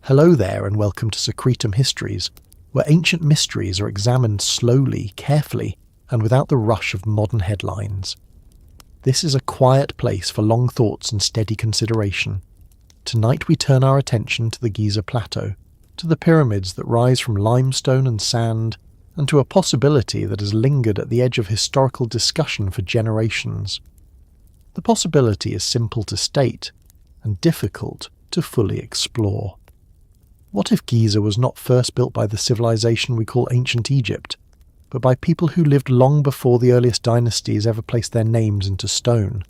Hello there and welcome to Secretum Histories, where ancient mysteries are examined slowly, carefully, and without the rush of modern headlines. This is a quiet place for long thoughts and steady consideration. Tonight we turn our attention to the Giza Plateau, to the pyramids that rise from limestone and sand, and to a possibility that has lingered at the edge of historical discussion for generations. The possibility is simple to state, and difficult to fully explore. What if Giza was not first built by the civilization we call ancient Egypt, but by people who lived long before the earliest dynasties ever placed their names into stone?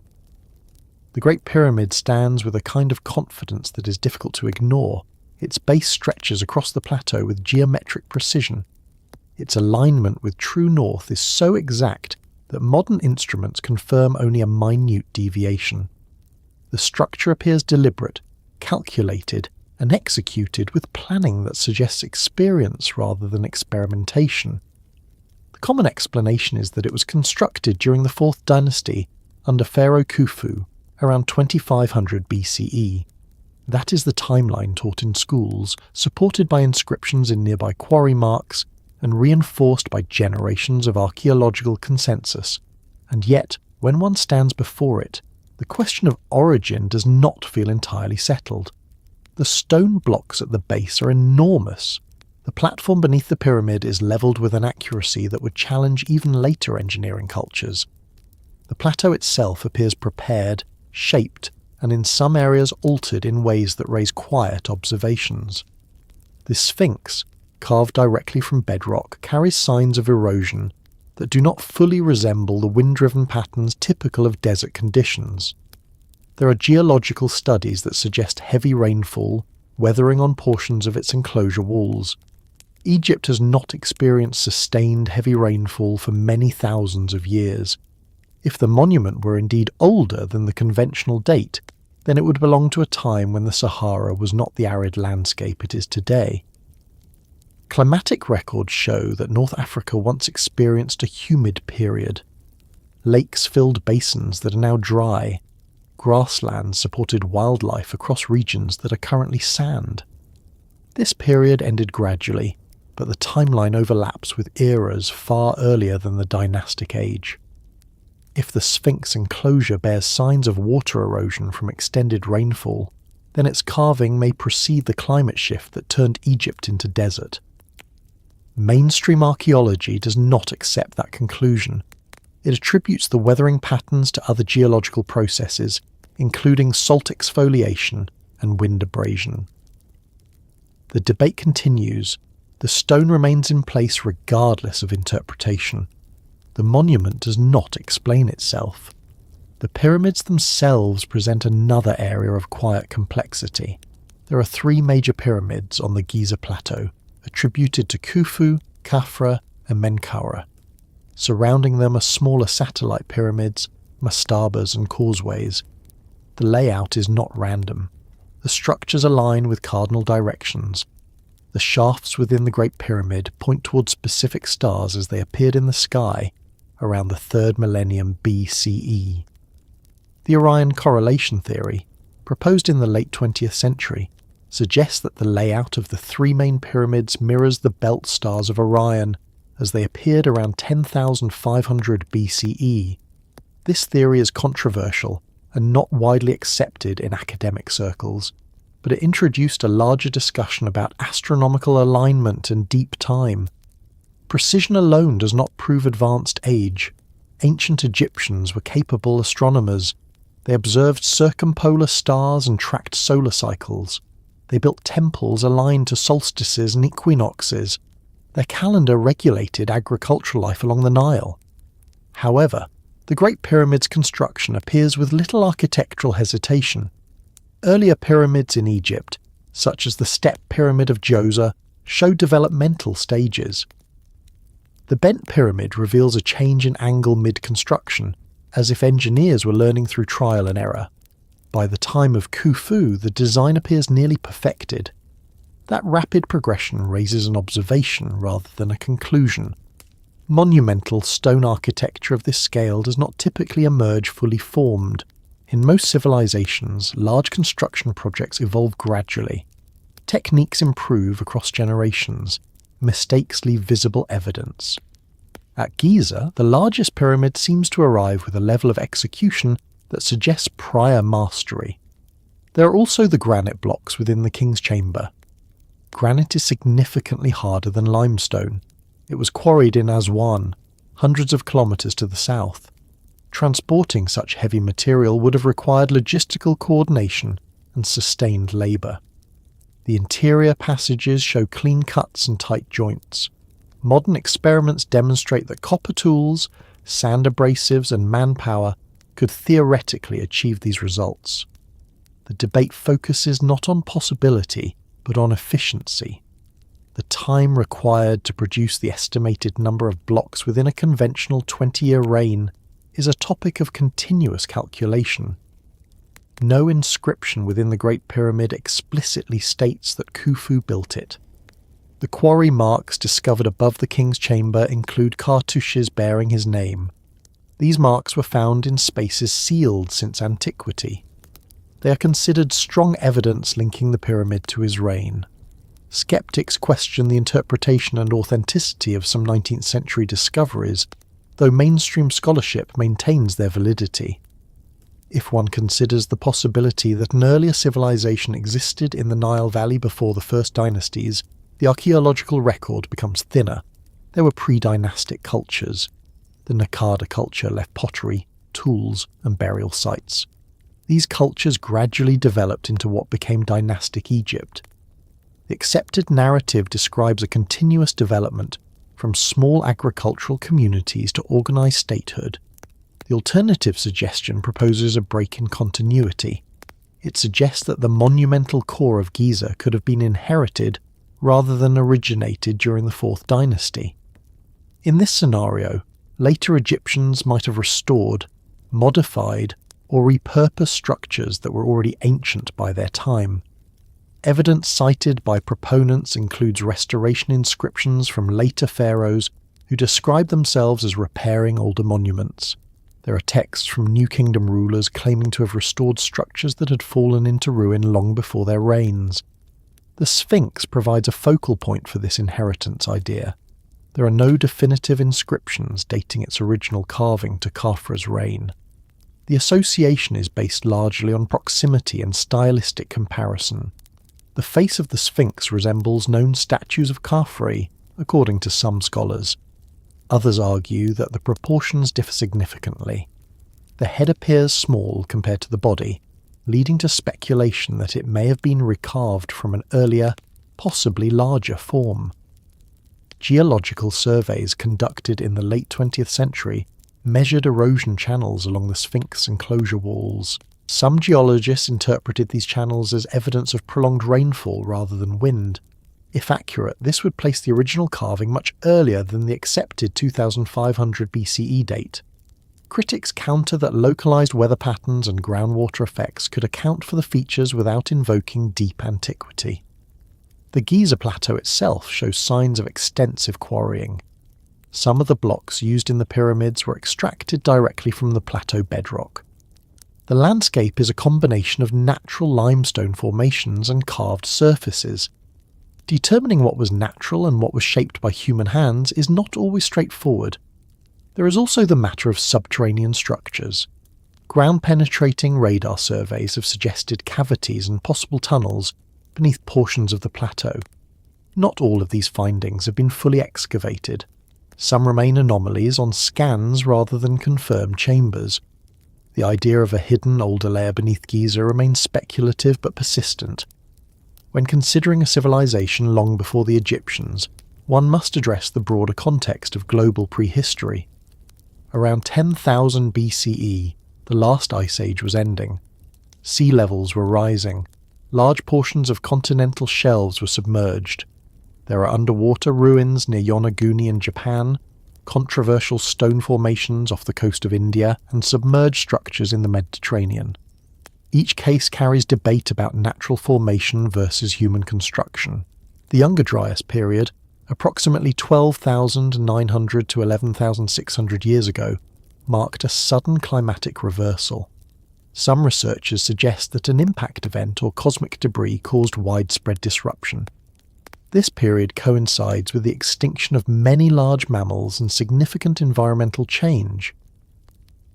The Great Pyramid stands with a kind of confidence that is difficult to ignore. Its base stretches across the plateau with geometric precision. Its alignment with true north is so exact that modern instruments confirm only a minute deviation. The structure appears deliberate, calculated, and executed with planning that suggests experience rather than experimentation. The common explanation is that it was constructed during the 4th dynasty under Pharaoh Kufu around 2500 BCE. That is the timeline taught in schools, supported by inscriptions in nearby quarry marks and reinforced by generations of archaeological consensus. And yet, when one stands before it, the question of origin does not feel entirely settled. The stone blocks at the base are enormous. The platform beneath the pyramid is levelled with an accuracy that would challenge even later engineering cultures. The plateau itself appears prepared, shaped, and in some areas altered in ways that raise quiet observations. The Sphinx, carved directly from bedrock, carries signs of erosion that do not fully resemble the wind-driven patterns typical of desert conditions. There are geological studies that suggest heavy rainfall, weathering on portions of its enclosure walls. Egypt has not experienced sustained heavy rainfall for many thousands of years. If the monument were indeed older than the conventional date, then it would belong to a time when the Sahara was not the arid landscape it is today. Climatic records show that North Africa once experienced a humid period. Lakes filled basins that are now dry. Grasslands supported wildlife across regions that are currently sand. This period ended gradually, but the timeline overlaps with eras far earlier than the dynastic age. If the Sphinx enclosure bears signs of water erosion from extended rainfall, then its carving may precede the climate shift that turned Egypt into desert. Mainstream archaeology does not accept that conclusion. It attributes the weathering patterns to other geological processes, including salt exfoliation and wind abrasion. The debate continues. The stone remains in place regardless of interpretation. The monument does not explain itself. The pyramids themselves present another area of quiet complexity. There are 3 major pyramids on the Giza Plateau, attributed to Kufu, Khafra, and Menkaure. Surrounding them are smaller satellite pyramids, mastabas and causeways. The layout is not random. The structures align with cardinal directions. The shafts within the Great Pyramid point towards specific stars as they appeared in the sky around the 3rd millennium BCE. The Orion correlation theory, proposed in the late 20th century, suggests that the layout of the 3 main pyramids mirrors the belt stars of Orion as they appeared around 10,500 BCE. This theory is controversial and not widely accepted in academic circles, but it introduced a larger discussion about astronomical alignment and deep time. Precision alone does not prove advanced age. Ancient Egyptians were capable astronomers. They observed circumpolar stars and tracked solar cycles. They built temples aligned to solstices and equinoxes. Their calendar regulated agricultural life along the Nile. However, the Great Pyramid's construction appears with little architectural hesitation. Earlier pyramids in Egypt, such as the Step Pyramid of Giza, show developmental stages. The bent pyramid reveals a change in angle mid-construction, as if engineers were learning through trial and error. By the time of Kufu, the design appears nearly perfected. That rapid progression raises an observation rather than a conclusion. Monumental stone architecture of this scale does not typically emerge fully formed. In most civilizations, large construction projects evolve gradually. Techniques improve across generations. Mistakes leave visible evidence. At Giza, the largest pyramid seems to arrive with a level of execution that suggests prior mastery. There are also the granite blocks within the king's chamber. Granite is significantly harder than limestone. It was quarried in Aswan, hundreds of kilometres to the south. Transporting such heavy material would have required logistical coordination and sustained labour. The interior passages show clean cuts and tight joints. Modern experiments demonstrate that copper tools, sand abrasives and manpower could theoretically achieve these results. The debate focuses not on possibility, but on efficiency. The time required to produce the estimated number of blocks within a conventional 20-year reign is a topic of continuous calculation. No inscription within the Great Pyramid explicitly states that Kufu built it. The quarry marks discovered above the king's chamber include cartouches bearing his name. These marks were found in spaces sealed since antiquity. They are considered strong evidence linking the pyramid to his reign. Skeptics question the interpretation and authenticity of some 19th century discoveries, though mainstream scholarship maintains their validity. If one considers the possibility that an earlier civilization existed in the Nile Valley before the first dynasties, the archaeological record becomes thinner. There were pre-dynastic cultures. The Naqada culture left pottery, tools, and burial sites. These cultures gradually developed into what became dynastic Egypt. The accepted narrative describes a continuous development from small agricultural communities to organised statehood. The alternative suggestion proposes a break in continuity. It suggests that the monumental core of Giza could have been inherited rather than originated during the Fourth Dynasty. In this scenario, later Egyptians might have restored, modified, or repurposed structures that were already ancient by their time. Evidence cited by proponents includes restoration inscriptions from later pharaohs who describe themselves as repairing older monuments. There are texts from New Kingdom rulers claiming to have restored structures that had fallen into ruin long before their reigns. The Sphinx provides a focal point for this inheritance idea. There are no definitive inscriptions dating its original carving to Khafra's reign. The association is based largely on proximity and stylistic comparison. The face of the Sphinx resembles known statues of Khafre, according to some scholars. Others argue that the proportions differ significantly. The head appears small compared to the body, leading to speculation that it may have been recarved from an earlier, possibly larger form. Geological surveys conducted in the late 20th century measured erosion channels along the Sphinx enclosure walls. Some geologists interpreted these channels as evidence of prolonged rainfall rather than wind. If accurate, this would place the original carving much earlier than the accepted 2500 BCE date. Critics counter that localized weather patterns and groundwater effects could account for the features without invoking deep antiquity. The Giza Plateau itself shows signs of extensive quarrying. Some of the blocks used in the pyramids were extracted directly from the plateau bedrock. The landscape is a combination of natural limestone formations and carved surfaces. Determining what was natural and what was shaped by human hands is not always straightforward. There is also the matter of subterranean structures. Ground-penetrating radar surveys have suggested cavities and possible tunnels beneath portions of the plateau. Not all of these findings have been fully excavated. Some remain anomalies on scans rather than confirmed chambers. The idea of a hidden older layer beneath Giza remains speculative but persistent. When considering a civilization long before the Egyptians, one must address the broader context of global prehistory. Around 10,000 BCE, the last ice age was ending. Sea levels were rising. Large portions of continental shelves were submerged. There are underwater ruins near Yonaguni in Japan, controversial stone formations off the coast of India, and submerged structures in the Mediterranean. Each case carries debate about natural formation versus human construction. The Younger Dryas period, approximately 12,900 to 11,600 years ago, marked a sudden climatic reversal. Some researchers suggest that an impact event or cosmic debris caused widespread disruption. This period coincides with the extinction of many large mammals and significant environmental change.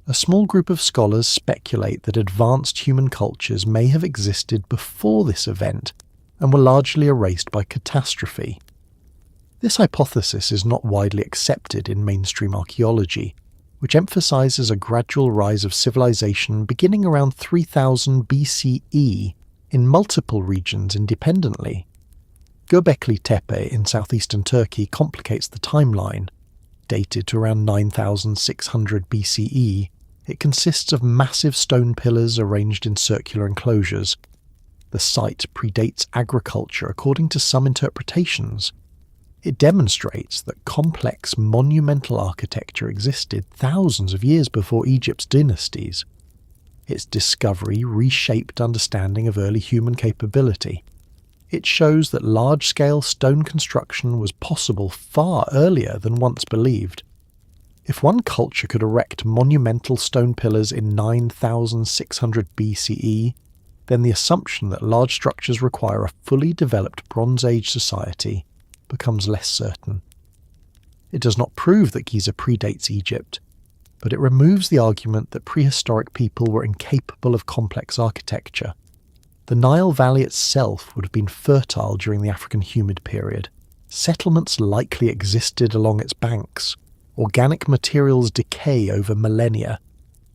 A small group of scholars speculate that advanced human cultures may have existed before this event and were largely erased by catastrophe. This hypothesis is not widely accepted in mainstream archaeology, which emphasizes a gradual rise of civilization beginning around 3000 BCE in multiple regions independently. Göbekli Tepe in southeastern Turkey complicates the timeline. Dated to around 9600 BCE, it consists of massive stone pillars arranged in circular enclosures. The site predates agriculture according to some interpretations. It demonstrates that complex monumental architecture existed thousands of years before Egypt's dynasties. Its discovery reshaped understanding of early human capability. It shows that large-scale stone construction was possible far earlier than once believed. If one culture could erect monumental stone pillars in 9600 BCE, then the assumption that large structures require a fully developed Bronze Age society becomes less certain. It does not prove that Giza predates Egypt, but it removes the argument that prehistoric people were incapable of complex architecture. The Nile Valley itself would have been fertile during the African humid period. Settlements likely existed along its banks. Organic materials decay over millennia.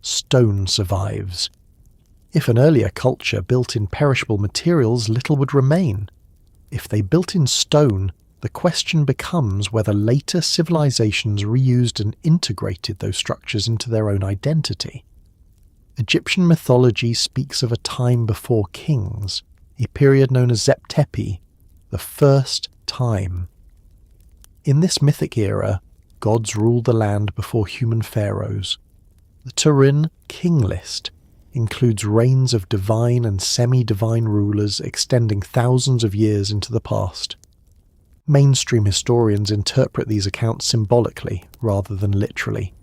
Stone survives. If an earlier culture built in perishable materials, little would remain. If they built in stone, the question becomes whether later civilizations reused and integrated those structures into their own identity. Egyptian mythology speaks of a time before kings, a period known as Zep Tepi, the first time. In this mythic era, gods ruled the land before human pharaohs. The Turin king list includes reigns of divine and semi-divine rulers extending thousands of years into the past. Mainstream historians interpret these accounts symbolically rather than literally.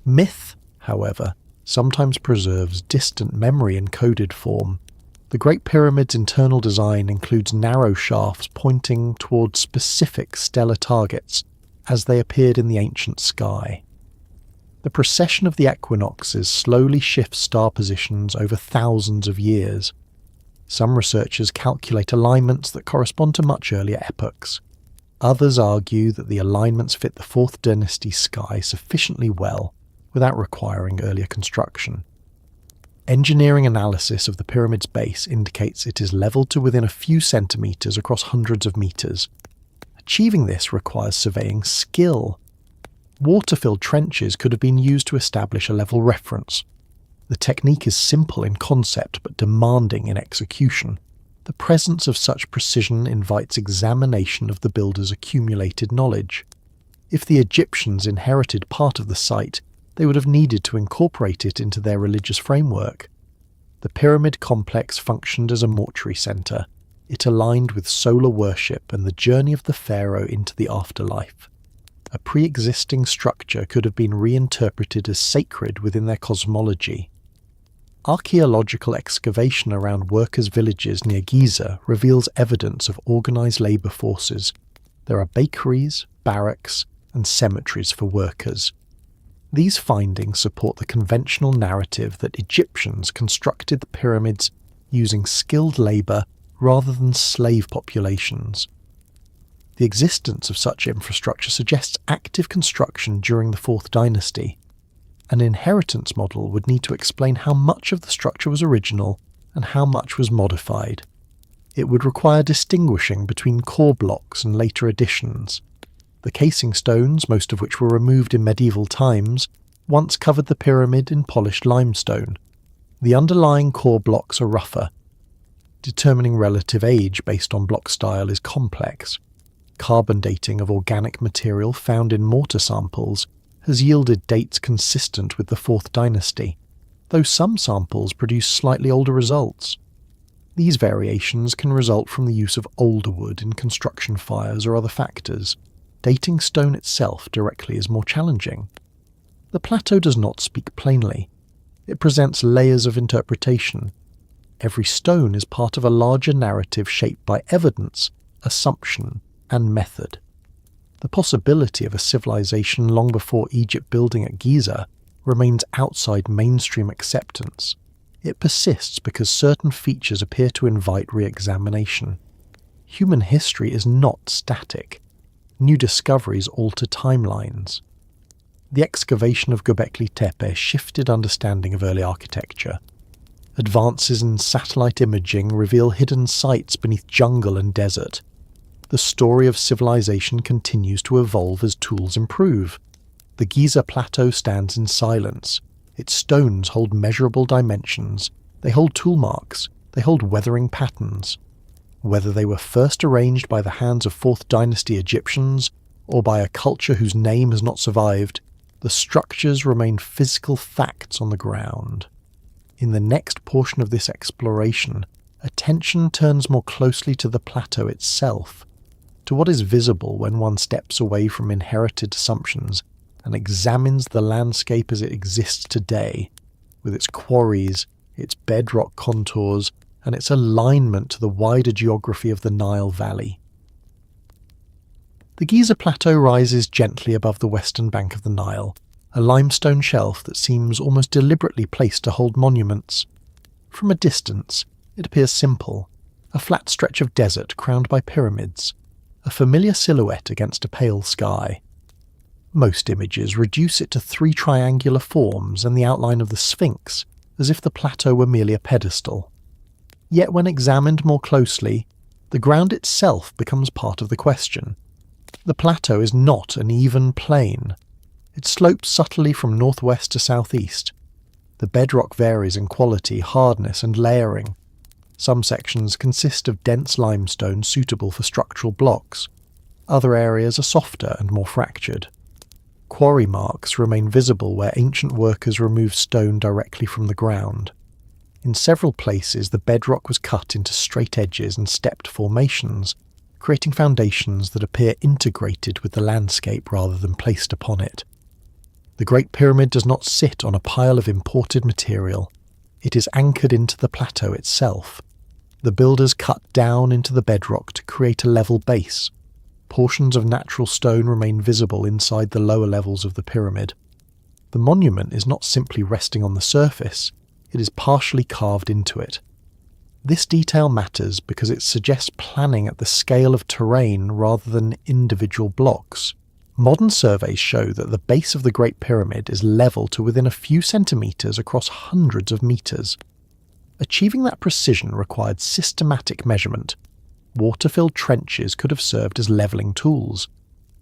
Myth, however, sometimes preserves distant memory in coded form. The Great Pyramid's internal design includes narrow shafts pointing towards specific stellar targets as they appeared in the ancient sky. The precession of the equinoxes slowly shifts star positions over thousands of years. Some researchers calculate alignments that correspond to much earlier epochs. Others argue that the alignments fit the Fourth Dynasty sky sufficiently well without requiring earlier construction. Engineering analysis of the pyramid's base indicates it is leveled to within a few centimetres across hundreds of metres. Achieving this requires surveying skill. Water-filled trenches could have been used to establish a level reference. The technique is simple in concept but demanding in execution. The presence of such precision invites examination of the builder's accumulated knowledge. If the Egyptians inherited part of the site, they would have needed to incorporate it into their religious framework. The pyramid complex functioned as a mortuary centre. It aligned with solar worship and the journey of the pharaoh into the afterlife. A pre-existing structure could have been reinterpreted as sacred within their cosmology. Archaeological excavation around workers' villages near Giza reveals evidence of organised labour forces. There are bakeries, barracks, and cemeteries for workers. These findings support the conventional narrative that Egyptians constructed the pyramids using skilled labour rather than slave populations. The existence of such infrastructure suggests active construction during the Fourth Dynasty. An inheritance model would need to explain how much of the structure was original and how much was modified. It would require distinguishing between core blocks and later additions. The casing stones, most of which were removed in medieval times, once covered the pyramid in polished limestone. The underlying core blocks are rougher. Determining relative age based on block style is complex. Carbon dating of organic material found in mortar samples has yielded dates consistent with the Fourth Dynasty, though some samples produce slightly older results. These variations can result from the use of older wood in construction fires or other factors. Dating stone itself directly is more challenging. The Plateau does not speak plainly. It presents layers of interpretation. Every stone is part of a larger narrative shaped by evidence, assumption, and method. The possibility of a civilization long before Egypt building at Giza remains outside mainstream acceptance. It persists because certain features appear to invite re-examination. Human history is not static. New discoveries alter timelines. The excavation of Göbekli Tepe shifted understanding of early architecture. Advances in satellite imaging reveal hidden sites beneath jungle and desert. The story of civilization continues to evolve as tools improve. The Giza Plateau stands in silence. Its stones hold measurable dimensions. They hold tool marks. They hold weathering patterns. Whether they were first arranged by the hands of 4th dynasty Egyptians or by a culture whose name has not survived, the structures remain physical facts on the ground. In the next portion of this exploration, attention turns more closely to the plateau itself, to what is visible when one steps away from inherited assumptions and examines the landscape as it exists today, with its quarries, its bedrock contours, and its alignment to the wider geography of the Nile Valley. The Giza Plateau rises gently above the western bank of the Nile, a limestone shelf that seems almost deliberately placed to hold monuments. From a distance, it appears simple, a flat stretch of desert crowned by pyramids, a familiar silhouette against a pale sky. Most images reduce it to 3 triangular forms and the outline of the Sphinx, as if the plateau were merely a pedestal. Yet when examined more closely, the ground itself becomes part of the question. The plateau is not an even plain. It slopes subtly from northwest to southeast. The bedrock varies in quality, hardness, and layering. Some sections consist of dense limestone suitable for structural blocks. Other areas are softer and more fractured. Quarry marks remain visible where ancient workers removed stone directly from the ground. In several places, the bedrock was cut into straight edges and stepped formations, creating foundations that appear integrated with the landscape rather than placed upon it. The Great Pyramid does not sit on a pile of imported material. It is anchored into the plateau itself. The builders cut down into the bedrock to create a level base. Portions of natural stone remain visible inside the lower levels of the pyramid. The monument is not simply resting on the surface, it is partially carved into it. This detail matters because it suggests planning at the scale of terrain rather than individual blocks. Modern surveys show that the base of the Great Pyramid is level to within a few centimetres across hundreds of metres. Achieving that precision required systematic measurement. Water-filled trenches could have served as levelling tools.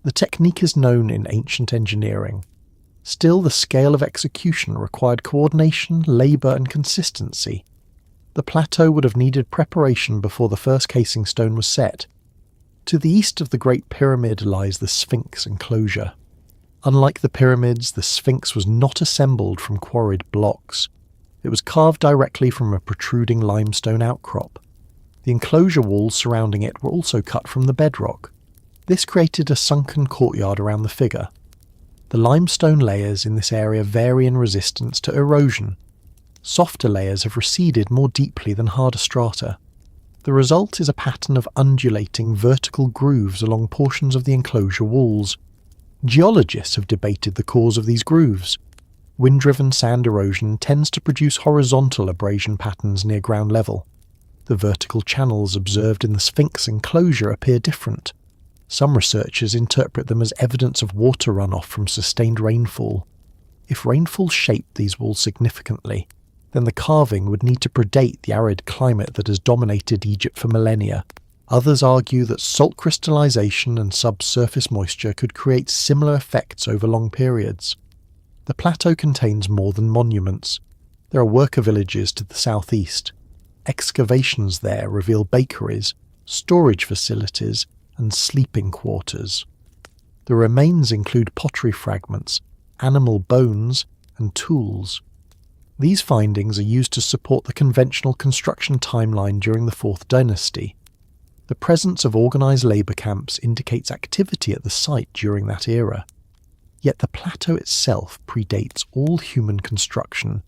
The technique is known in ancient engineering. Still, the scale of execution required coordination, labour and consistency. The plateau would have needed preparation before the first casing stone was set. To the east of the Great Pyramid lies the Sphinx enclosure. Unlike the pyramids, the Sphinx was not assembled from quarried blocks. It was carved directly from a protruding limestone outcrop. The enclosure walls surrounding it were also cut from the bedrock. This created a sunken courtyard around the figure. The limestone layers in this area vary in resistance to erosion. Softer layers have receded more deeply than harder strata. The result is a pattern of undulating vertical grooves along portions of the enclosure walls. Geologists have debated the cause of these grooves. Wind-driven sand erosion tends to produce horizontal abrasion patterns near ground level. The vertical channels observed in the Sphinx enclosure appear different. Some researchers interpret them as evidence of water runoff from sustained rainfall. If rainfall shaped these walls significantly, then the carving would need to predate the arid climate that has dominated Egypt for millennia. Others argue that salt crystallization and subsurface moisture could create similar effects over long periods. The plateau contains more than monuments. There are worker villages to the southeast. Excavations there reveal bakeries, storage facilities, and sleeping quarters. The remains include pottery fragments, animal bones, and tools. These findings are used to support the conventional construction timeline during the 4th dynasty. The presence of organised labour camps indicates activity at the site during that era. Yet the plateau itself predates all human construction.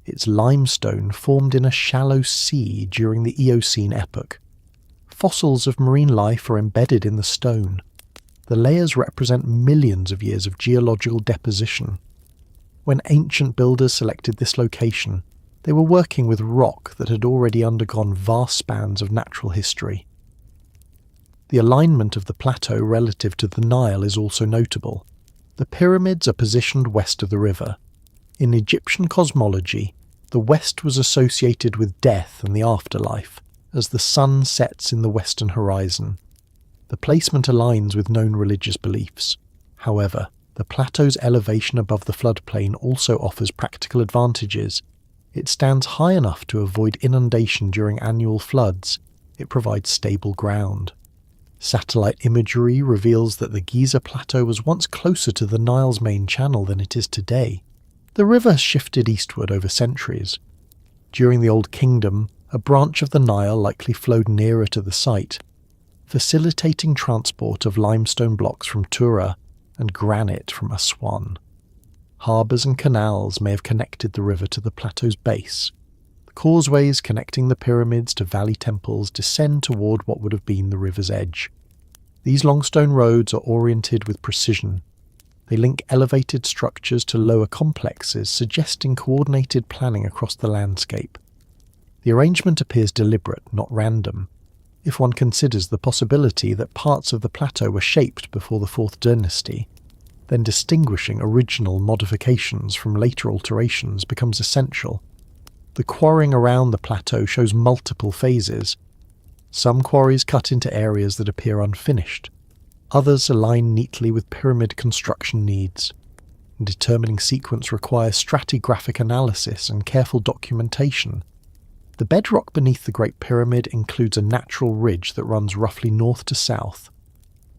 It's limestone formed in a shallow sea during the Eocene epoch. Fossils of marine life are embedded in the stone. The layers represent millions of years of geological deposition. When ancient builders selected this location, they were working with rock that had already undergone vast spans of natural history. The alignment of the plateau relative to the Nile is also notable. The pyramids are positioned west of the river. In Egyptian cosmology, the west was associated with death and the afterlife, as the sun sets in the western horizon. The placement aligns with known religious beliefs. However, the plateau's elevation above the floodplain also offers practical advantages. It stands high enough to avoid inundation during annual floods. It provides stable ground. Satellite imagery reveals that the Giza plateau was once closer to the Nile's main channel than it is today. The river shifted eastward over centuries. During the Old Kingdom, a branch of the Nile likely flowed nearer to the site, facilitating transport of limestone blocks from Tura and granite from Aswan. Harbours and canals may have connected the river to the plateau's base. The causeways connecting the pyramids to valley temples descend toward what would have been the river's edge. These long stone roads are oriented with precision. They link elevated structures to lower complexes, suggesting coordinated planning across the landscape. The arrangement appears deliberate, not random, if one considers the possibility that parts of the plateau were shaped before the Fourth Dynasty. Then distinguishing original modifications from later alterations becomes essential. The quarrying around the plateau shows multiple phases. Some quarries cut into areas that appear unfinished. Others align neatly with pyramid construction needs. Determining sequence requires stratigraphic analysis and careful documentation. The bedrock beneath the Great Pyramid includes a natural ridge that runs roughly north to south.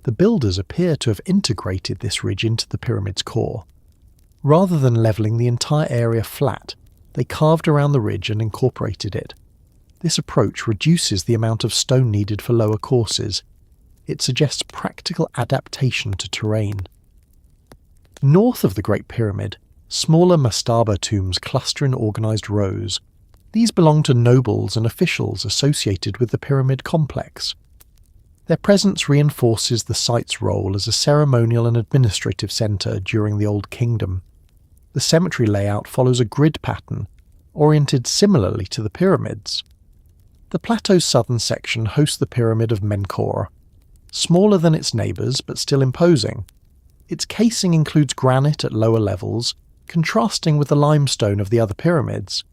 The builders appear to have integrated this ridge into the pyramid's core. Rather than levelling the entire area flat, they carved around the ridge and incorporated it. This approach reduces the amount of stone needed for lower courses. It suggests practical adaptation to terrain. North of the Great Pyramid, smaller mastaba tombs cluster in organised rows. These belong to nobles and officials associated with the pyramid complex. Their presence reinforces the site's role as a ceremonial and administrative centre during the Old Kingdom. The cemetery layout follows a grid pattern, oriented similarly to the pyramids. The plateau's southern section hosts the Pyramid of Menkaure, smaller than its neighbours but still imposing. Its casing includes granite at lower levels, contrasting with the limestone of the other pyramids.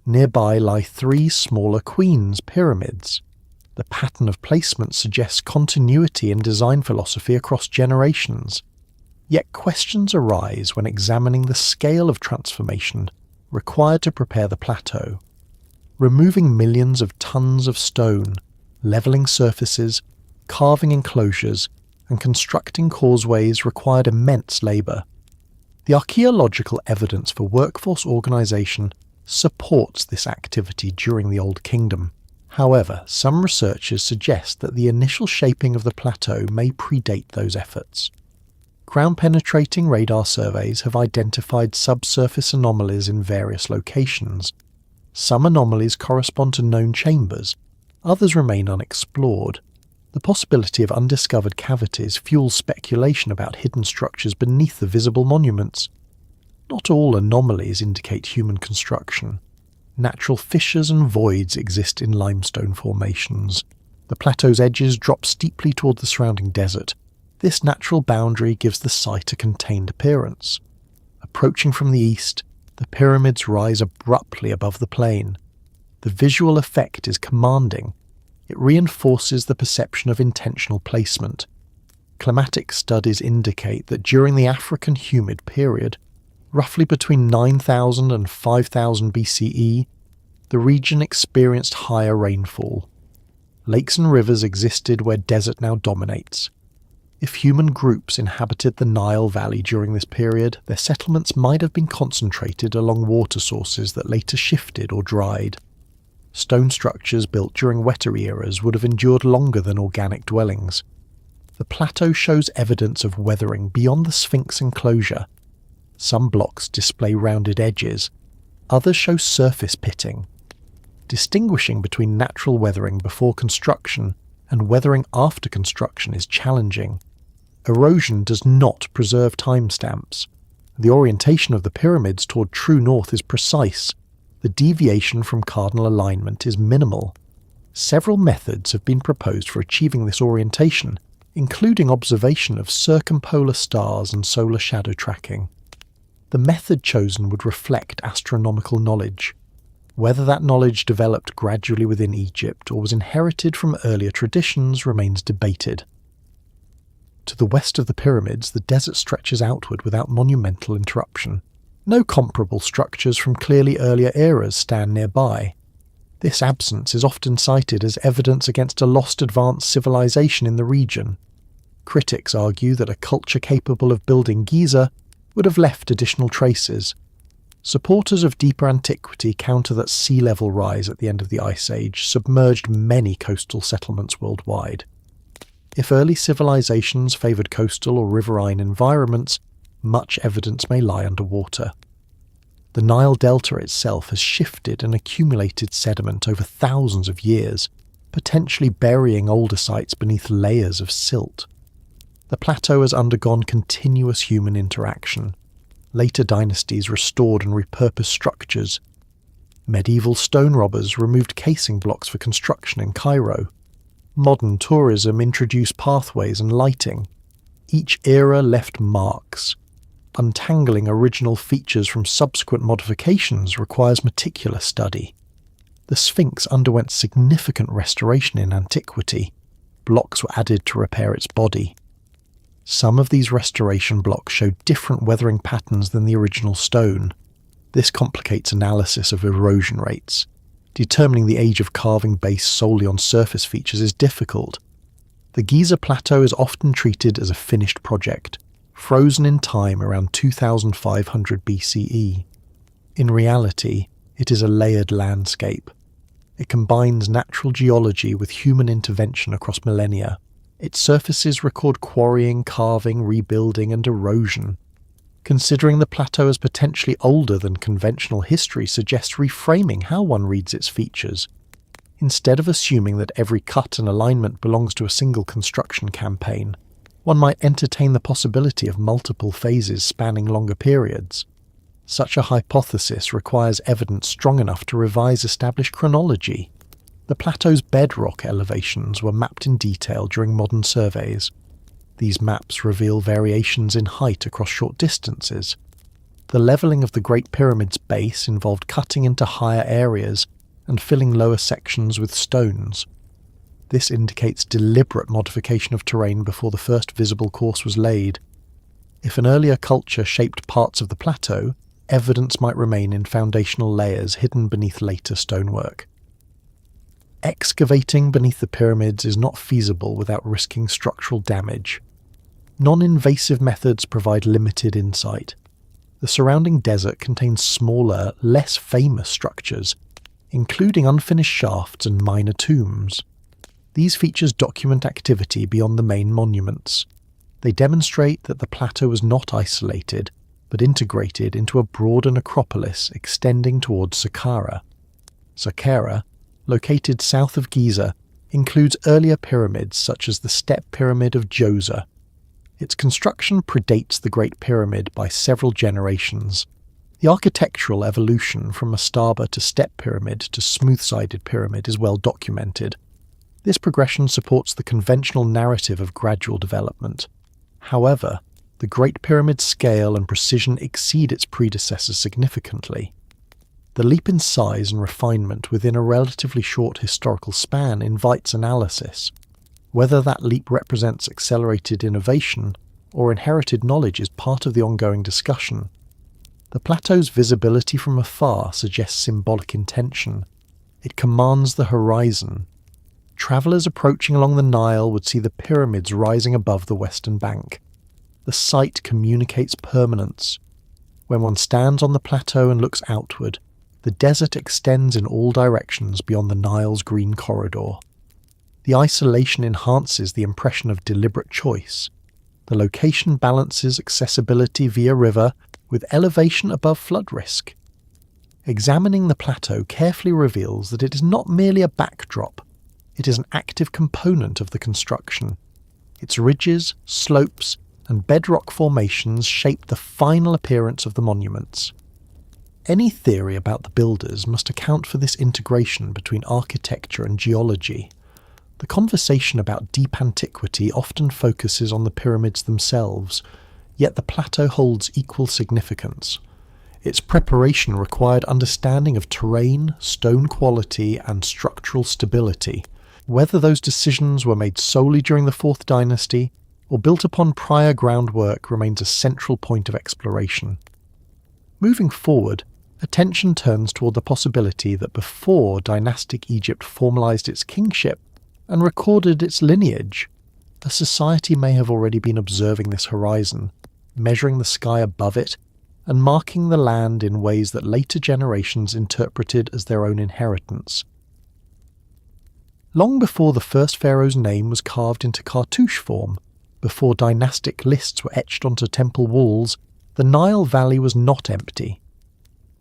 Nearby lie three smaller Queen's pyramids. The pattern of placement suggests continuity in design philosophy across generations. Yet questions arise when examining the scale of transformation required to prepare the plateau. Removing millions of tons of stone, levelling surfaces, carving enclosures, and constructing causeways required immense labour. The archaeological evidence for workforce organisation supports this activity during the Old Kingdom. However, some researchers suggest that the initial shaping of the plateau may predate those efforts. Ground-penetrating radar surveys have identified subsurface anomalies in various locations. Some anomalies correspond to known chambers, others remain unexplored. The possibility of undiscovered cavities fuels speculation about hidden structures beneath the visible monuments. Not all anomalies indicate human construction. Natural fissures and voids exist in limestone formations. The plateau's edges drop steeply toward the surrounding desert. This natural boundary gives the site a contained appearance. Approaching from the east, the pyramids rise abruptly above the plain. The visual effect is commanding. It reinforces the perception of intentional placement. Climatic studies indicate that during the African humid period, roughly between 9000 and 5000 BCE, the region experienced higher rainfall. Lakes and rivers existed where desert now dominates. If human groups inhabited the Nile Valley during this period, their settlements might have been concentrated along water sources that later shifted or dried. Stone structures built during wetter eras would have endured longer than organic dwellings. The plateau shows evidence of weathering beyond the Sphinx enclosure. Some blocks display rounded edges. Others show surface pitting. Distinguishing between natural weathering before construction and weathering after construction is challenging. Erosion does not preserve timestamps. The orientation of the pyramids toward true north is precise. The deviation from cardinal alignment is minimal. Several methods have been proposed for achieving this orientation, including observation of circumpolar stars and solar shadow tracking. The method chosen would reflect astronomical knowledge. Whether that knowledge developed gradually within Egypt or was inherited from earlier traditions remains debated. To the west of the pyramids, the desert stretches outward without monumental interruption. No comparable structures from clearly earlier eras stand nearby. This absence is often cited as evidence against a lost advanced civilization in the region. Critics argue that a culture capable of building Giza would have left additional traces. Supporters of deeper antiquity counter that sea level rise at the end of the Ice Age submerged many coastal settlements worldwide. If early civilizations favoured coastal or riverine environments, much evidence may lie underwater. The Nile Delta itself has shifted and accumulated sediment over thousands of years, potentially burying older sites beneath layers of silt. The plateau has undergone continuous human interaction. Later dynasties restored and repurposed structures. Medieval stone robbers removed casing blocks for construction in Cairo. Modern tourism introduced pathways and lighting. Each era left marks. Untangling original features from subsequent modifications requires meticulous study. The Sphinx underwent significant restoration in antiquity. Blocks were added to repair its body. Some of these restoration blocks show different weathering patterns than the original stone. This complicates analysis of erosion rates. Determining the age of carving based solely on surface features is difficult. The Giza Plateau is often treated as a finished project, frozen in time around 2500 BCE. In reality, it is a layered landscape. It combines natural geology with human intervention across millennia. Its surfaces record quarrying, carving, rebuilding, and erosion. Considering the plateau as potentially older than conventional history suggests reframing how one reads its features. Instead of assuming that every cut and alignment belongs to a single construction campaign, one might entertain the possibility of multiple phases spanning longer periods. Such a hypothesis requires evidence strong enough to revise established chronology. The plateau's bedrock elevations were mapped in detail during modern surveys. These maps reveal variations in height across short distances. The levelling of the Great Pyramid's base involved cutting into higher areas and filling lower sections with stones. This indicates deliberate modification of terrain before the first visible course was laid. If an earlier culture shaped parts of the plateau, evidence might remain in foundational layers hidden beneath later stonework. Excavating beneath the pyramids is not feasible without risking structural damage. Non-invasive methods provide limited insight. The surrounding desert contains smaller, less famous structures, including unfinished shafts and minor tombs. These features document activity beyond the main monuments. They demonstrate that the plateau was not isolated, but integrated into a broader necropolis extending towards Saqqara. Saqqara, located south of Giza, includes earlier pyramids such as the Step Pyramid of Djoser. Its construction predates the Great Pyramid by several generations. The architectural evolution from mastaba to step pyramid to smooth-sided pyramid is well documented. This progression supports the conventional narrative of gradual development. However, the Great Pyramid's scale and precision exceed its predecessors significantly. The leap in size and refinement within a relatively short historical span invites analysis. Whether that leap represents accelerated innovation or inherited knowledge is part of the ongoing discussion. The plateau's visibility from afar suggests symbolic intention. It commands the horizon. Travellers approaching along the Nile would see the pyramids rising above the western bank. The site communicates permanence. When one stands on the plateau and looks outward, the desert extends in all directions beyond the Nile's green corridor. The isolation enhances the impression of deliberate choice. The location balances accessibility via river with elevation above flood risk. Examining the plateau carefully reveals that it is not merely a backdrop, it is an active component of the construction. Its ridges, slopes, and bedrock formations shape the final appearance of the monuments. Any theory about the builders must account for this integration between architecture and geology. The conversation about deep antiquity often focuses on the pyramids themselves, yet the plateau holds equal significance. Its preparation required understanding of terrain, stone quality, and structural stability. Whether those decisions were made solely during the Fourth Dynasty or built upon prior groundwork remains a central point of exploration. Moving forward, attention turns toward the possibility that before dynastic Egypt formalized its kingship and recorded its lineage, a society may have already been observing this horizon, measuring the sky above it, and marking the land in ways that later generations interpreted as their own inheritance. Long before the first pharaoh's name was carved into cartouche form, before dynastic lists were etched onto temple walls, the Nile Valley was not empty.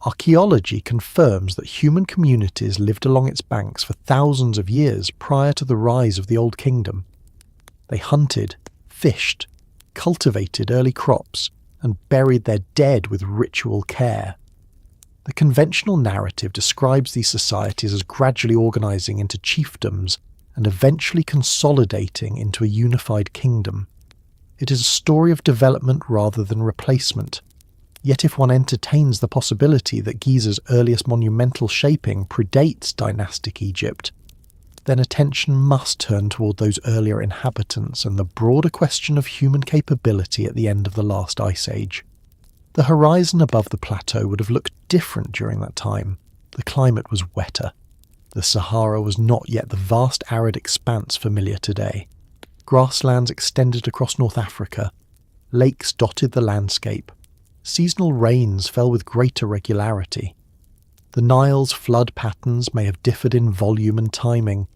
Archaeology confirms that human communities lived along its banks for thousands of years prior to the rise of the Old Kingdom. They hunted, fished, cultivated early crops, and buried their dead with ritual care. The conventional narrative describes these societies as gradually organizing into chiefdoms and eventually consolidating into a unified kingdom. It is a story of development rather than replacement. Yet if one entertains the possibility that Giza's earliest monumental shaping predates dynastic Egypt, then attention must turn toward those earlier inhabitants and the broader question of human capability at the end of the last ice age. The horizon above the plateau would have looked different during that time. The climate was wetter. The Sahara was not yet the vast arid expanse familiar today. Grasslands extended across North Africa. Lakes dotted the landscape. Seasonal rains fell with greater regularity. The Nile's flood patterns may have differed in volume and timing.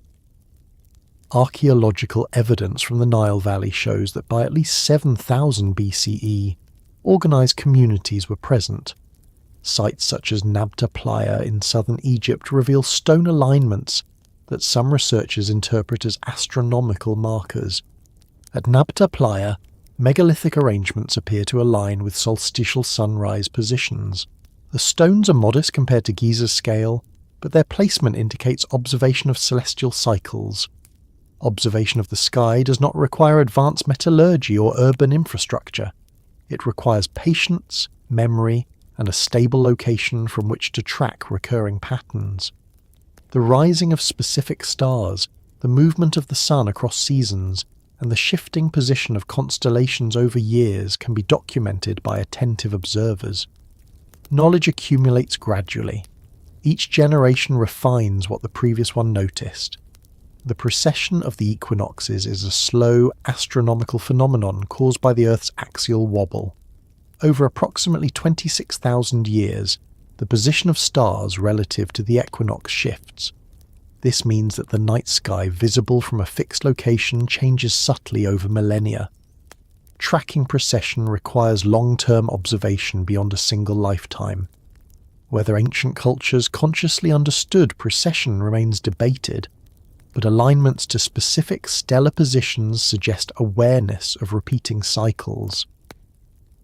Archaeological evidence from the Nile Valley shows that by at least 7000 BCE, organised communities were present. Sites such as Nabta Playa in southern Egypt reveal stone alignments that some researchers interpret as astronomical markers. At Nabta Playa, megalithic arrangements appear to align with solstitial sunrise positions. The stones are modest compared to Giza's scale, but their placement indicates observation of celestial cycles. Observation of the sky does not require advanced metallurgy or urban infrastructure. It requires patience, memory, and a stable location from which to track recurring patterns. The rising of specific stars, the movement of the sun across seasons, and the shifting position of constellations over years can be documented by attentive observers. Knowledge accumulates gradually. Each generation refines what the previous one noticed. The precession of the equinoxes is a slow, astronomical phenomenon caused by the Earth's axial wobble. Over approximately 26,000 years, the position of stars relative to the equinox shifts. This means that the night sky visible from a fixed location changes subtly over millennia. Tracking precession requires long-term observation beyond a single lifetime. Whether ancient cultures consciously understood precession remains debated, but alignments to specific stellar positions suggest awareness of repeating cycles.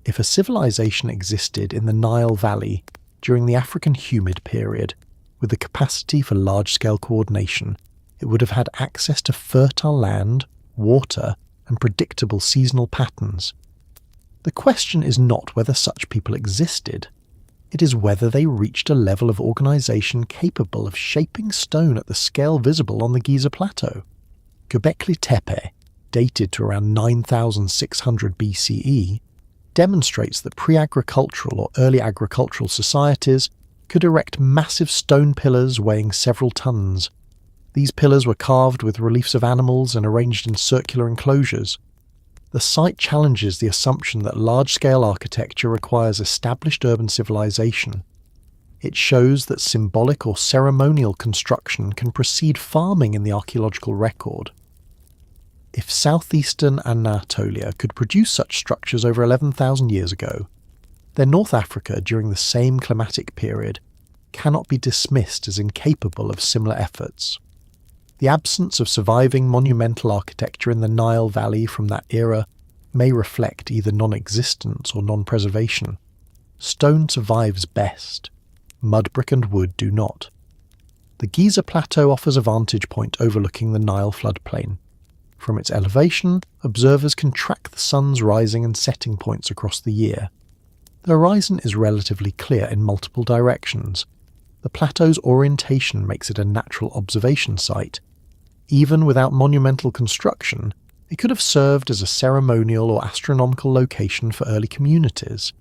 If a civilization existed in the Nile Valley during the African humid period, with the capacity for large-scale coordination, it would have had access to fertile land, water, and predictable seasonal patterns. The question is not whether such people existed. It is whether they reached a level of organization capable of shaping stone at the scale visible on the Giza Plateau. Göbekli Tepe, dated to around 9600 BCE, demonstrates that pre-agricultural or early agricultural societies could erect massive stone pillars weighing several tons. These pillars were carved with reliefs of animals and arranged in circular enclosures. The site challenges the assumption that large-scale architecture requires established urban civilization. It shows that symbolic or ceremonial construction can precede farming in the archaeological record. If southeastern Anatolia could produce such structures over 11,000 years ago, then North Africa during the same climatic period cannot be dismissed as incapable of similar efforts. The absence of surviving monumental architecture in the Nile Valley from that era may reflect either non-existence or non-preservation. Stone survives best. Mud, brick and wood do not. The Giza Plateau offers a vantage point overlooking the Nile floodplain. From its elevation, observers can track the sun's rising and setting points across the year. The horizon is relatively clear in multiple directions. The plateau's orientation makes it a natural observation site. Even without monumental construction, it could have served as a ceremonial or astronomical location for early communities.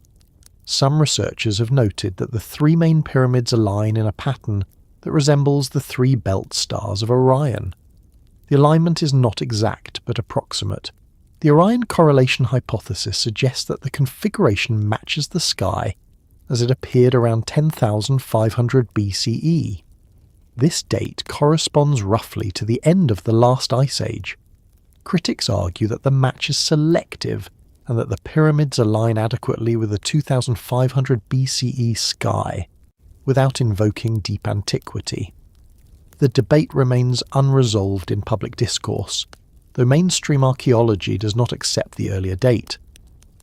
Some researchers have noted that the three main pyramids align in a pattern that resembles the three belt stars of Orion. The alignment is not exact but approximate. The Orion correlation hypothesis suggests that the configuration matches the sky as it appeared around 10,500 BCE. This date corresponds roughly to the end of the last ice age. Critics argue that the match is selective and that the pyramids align adequately with the 2500 BCE sky, without invoking deep antiquity. The debate remains unresolved in public discourse, though mainstream archaeology does not accept the earlier date.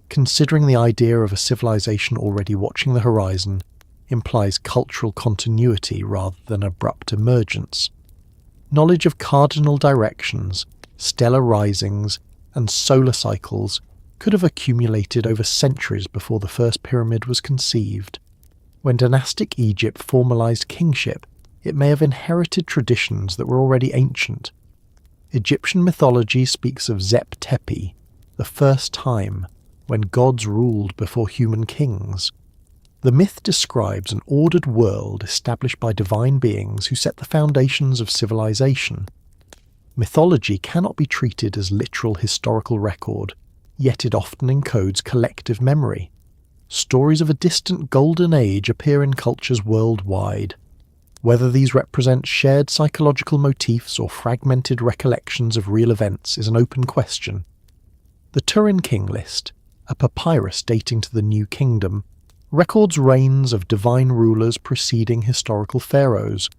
Considering the idea of a civilization already watching the horizon implies cultural continuity rather than abrupt emergence. Knowledge of cardinal directions, stellar risings, and solar cycles could have accumulated over centuries before the first pyramid was conceived. When dynastic Egypt formalized kingship, it may have inherited traditions that were already ancient. Egyptian mythology speaks of Zep Tepi, the first time when gods ruled before human kings. The myth describes an ordered world established by divine beings who set the foundations of civilization. Mythology cannot be treated as literal historical record, yet it often encodes collective memory. Stories of a distant golden age appear in cultures worldwide. Whether these represent shared psychological motifs or fragmented recollections of real events is an open question. The Turin King List, a papyrus dating to the New Kingdom, records reigns of divine rulers preceding historical pharaohs.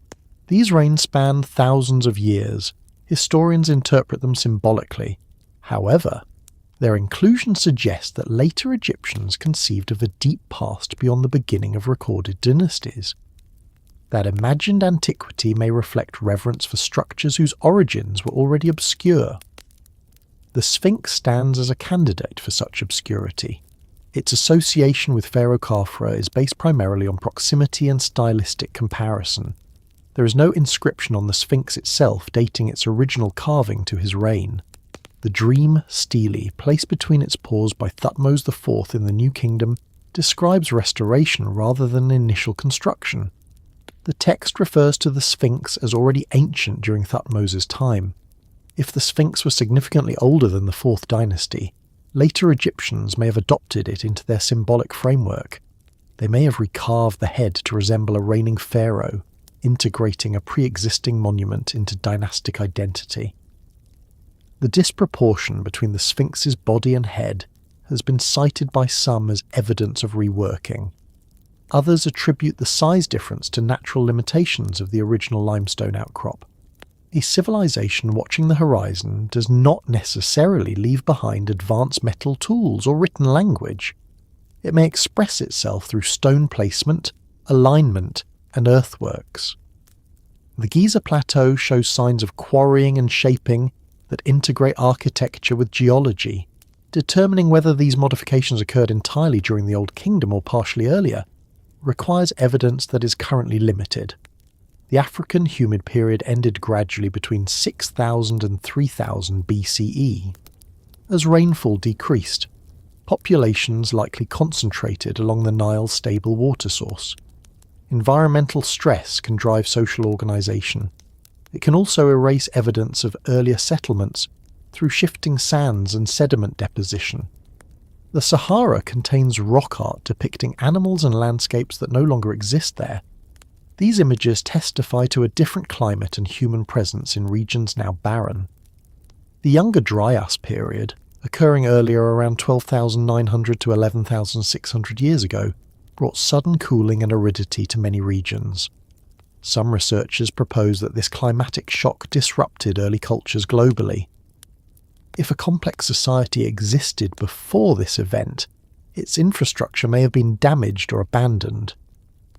These reigns span thousands of years. Historians interpret them symbolically. However, their inclusion suggests that later Egyptians conceived of a deep past beyond the beginning of recorded dynasties. That imagined antiquity may reflect reverence for structures whose origins were already obscure. The Sphinx stands as a candidate for such obscurity. Its association with Pharaoh Khafra is based primarily on proximity and stylistic comparison. There is no inscription on the Sphinx itself dating its original carving to his reign. The dream stele, placed between its paws by Thutmose IV in the New Kingdom, describes restoration rather than initial construction. The text refers to the Sphinx as already ancient during Thutmose's time. If the Sphinx was significantly older than the 4th dynasty, later Egyptians may have adopted it into their symbolic framework. They may have recarved the head to resemble a reigning pharaoh, integrating a pre-existing monument into dynastic identity. The disproportion between the Sphinx's body and head has been cited by some as evidence of reworking. Others attribute the size difference to natural limitations of the original limestone outcrop. A civilization watching the horizon does not necessarily leave behind advanced metal tools or written language. It may express itself through stone placement, alignment, and earthworks. The Giza Plateau shows signs of quarrying and shaping that integrate architecture with geology. Determining whether these modifications occurred entirely during the Old Kingdom or partially earlier requires evidence that is currently limited. The African humid period ended gradually between 6000 and 3000 BCE. As rainfall decreased, populations likely concentrated along the Nile's stable water source. Environmental stress can drive social organisation. It can also erase evidence of earlier settlements through shifting sands and sediment deposition. The Sahara contains rock art depicting animals and landscapes that no longer exist there. These images testify to a different climate and human presence in regions now barren. The Younger Dryas period, occurring earlier around 12,900 to 11,600 years ago, brought sudden cooling and aridity to many regions. Some researchers propose that this climatic shock disrupted early cultures globally. If a complex society existed before this event, its infrastructure may have been damaged or abandoned.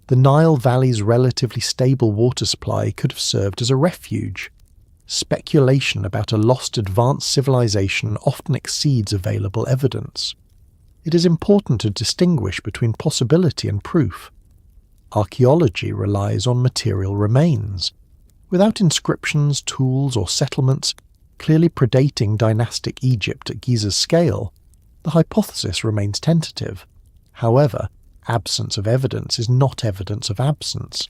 The Nile Valley's relatively stable water supply could have served as a refuge. Speculation about a lost advanced civilization often exceeds available evidence. It is important to distinguish between possibility and proof. Archaeology relies on material remains. Without inscriptions, tools, or settlements clearly predating dynastic Egypt at Giza's scale, the hypothesis remains tentative. However, absence of evidence is not evidence of absence.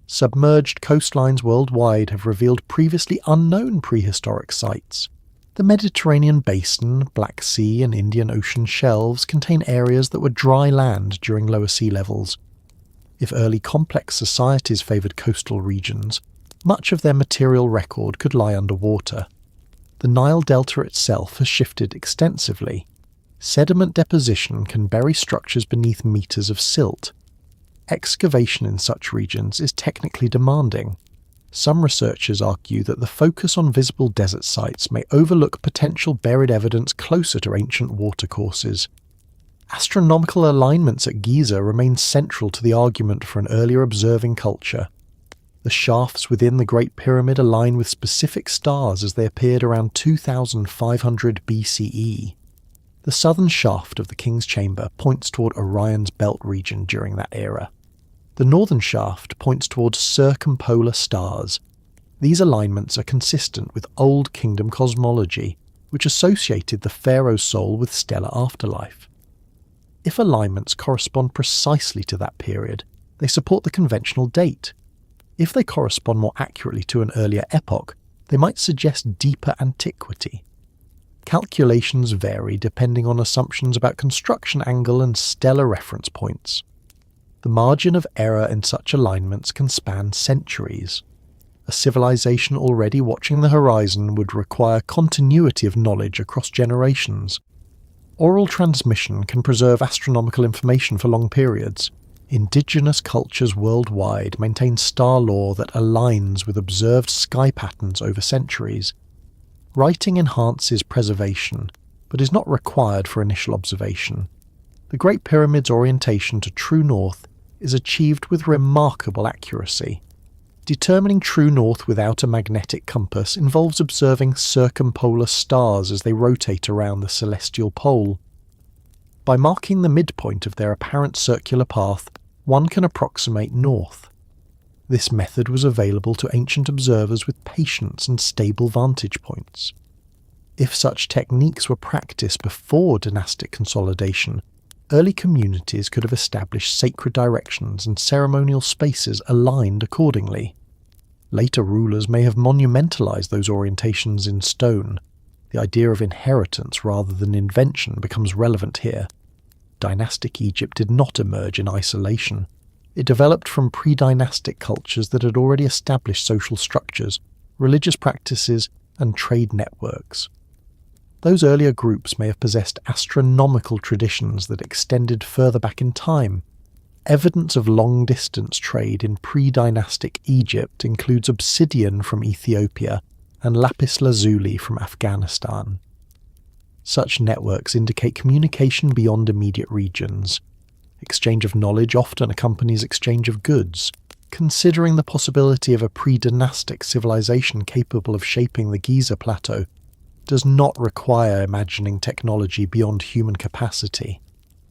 Submerged coastlines worldwide have revealed previously unknown prehistoric sites. The Mediterranean basin, Black Sea and Indian Ocean shelves contain areas that were dry land during lower sea levels. If early complex societies favoured coastal regions, much of their material record could lie underwater. The Nile Delta itself has shifted extensively. Sediment deposition can bury structures beneath meters of silt. Excavation in such regions is technically demanding. Some researchers argue that the focus on visible desert sites may overlook potential buried evidence closer to ancient watercourses. Astronomical alignments at Giza remain central to the argument for an earlier observing culture. The shafts within the Great Pyramid align with specific stars as they appeared around 2500 BCE. The southern shaft of the King's Chamber points toward Orion's belt region during that era. The northern shaft points towards circumpolar stars. These alignments are consistent with Old Kingdom cosmology, which associated the pharaoh's soul with stellar afterlife. If alignments correspond precisely to that period, they support the conventional date. If they correspond more accurately to an earlier epoch, they might suggest deeper antiquity. Calculations vary depending on assumptions about construction angle and stellar reference points. The margin of error in such alignments can span centuries. A civilization already watching the horizon would require continuity of knowledge across generations. Oral transmission can preserve astronomical information for long periods. Indigenous cultures worldwide maintain star lore that aligns with observed sky patterns over centuries. Writing enhances preservation, but is not required for initial observation. The Great Pyramid's orientation to true north is achieved with remarkable accuracy. Determining true north without a magnetic compass involves observing circumpolar stars as they rotate around the celestial pole. By marking the midpoint of their apparent circular path, one can approximate north. This method was available to ancient observers with patience and stable vantage points. If such techniques were practiced before dynastic consolidation, early communities could have established sacred directions and ceremonial spaces aligned accordingly. Later rulers may have monumentalized those orientations in stone. The idea of inheritance rather than invention becomes relevant here. Dynastic Egypt did not emerge in isolation. It developed from pre-dynastic cultures that had already established social structures, religious practices, and trade networks. Those earlier groups may have possessed astronomical traditions that extended further back in time. Evidence of long-distance trade in pre-dynastic Egypt includes obsidian from Ethiopia and lapis lazuli from Afghanistan. Such networks indicate communication beyond immediate regions. Exchange of knowledge often accompanies exchange of goods. Considering the possibility of a pre-dynastic civilization capable of shaping the Giza Plateau does not require imagining technology beyond human capacity.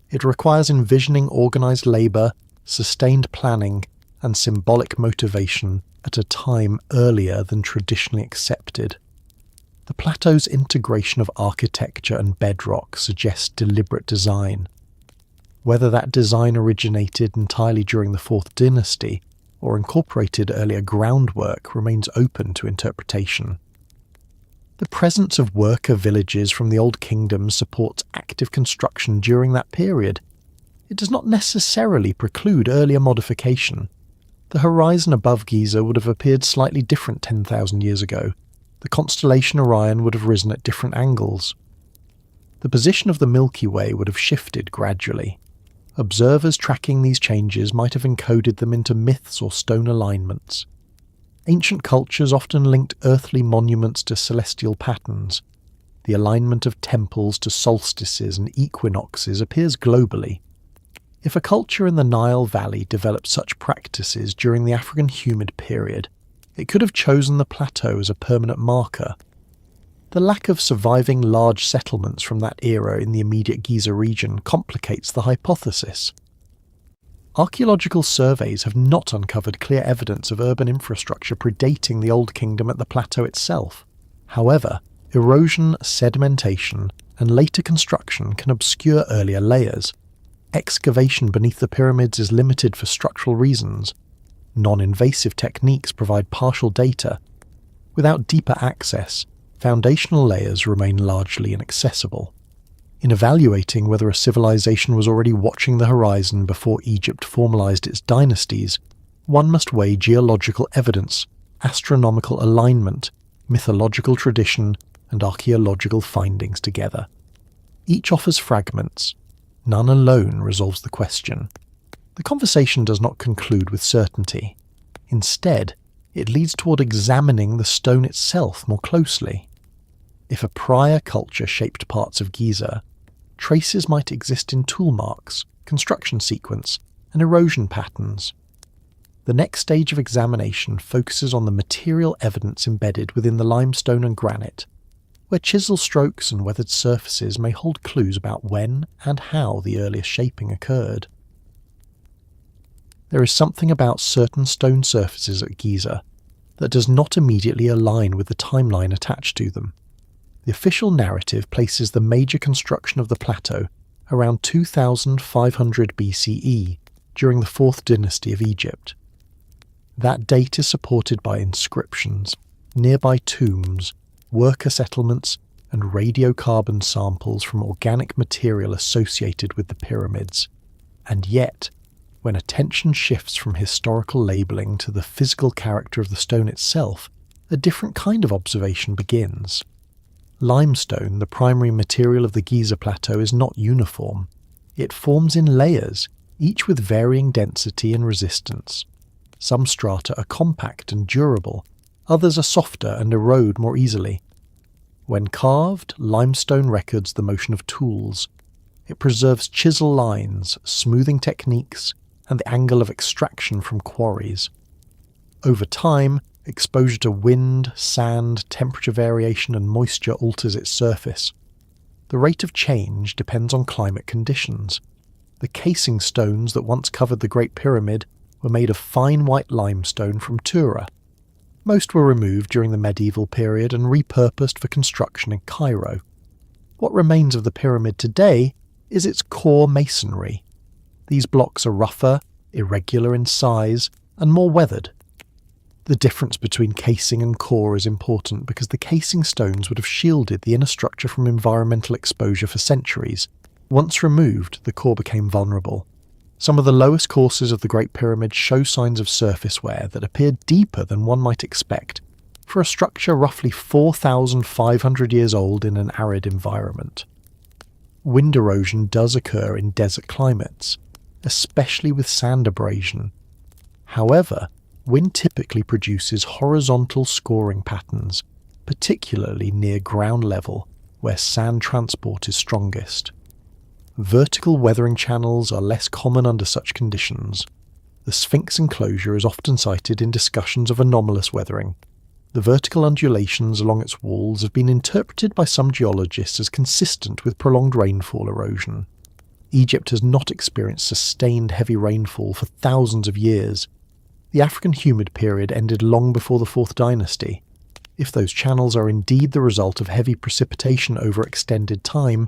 It requires envisioning organized labor, sustained planning, and symbolic motivation at a time earlier than traditionally accepted. The plateau's integration of architecture and bedrock suggests deliberate design. Whether that design originated entirely during the Fourth Dynasty or incorporated earlier groundwork remains open to interpretation. The presence of worker villages from the Old Kingdom supports active construction during that period. It does not necessarily preclude earlier modification. The horizon above Giza would have appeared slightly different 10,000 years ago. The constellation Orion would have risen at different angles. The position of the Milky Way would have shifted gradually. Observers tracking these changes might have encoded them into myths or stone alignments. Ancient cultures often linked earthly monuments to celestial patterns. The alignment of temples to solstices and equinoxes appears globally. If a culture in the Nile Valley developed such practices during the African humid period, it could have chosen the plateau as a permanent marker. The lack of surviving large settlements from that era in the immediate Giza region complicates the hypothesis. Archaeological surveys have not uncovered clear evidence of urban infrastructure predating the Old Kingdom at the plateau itself. However, erosion, sedimentation, and later construction can obscure earlier layers. Excavation beneath the pyramids is limited for structural reasons. Non-invasive techniques provide partial data. Without deeper access, foundational layers remain largely inaccessible. In evaluating whether a civilization was already watching the horizon before Egypt formalized its dynasties, one must weigh geological evidence, astronomical alignment, mythological tradition, and archaeological findings together. Each offers fragments. None alone resolves the question. The conversation does not conclude with certainty. Instead, it leads toward examining the stone itself more closely. If a prior culture shaped parts of Giza, traces might exist in tool marks, construction sequence, and erosion patterns. The next stage of examination focuses on the material evidence embedded within the limestone and granite, where chisel strokes and weathered surfaces may hold clues about when and how the earliest shaping occurred. There is something about certain stone surfaces at Giza that does not immediately align with the timeline attached to them. The official narrative places the major construction of the plateau around 2500 BCE, during the 4th dynasty of Egypt. That date is supported by inscriptions, nearby tombs, worker settlements, and radiocarbon samples from organic material associated with the pyramids. And yet, when attention shifts from historical labelling to the physical character of the stone itself, a different kind of observation begins. Limestone, the primary material of the Giza plateau, is not uniform. It forms in layers, each with varying density and resistance. Some strata are compact and durable, others are softer and erode more easily. When carved, limestone records the motion of tools. It preserves chisel lines, smoothing techniques, and the angle of extraction from quarries. Over time, exposure to wind, sand, temperature variation, and moisture alters its surface. The rate of change depends on climate conditions. The casing stones that once covered the Great Pyramid were made of fine white limestone from Tura. Most were removed during the medieval period and repurposed for construction in Cairo. What remains of the pyramid today is its core masonry. These blocks are rougher, irregular in size, and more weathered. The difference between casing and core is important because the casing stones would have shielded the inner structure from environmental exposure for centuries. Once removed, the core became vulnerable. Some of the lowest courses of the Great Pyramid show signs of surface wear that appear deeper than one might expect for a structure roughly 4,500 years old in an arid environment. Wind erosion does occur in desert climates, especially with sand abrasion. However, wind typically produces horizontal scoring patterns, particularly near ground level, where sand transport is strongest. Vertical weathering channels are less common under such conditions. The Sphinx enclosure is often cited in discussions of anomalous weathering. The vertical undulations along its walls have been interpreted by some geologists as consistent with prolonged rainfall erosion. Egypt has not experienced sustained heavy rainfall for thousands of years. The African humid period ended long before the 4th dynasty. If those channels are indeed the result of heavy precipitation over extended time,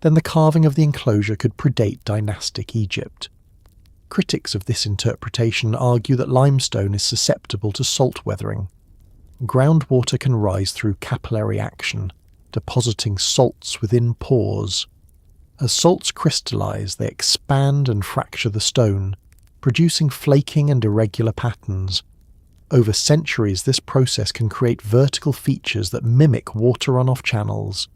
then the carving of the enclosure could predate dynastic Egypt. Critics of this interpretation argue that limestone is susceptible to salt weathering. Groundwater can rise through capillary action, depositing salts within pores. As salts crystallize, they expand and fracture the stone, producing flaking and irregular patterns. Over centuries, this process can create vertical features that mimic water runoff channels.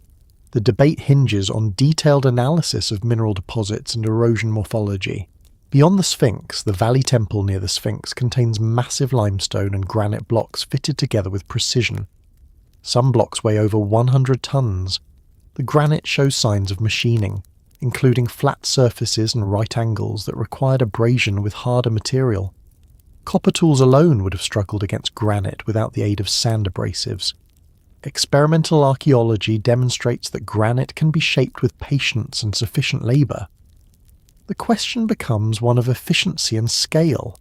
The debate hinges on detailed analysis of mineral deposits and erosion morphology. Beyond the Sphinx, the Valley Temple near the Sphinx contains massive limestone and granite blocks fitted together with precision. Some blocks weigh over 100 tons. The granite shows signs of machining, including flat surfaces and right angles that required abrasion with harder material. Copper tools alone would have struggled against granite without the aid of sand abrasives. Experimental archaeology demonstrates that granite can be shaped with patience and sufficient labour. The question becomes one of efficiency and scale.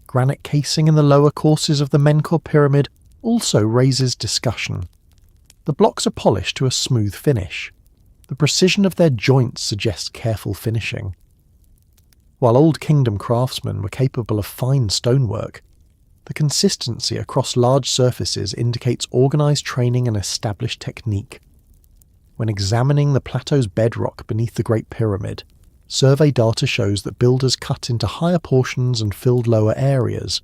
Granite casing in the lower courses of the Menkaure pyramid also raises discussion. The blocks are polished to a smooth finish. The precision of their joints suggests careful finishing. While Old Kingdom craftsmen were capable of fine stonework, the consistency across large surfaces indicates organised training and established technique. When examining the Plateau's bedrock beneath the Great Pyramid, survey data shows that builders cut into higher portions and filled lower areas.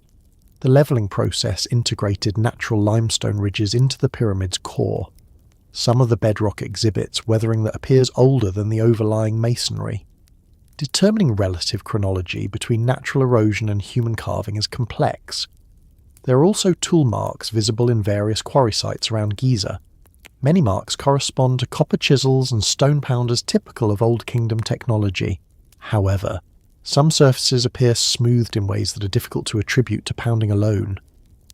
The levelling process integrated natural limestone ridges into the pyramid's core. Some of the bedrock exhibits weathering that appears older than the overlying masonry. Determining relative chronology between natural erosion and human carving is complex. There are also tool marks visible in various quarry sites around Giza. Many marks correspond to copper chisels and stone pounders typical of Old Kingdom technology. However, some surfaces appear smoothed in ways that are difficult to attribute to pounding alone.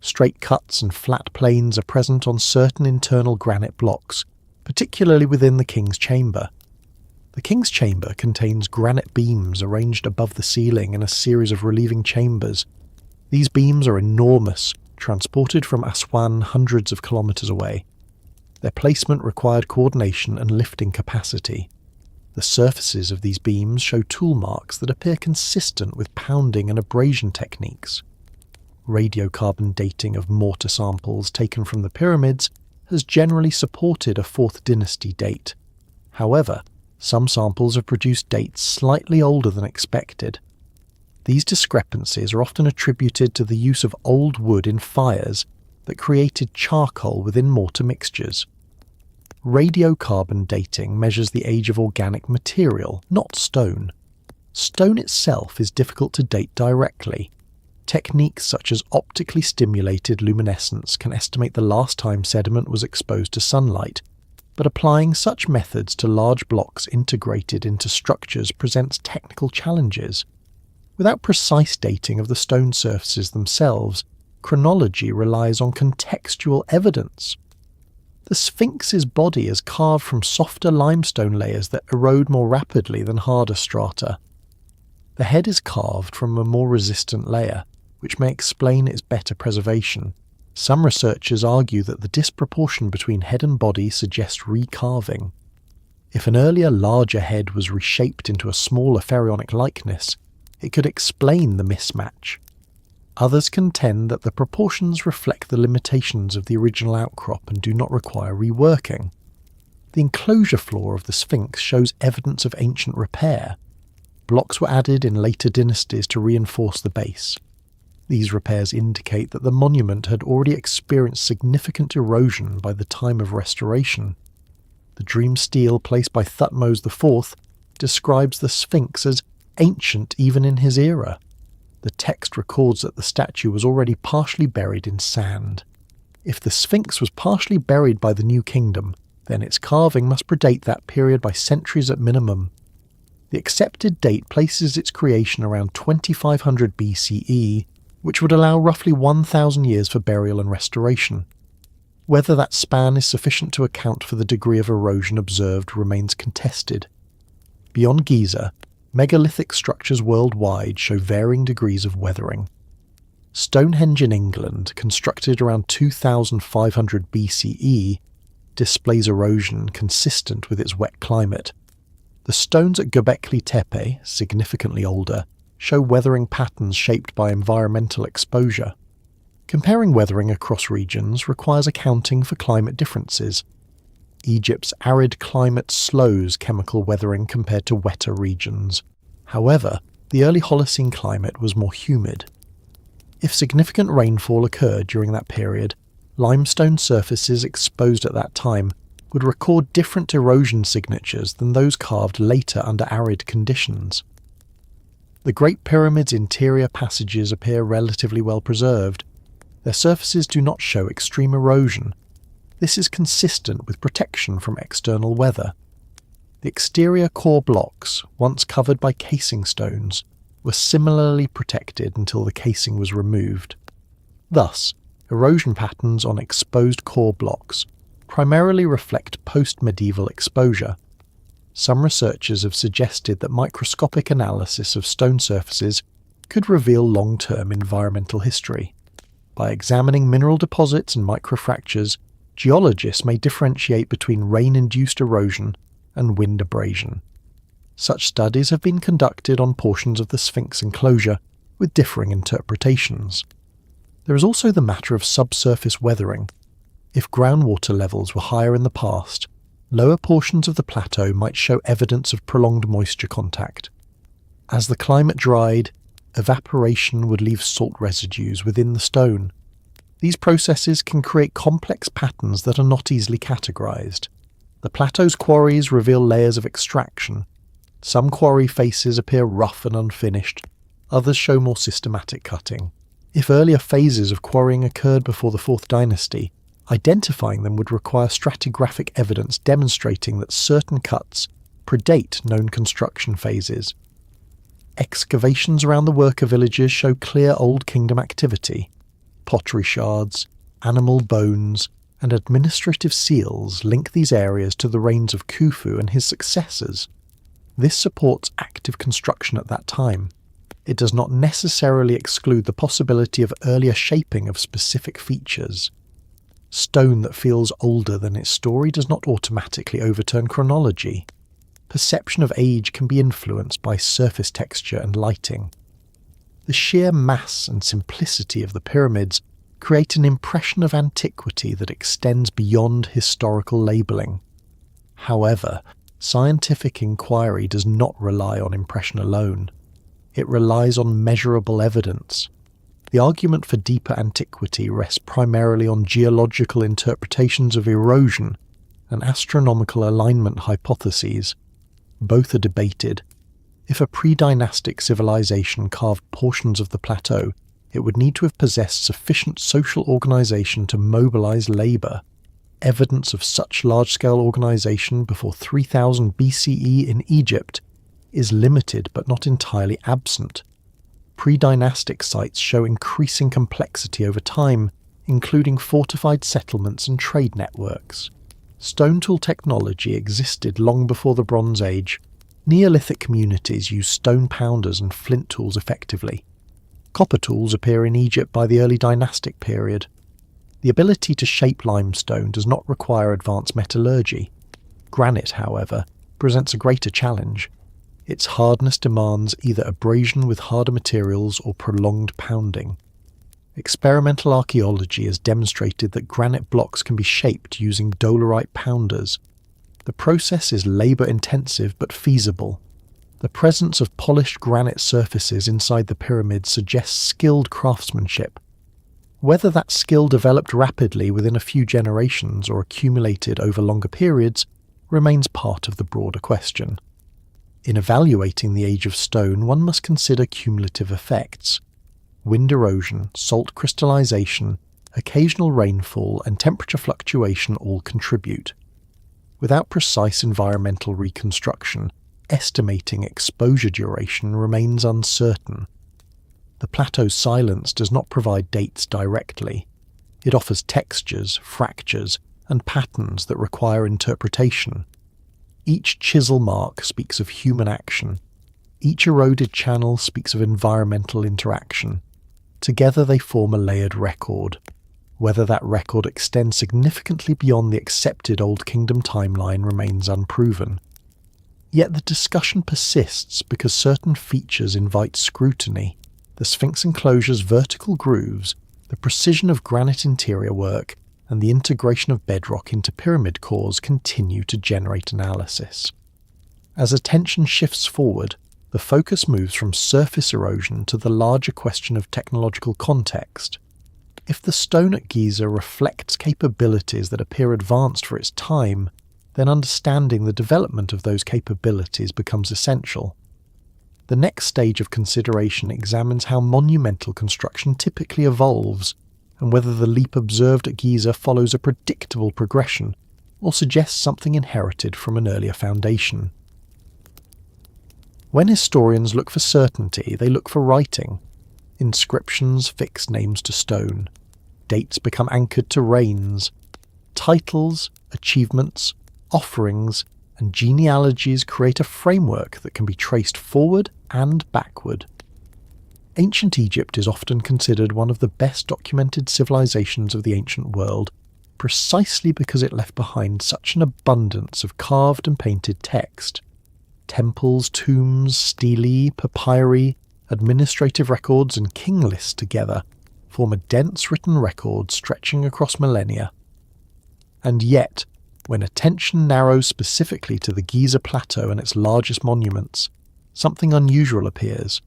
Straight cuts and flat planes are present on certain internal granite blocks, particularly within the King's Chamber. The King's Chamber contains granite beams arranged above the ceiling in a series of relieving chambers. These beams are enormous, transported from Aswan hundreds of kilometres away. Their placement required coordination and lifting capacity. The surfaces of these beams show tool marks that appear consistent with pounding and abrasion techniques. Radiocarbon dating of mortar samples taken from the pyramids has generally supported a 4th dynasty date. However, some samples have produced dates slightly older than expected. These discrepancies are often attributed to the use of old wood in fires that created charcoal within mortar mixtures. Radiocarbon dating measures the age of organic material, not stone. Stone itself is difficult to date directly. Techniques such as optically stimulated luminescence can estimate the last time sediment was exposed to sunlight, but applying such methods to large blocks integrated into structures presents technical challenges. Without precise dating of the stone surfaces themselves, chronology relies on contextual evidence. The Sphinx's body is carved from softer limestone layers that erode more rapidly than harder strata. The head is carved from a more resistant layer, which may explain its better preservation. Some researchers argue that the disproportion between head and body suggests recarving. If an earlier larger head was reshaped into a smaller pharaonic likeness, it could explain the mismatch. Others contend that the proportions reflect the limitations of the original outcrop and do not require reworking. The enclosure floor of the Sphinx shows evidence of ancient repair. Blocks were added in later dynasties to reinforce the base. These repairs indicate that the monument had already experienced significant erosion by the time of restoration. The dream stele placed by Thutmose IV describes the Sphinx as ancient even in his era. The text records that the statue was already partially buried in sand. If the Sphinx was partially buried by the New Kingdom, then its carving must predate that period by centuries at minimum. The accepted date places its creation around 2500 BCE, which would allow roughly 1,000 years for burial and restoration. Whether that span is sufficient to account for the degree of erosion observed remains contested. Beyond Giza, megalithic structures worldwide show varying degrees of weathering. Stonehenge in England, constructed around 2500 BCE, displays erosion consistent with its wet climate. The stones at Göbekli Tepe, significantly older, show weathering patterns shaped by environmental exposure. Comparing weathering across regions requires accounting for climate differences. Egypt's arid climate slows chemical weathering compared to wetter regions. However, the early Holocene climate was more humid. If significant rainfall occurred during that period, limestone surfaces exposed at that time would record different erosion signatures than those carved later under arid conditions. The Great Pyramid's interior passages appear relatively well preserved. Their surfaces do not show extreme erosion. This is consistent with protection from external weather. The exterior core blocks, once covered by casing stones, were similarly protected until the casing was removed. Thus, erosion patterns on exposed core blocks primarily reflect post-medieval exposure. Some researchers have suggested that microscopic analysis of stone surfaces could reveal long-term environmental history. By examining mineral deposits and microfractures, geologists may differentiate between rain-induced erosion and wind abrasion. Such studies have been conducted on portions of the Sphinx enclosure, with differing interpretations. There is also the matter of subsurface weathering. If groundwater levels were higher in the past, lower portions of the plateau might show evidence of prolonged moisture contact. As the climate dried, evaporation would leave salt residues within the stone. These processes can create complex patterns that are not easily categorized. The plateau's quarries reveal layers of extraction. Some quarry faces appear rough and unfinished, others show more systematic cutting. If earlier phases of quarrying occurred before the 4th dynasty, identifying them would require stratigraphic evidence demonstrating that certain cuts predate known construction phases. Excavations around the worker villages show clear Old Kingdom activity. Pottery shards, animal bones, and administrative seals link these areas to the reigns of Kufu and his successors. This supports active construction at that time. It does not necessarily exclude the possibility of earlier shaping of specific features. Stone that feels older than its story does not automatically overturn chronology. Perception of age can be influenced by surface texture and lighting. The sheer mass and simplicity of the pyramids create an impression of antiquity that extends beyond historical labelling. However, scientific inquiry does not rely on impression alone. It relies on measurable evidence. The argument for deeper antiquity rests primarily on geological interpretations of erosion and astronomical alignment hypotheses. Both are debated. If a pre-dynastic civilization carved portions of the plateau, it would need to have possessed sufficient social organization to mobilize labor. Evidence of such large-scale organization before 3000 BCE in Egypt is limited but not entirely absent. Pre-dynastic sites show increasing complexity over time, including fortified settlements and trade networks. Stone tool technology existed long before the Bronze Age. Neolithic communities used stone pounders and flint tools effectively. Copper tools appear in Egypt by the early dynastic period. The ability to shape limestone does not require advanced metallurgy. Granite, however, presents a greater challenge. Its hardness demands either abrasion with harder materials or prolonged pounding. Experimental archaeology has demonstrated that granite blocks can be shaped using dolerite pounders. The process is labour-intensive but feasible. The presence of polished granite surfaces inside the pyramid suggests skilled craftsmanship. Whether that skill developed rapidly within a few generations or accumulated over longer periods remains part of the broader question. In evaluating the age of stone, one must consider cumulative effects. Wind erosion, salt crystallization, occasional rainfall, and temperature fluctuation all contribute. Without precise environmental reconstruction, estimating exposure duration remains uncertain. The plateau's silence does not provide dates directly. It offers textures, fractures, and patterns that require interpretation. Each chisel mark speaks of human action. Each eroded channel speaks of environmental interaction. Together they form a layered record. Whether that record extends significantly beyond the accepted Old Kingdom timeline remains unproven. Yet the discussion persists because certain features invite scrutiny. The Sphinx enclosure's vertical grooves, the precision of granite interior work, and the integration of bedrock into pyramid cores continue to generate analysis. As attention shifts forward, the focus moves from surface erosion to the larger question of technological context. If the stone at Giza reflects capabilities that appear advanced for its time, then understanding the development of those capabilities becomes essential. The next stage of consideration examines how monumental construction typically evolves, and whether the leap observed at Giza follows a predictable progression or suggests something inherited from an earlier foundation. When historians look for certainty, they look for writing. Inscriptions fix names to stone. Dates become anchored to reigns. Titles, achievements, offerings, and genealogies create a framework that can be traced forward and backward. Ancient Egypt is often considered one of the best documented civilizations of the ancient world, precisely because it left behind such an abundance of carved and painted text. Temples, tombs, stelae, papyri, administrative records, and king lists together form a dense written record stretching across millennia. And yet, when attention narrows specifically to the Giza Plateau and its largest monuments, something unusual appears.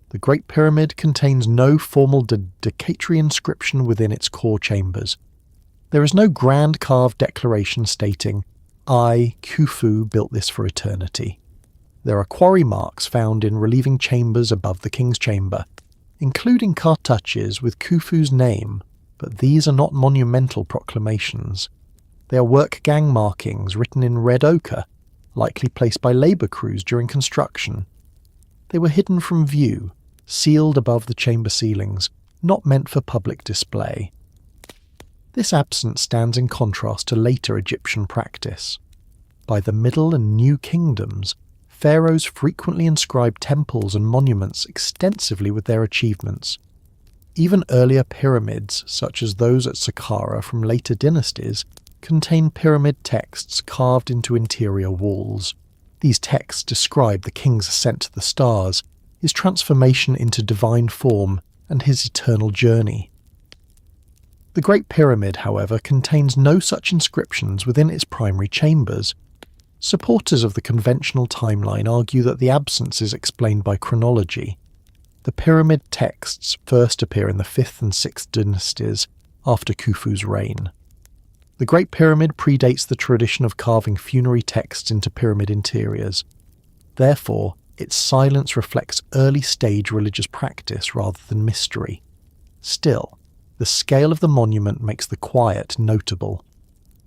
The Great Pyramid contains no formal dedicatory inscription within its core chambers. There is no grand carved declaration stating, "I, Kufu, built this for eternity." There are quarry marks found in relieving chambers above the king's chamber, including cartouches with Khufu's name, but these are not monumental proclamations. They are work gang markings written in red ochre, likely placed by labour crews during construction. They were hidden from view, sealed above the chamber ceilings, not meant for public display. This absence stands in contrast to later Egyptian practice. By the Middle and New Kingdoms, pharaohs frequently inscribed temples and monuments extensively with their achievements. Even earlier pyramids, such as those at Saqqara from later dynasties, contain pyramid texts carved into interior walls. These texts describe the king's ascent to the stars, his transformation into divine form, and his eternal journey. The Great Pyramid, however, contains no such inscriptions within its primary chambers. Supporters of the conventional timeline argue that the absence is explained by chronology. The pyramid texts first appear in the 5th and 6th dynasties after Khufu's reign. The Great Pyramid predates the tradition of carving funerary texts into pyramid interiors. Therefore, its silence reflects early-stage religious practice rather than mystery. Still, the scale of the monument makes the quiet notable.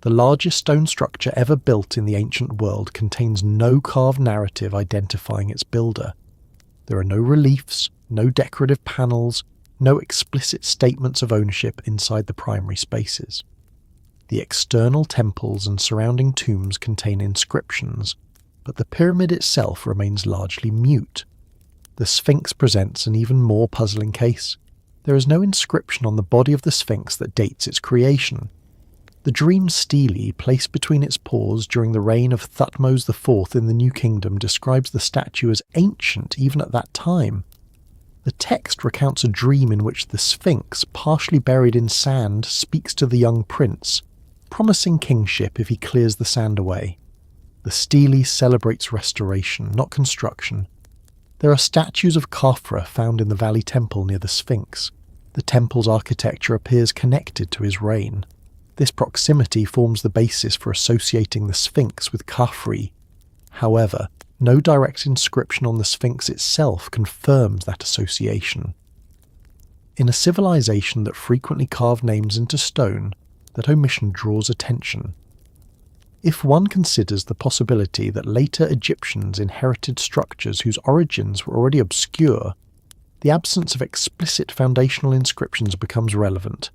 The largest stone structure ever built in the ancient world contains no carved narrative identifying its builder. There are no reliefs, no decorative panels, no explicit statements of ownership inside the primary spaces. The external temples and surrounding tombs contain inscriptions, but the pyramid itself remains largely mute. The Sphinx presents an even more puzzling case. There is no inscription on the body of the Sphinx that dates its creation. The dream stele placed between its paws during the reign of Thutmose IV in the New Kingdom describes the statue as ancient even at that time. The text recounts a dream in which the Sphinx, partially buried in sand, speaks to the young prince, promising kingship if he clears the sand away. The stele celebrates restoration, not construction. There are statues of Khafra found in the Valley Temple near the Sphinx. The temple's architecture appears connected to his reign. This proximity forms the basis for associating the Sphinx with Khafre. However, no direct inscription on the Sphinx itself confirms that association. In a civilization that frequently carved names into stone, that omission draws attention. If one considers the possibility that later Egyptians inherited structures whose origins were already obscure, the absence of explicit foundational inscriptions becomes relevant.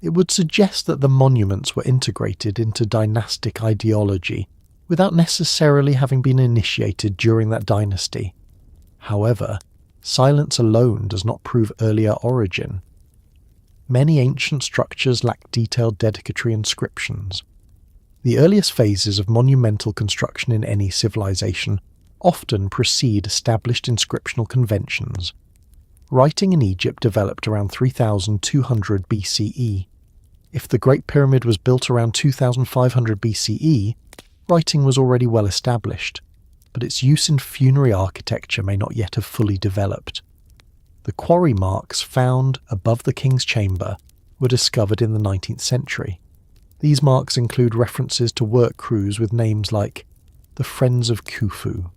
It would suggest that the monuments were integrated into dynastic ideology, without necessarily having been initiated during that dynasty. However, silence alone does not prove earlier origin. Many ancient structures lack detailed dedicatory inscriptions. The earliest phases of monumental construction in any civilization often precede established inscriptional conventions. Writing in Egypt developed around 3200 BCE. If the Great Pyramid was built around 2500 BCE, writing was already well established, but its use in funerary architecture may not yet have fully developed. The quarry marks found above the king's chamber were discovered in the 19th century. These marks include references to work crews with names like the Friends of Kufu.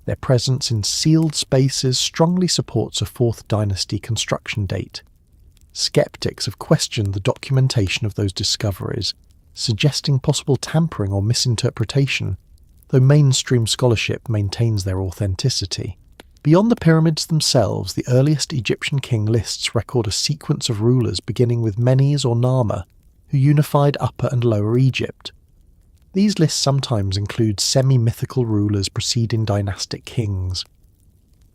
Their presence in sealed spaces strongly supports a 4th dynasty construction date. Skeptics have questioned the documentation of those discoveries, suggesting possible tampering or misinterpretation, though mainstream scholarship maintains their authenticity. Beyond the pyramids themselves, the earliest Egyptian king lists record a sequence of rulers beginning with Menes or Narmer, who unified Upper and Lower Egypt. These lists sometimes include semi-mythical rulers preceding dynastic kings.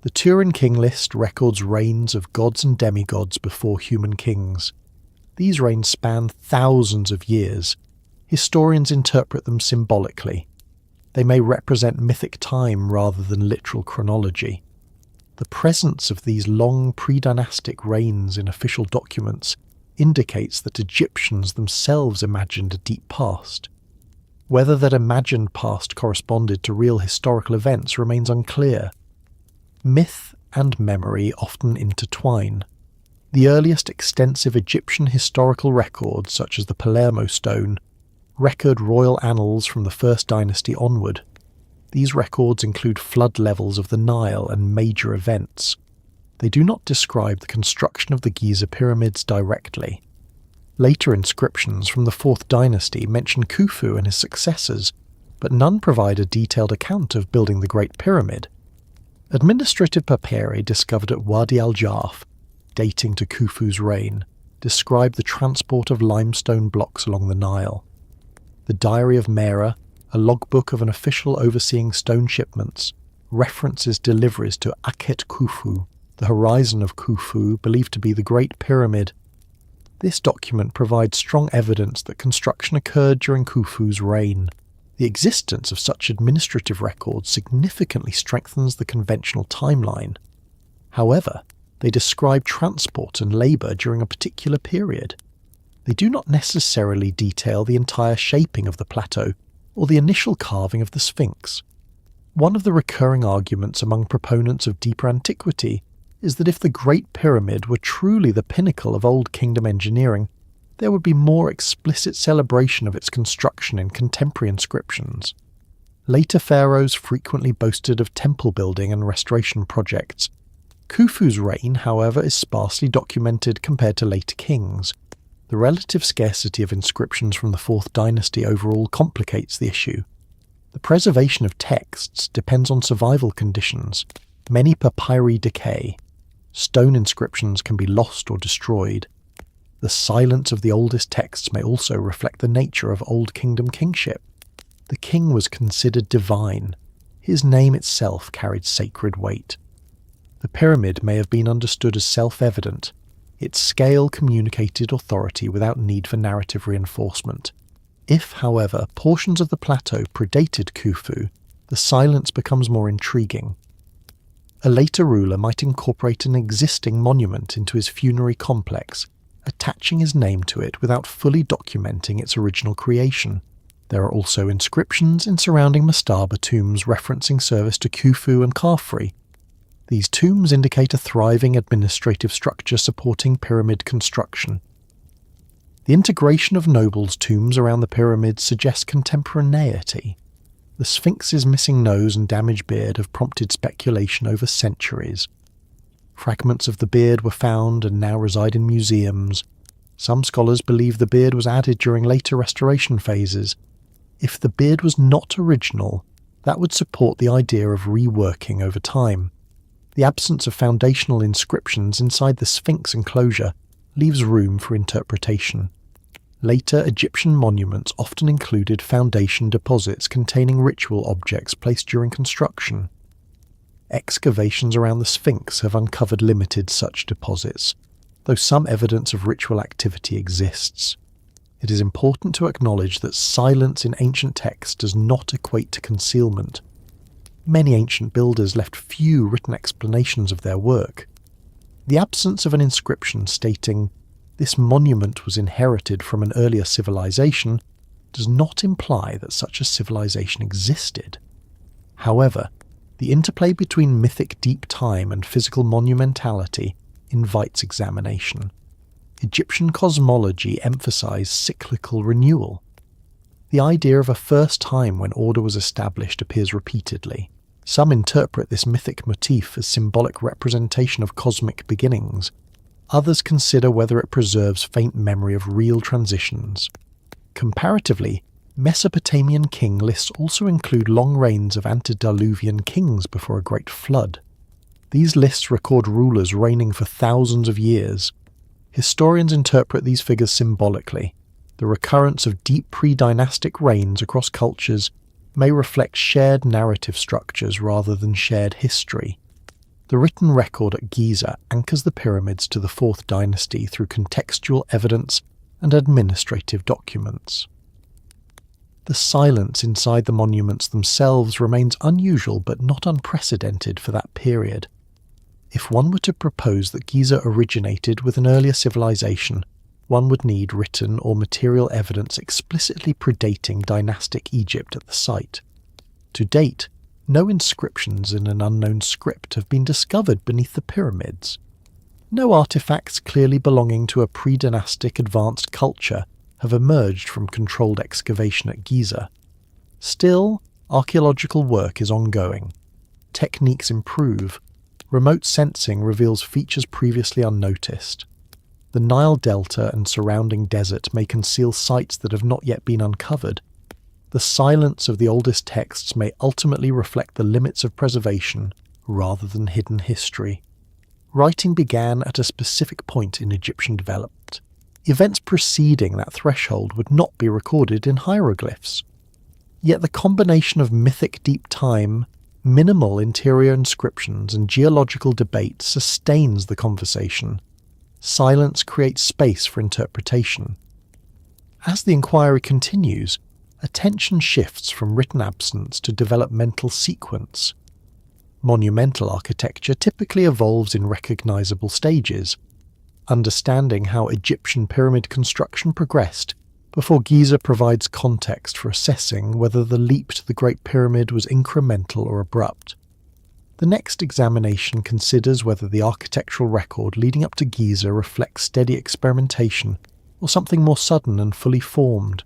The Turin king list records reigns of gods and demigods before human kings. These reigns span thousands of years. Historians interpret them symbolically. They may represent mythic time rather than literal chronology. The presence of these long pre-dynastic reigns in official documents indicates that Egyptians themselves imagined a deep past. Whether that imagined past corresponded to real historical events remains unclear. Myth and memory often intertwine. The earliest extensive Egyptian historical records, such as the Palermo stone, record royal annals from the 1st dynasty onward. These records include flood levels of the Nile and major events. They do not describe the construction of the Giza pyramids directly. Later inscriptions from the 4th dynasty mention Kufu and his successors, but none provide a detailed account of building the Great Pyramid. Administrative papyri discovered at Wadi al-Jarf, dating to Khufu's reign, describe the transport of limestone blocks along the Nile. The Diary of Mera, a logbook of an official overseeing stone shipments, references deliveries to Akhet Khufu, the horizon of Khufu believed to be the Great Pyramid. This document provides strong evidence that construction occurred during Khufu's reign. The existence of such administrative records significantly strengthens the conventional timeline. However, they describe transport and labour during a particular period. They do not necessarily detail the entire shaping of the plateau or the initial carving of the Sphinx. One of the recurring arguments among proponents of deeper antiquity is that if the Great Pyramid were truly the pinnacle of Old Kingdom engineering, there would be more explicit celebration of its construction in contemporary inscriptions. Later pharaohs frequently boasted of temple building and restoration projects. Khufu's reign, however, is sparsely documented compared to later kings. The relative scarcity of inscriptions from the 4th dynasty overall complicates the issue. The preservation of texts depends on survival conditions. Many papyri decay. Stone inscriptions can be lost or destroyed. The silence of the oldest texts may also reflect the nature of Old Kingdom kingship. The king was considered divine. His name itself carried sacred weight. The pyramid may have been understood as self-evident. Its scale communicated authority without need for narrative reinforcement. If, however, portions of the plateau predated Khufu, the silence becomes more intriguing. A later ruler might incorporate an existing monument into his funerary complex, attaching his name to it without fully documenting its original creation. There are also inscriptions in surrounding mastaba tombs referencing service to Khufu and Khafre. These tombs indicate a thriving administrative structure supporting pyramid construction. The integration of nobles' tombs around the pyramids suggests contemporaneity. The Sphinx's missing nose and damaged beard have prompted speculation over centuries. Fragments of the beard were found and now reside in museums. Some scholars believe the beard was added during later restoration phases. If the beard was not original, that would support the idea of reworking over time. The absence of foundational inscriptions inside the Sphinx enclosure leaves room for interpretation. Later Egyptian monuments often included foundation deposits containing ritual objects placed during construction. Excavations around the Sphinx have uncovered limited such deposits, though some evidence of ritual activity exists. It is important to acknowledge that silence in ancient texts does not equate to concealment. Many ancient builders left few written explanations of their work. The absence of an inscription stating, "This monument was inherited from an earlier civilization," does not imply that such a civilization existed. However, the interplay between mythic deep time and physical monumentality invites examination. Egyptian cosmology emphasized cyclical renewal. The idea of a first time when order was established appears repeatedly. Some interpret this mythic motif as symbolic representation of cosmic beginnings. Others consider whether it preserves faint memory of real transitions. Comparatively, Mesopotamian king lists also include long reigns of antediluvian kings before a great flood. These lists record rulers reigning for thousands of years. Historians interpret these figures symbolically. The recurrence of deep pre-dynastic reigns across cultures may reflect shared narrative structures rather than shared history. The written record at Giza anchors the pyramids to the Fourth Dynasty through contextual evidence and administrative documents. The silence inside the monuments themselves remains unusual but not unprecedented for that period. If one were to propose that Giza originated with an earlier civilization, one would need written or material evidence explicitly predating dynastic Egypt at the site. To date, no inscriptions in an unknown script have been discovered beneath the pyramids. No artifacts clearly belonging to a pre-dynastic advanced culture have emerged from controlled excavation at Giza. Still, archaeological work is ongoing. Techniques improve. Remote sensing reveals features previously unnoticed. The Nile Delta and surrounding desert may conceal sites that have not yet been uncovered. The silence of the oldest texts may ultimately reflect the limits of preservation rather than hidden history. Writing began at a specific point in Egyptian development. Events preceding that threshold would not be recorded in hieroglyphs. Yet the combination of mythic deep time, minimal interior inscriptions, and geological debate sustains the conversation. Silence creates space for interpretation. As the inquiry continues, attention shifts from written absence to developmental sequence. Monumental architecture typically evolves in recognizable stages. Understanding how Egyptian pyramid construction progressed before Giza provides context for assessing whether the leap to the Great Pyramid was incremental or abrupt. The next examination considers whether the architectural record leading up to Giza reflects steady experimentation or something more sudden and fully formed.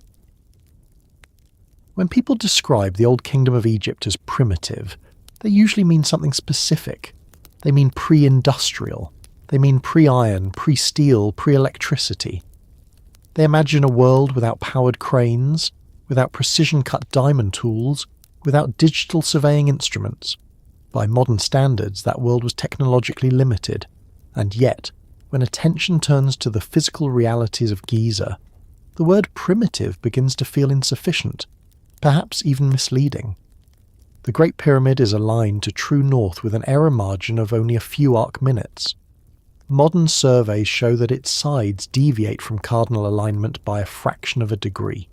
When people describe the Old Kingdom of Egypt as primitive, they usually mean something specific. They mean pre-industrial. They mean pre-iron, pre-steel, pre-electricity. They imagine a world without powered cranes, without precision-cut diamond tools, without digital surveying instruments. By modern standards, that world was technologically limited, and yet, when attention turns to the physical realities of Giza, the word primitive begins to feel insufficient, perhaps even misleading. The Great Pyramid is aligned to true north with an error margin of only a few arc-minutes. Modern surveys show that its sides deviate from cardinal alignment by a fraction of a degree.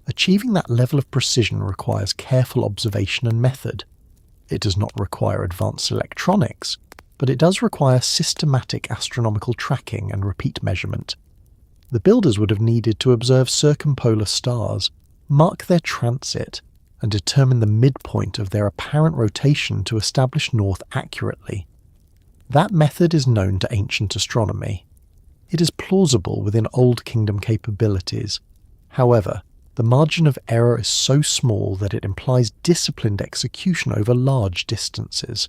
Achieving that level of precision requires careful observation and method. It does not require advanced electronics, but it does require systematic astronomical tracking and repeat measurement. The builders would have needed to observe circumpolar stars, mark their transit, and determine the midpoint of their apparent rotation to establish north accurately. That method is known to ancient astronomy. It is plausible within Old Kingdom capabilities. However, the margin of error is so small that it implies disciplined execution over large distances.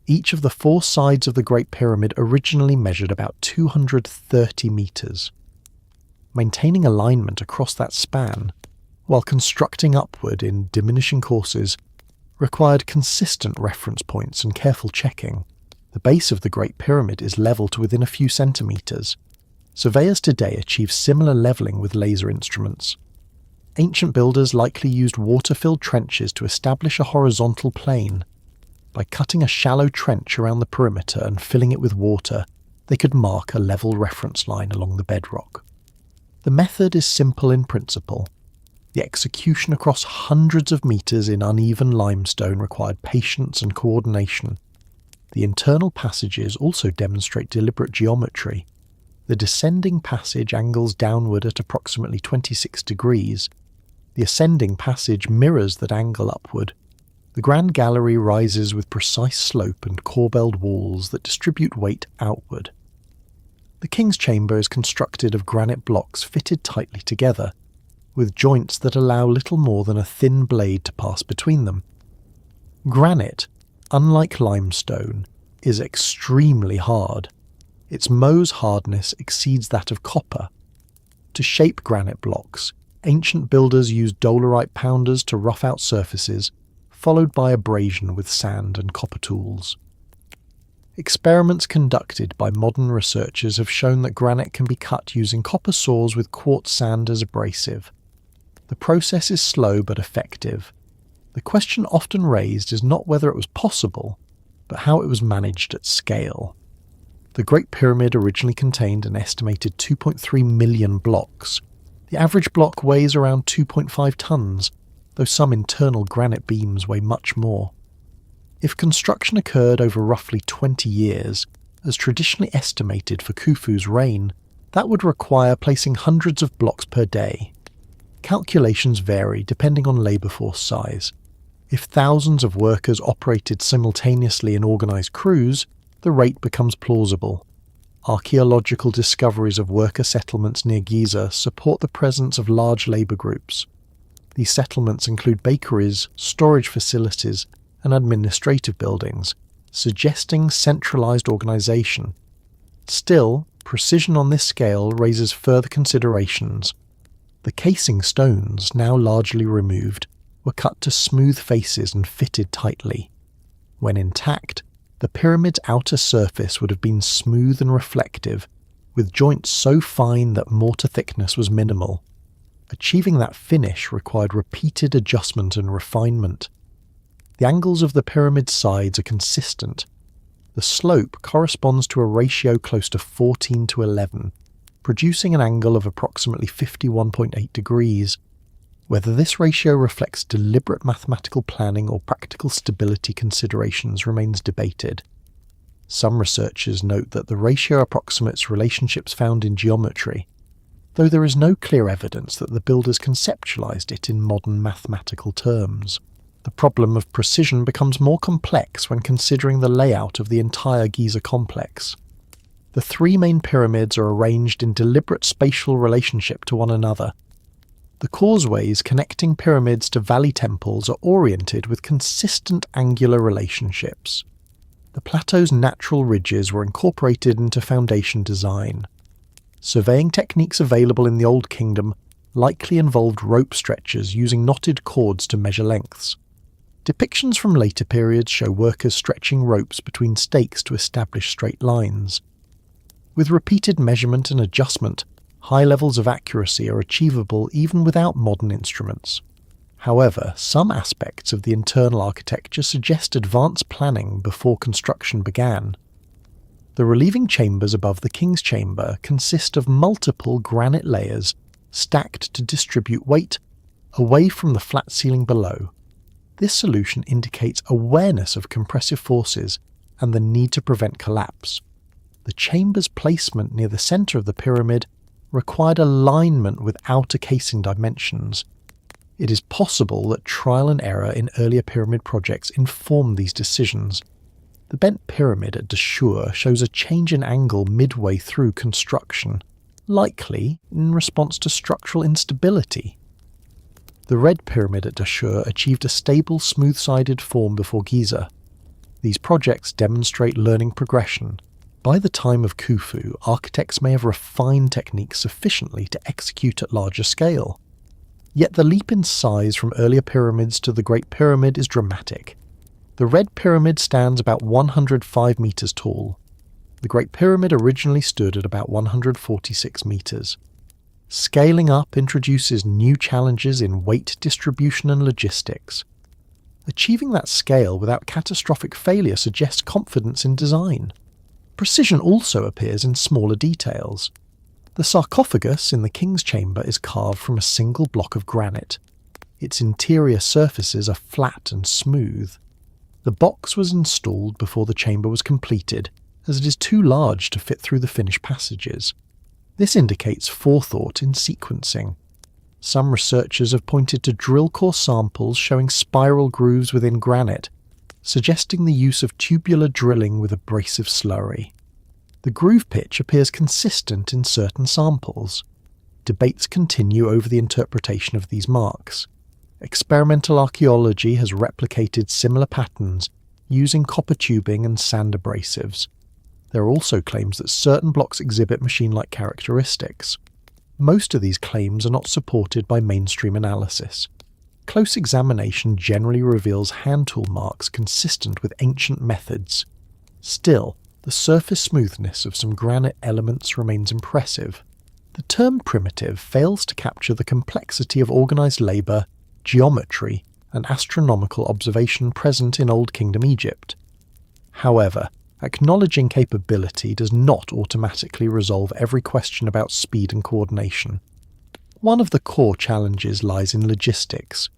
Each of the four sides of the Great Pyramid originally measured about 230 meters. Maintaining alignment across that span, while constructing upward in diminishing courses, required consistent reference points and careful checking. The base of the Great Pyramid is level to within a few centimeters. Surveyors today achieve similar leveling with laser instruments. Ancient builders likely used water-filled trenches to establish a horizontal plane. By cutting a shallow trench around the perimeter and filling it with water, they could mark a level reference line along the bedrock. The method is simple in principle. The execution across hundreds of meters in uneven limestone required patience and coordination. The internal passages also demonstrate deliberate geometry. The descending passage angles downward at approximately 26 degrees. The ascending passage mirrors that angle upward. The grand gallery rises with precise slope and corbelled walls that distribute weight outward. The king's chamber is constructed of granite blocks fitted tightly together, with joints that allow little more than a thin blade to pass between them. Granite, unlike limestone, is extremely hard. Its Mohs hardness exceeds that of copper. To shape granite blocks, ancient builders used dolerite pounders to rough out surfaces, followed by abrasion with sand and copper tools. Experiments conducted by modern researchers have shown that granite can be cut using copper saws with quartz sand as abrasive. The process is slow but effective. The question often raised is not whether it was possible, but how it was managed at scale. The Great Pyramid originally contained an estimated 2.3 million blocks. The average block weighs around 2.5 tons, though some internal granite beams weigh much more. If construction occurred over roughly 20 years, as traditionally estimated for Khufu's reign, that would require placing hundreds of blocks per day. Calculations vary depending on labour force size. If thousands of workers operated simultaneously in organised crews, the rate becomes plausible. Archaeological discoveries of worker settlements near Giza support the presence of large labour groups. These settlements include bakeries, storage facilities, and administrative buildings, suggesting centralised organisation. Still, precision on this scale raises further considerations. The casing stones, now largely removed, were cut to smooth faces and fitted tightly. When intact, the pyramid's outer surface would have been smooth and reflective, with joints so fine that mortar thickness was minimal. Achieving that finish required repeated adjustment and refinement. The angles of the pyramid's sides are consistent. The slope corresponds to a ratio close to 14:11, producing an angle of approximately 51.8 degrees. Whether this ratio reflects deliberate mathematical planning or practical stability considerations remains debated. Some researchers note that the ratio approximates relationships found in geometry, though there is no clear evidence that the builders conceptualized it in modern mathematical terms. The problem of precision becomes more complex when considering the layout of the entire Giza complex. The three main pyramids are arranged in deliberate spatial relationship to one another. The causeways connecting pyramids to valley temples are oriented with consistent angular relationships. The plateau's natural ridges were incorporated into foundation design. Surveying techniques available in the Old Kingdom likely involved rope stretchers using knotted cords to measure lengths. Depictions from later periods show workers stretching ropes between stakes to establish straight lines. With repeated measurement and adjustment, high levels of accuracy are achievable even without modern instruments. However, some aspects of the internal architecture suggest advanced planning before construction began. The relieving chambers above the king's chamber consist of multiple granite layers stacked to distribute weight away from the flat ceiling below. This solution indicates awareness of compressive forces and the need to prevent collapse. The chamber's placement near the centre of the pyramid required alignment with outer casing dimensions. It is possible that trial and error in earlier pyramid projects informed these decisions. The bent pyramid at Dashur shows a change in angle midway through construction, likely in response to structural instability. The red pyramid at Dashur achieved a stable, smooth-sided form before Giza. These projects demonstrate learning progression. By the time of Khufu, architects may have refined techniques sufficiently to execute at larger scale. Yet the leap in size from earlier pyramids to the Great Pyramid is dramatic. The Red Pyramid stands about 105 metres tall. The Great Pyramid originally stood at about 146 metres. Scaling up introduces new challenges in weight distribution and logistics. Achieving that scale without catastrophic failure suggests confidence in design. Precision also appears in smaller details. The sarcophagus in the king's chamber is carved from a single block of granite. Its interior surfaces are flat and smooth. The box was installed before the chamber was completed, as it is too large to fit through the finished passages. This indicates forethought in sequencing. Some researchers have pointed to drill core samples showing spiral grooves within granite, suggesting the use of tubular drilling with abrasive slurry. The groove pitch appears consistent in certain samples. Debates continue over the interpretation of these marks. Experimental archaeology has replicated similar patterns using copper tubing and sand abrasives. There are also claims that certain blocks exhibit machine-like characteristics. Most of these claims are not supported by mainstream analysis. Close examination generally reveals hand tool marks consistent with ancient methods. Still, the surface smoothness of some granite elements remains impressive. The term primitive fails to capture the complexity of organised labour, geometry, and astronomical observation present in Old Kingdom Egypt. However, acknowledging capability does not automatically resolve every question about speed and coordination. One of the core challenges lies in logistics.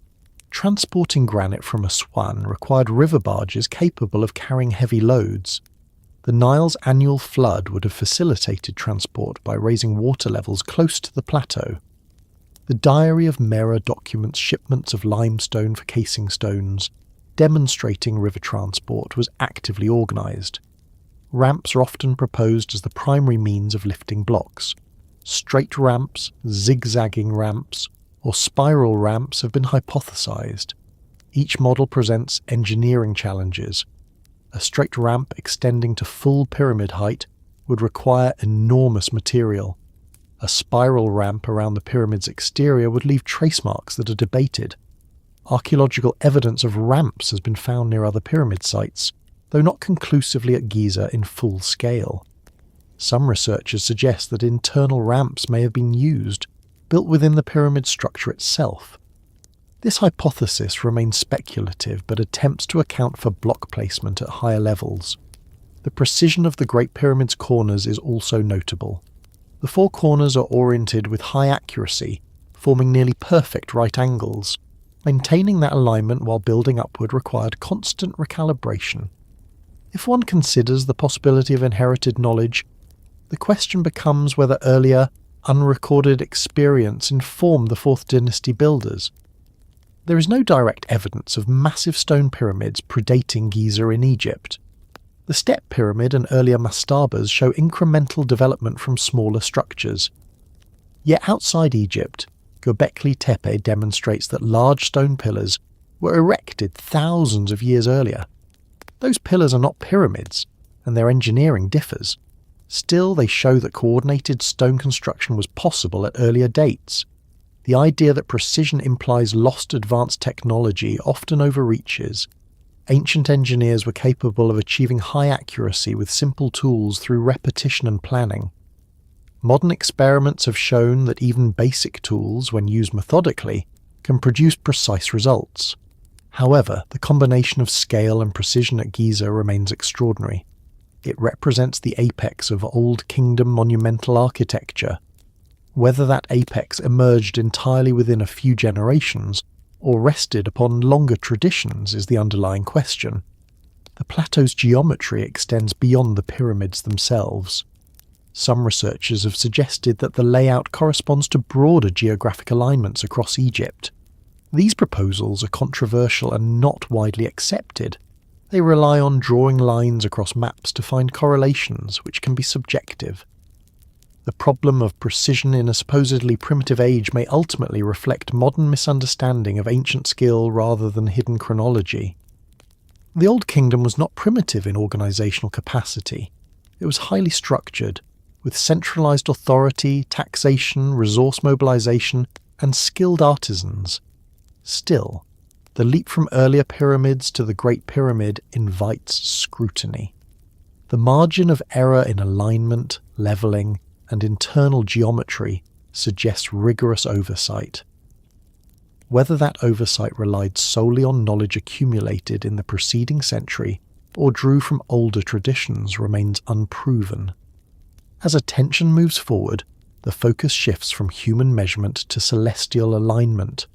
Transporting granite from Aswan required river barges capable of carrying heavy loads. The Nile's annual flood would have facilitated transport by raising water levels close to the plateau. The Diary of Mera documents shipments of limestone for casing stones, demonstrating river transport was actively organised. Ramps are often proposed as the primary means of lifting blocks. Straight ramps, zigzagging ramps, or spiral ramps have been hypothesized. Each model presents engineering challenges. A straight ramp extending to full pyramid height would require enormous material. A spiral ramp around the pyramid's exterior would leave trace marks that are debated. Archaeological evidence of ramps has been found near other pyramid sites, though not conclusively at Giza in full scale. Some researchers suggest that internal ramps may have been used, built within the pyramid structure itself. This hypothesis remains speculative but attempts to account for block placement at higher levels. The precision of the Great Pyramid's corners is also notable. The four corners are oriented with high accuracy, forming nearly perfect right angles. Maintaining that alignment while building upward required constant recalibration. If one considers the possibility of inherited knowledge, the question becomes whether earlier, unrecorded experience informed the 4th dynasty builders. There is no direct evidence of massive stone pyramids predating Giza in Egypt. The Step Pyramid and earlier mastabas show incremental development from smaller structures. Yet outside Egypt, Göbekli Tepe demonstrates that large stone pillars were erected thousands of years earlier. Those pillars are not pyramids, and their engineering differs. Still, they show that coordinated stone construction was possible at earlier dates. The idea that precision implies lost advanced technology often overreaches. Ancient engineers were capable of achieving high accuracy with simple tools through repetition and planning. Modern experiments have shown that even basic tools, when used methodically, can produce precise results. However, the combination of scale and precision at Giza remains extraordinary. It represents the apex of Old Kingdom monumental architecture. Whether that apex emerged entirely within a few generations, or rested upon longer traditions, is the underlying question. The plateau's geometry extends beyond the pyramids themselves. Some researchers have suggested that the layout corresponds to broader geographic alignments across Egypt. These proposals are controversial and not widely accepted. They rely on drawing lines across maps to find correlations, which can be subjective. The problem of precision in a supposedly primitive age may ultimately reflect modern misunderstanding of ancient skill rather than hidden chronology. The Old Kingdom was not primitive in organisational capacity. It was highly structured, with centralised authority, taxation, resource mobilisation, and skilled artisans. Still, the leap from earlier pyramids to the Great Pyramid invites scrutiny. The margin of error in alignment, levelling, and internal geometry suggests rigorous oversight. Whether that oversight relied solely on knowledge accumulated in the preceding century or drew from older traditions remains unproven. As attention moves forward, the focus shifts from human measurement to celestial alignment.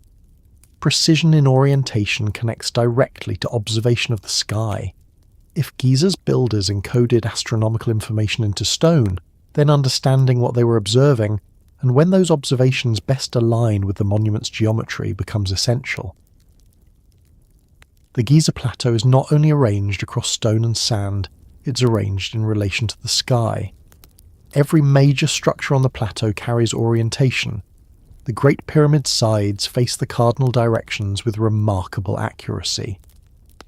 Precision in orientation connects directly to observation of the sky. If Giza's builders encoded astronomical information into stone, then understanding what they were observing, and when those observations best align with the monument's geometry, becomes essential. The Giza Plateau is not only arranged across stone and sand, it's arranged in relation to the sky. Every major structure on the plateau carries orientation. The Great Pyramid's sides face the cardinal directions with remarkable accuracy.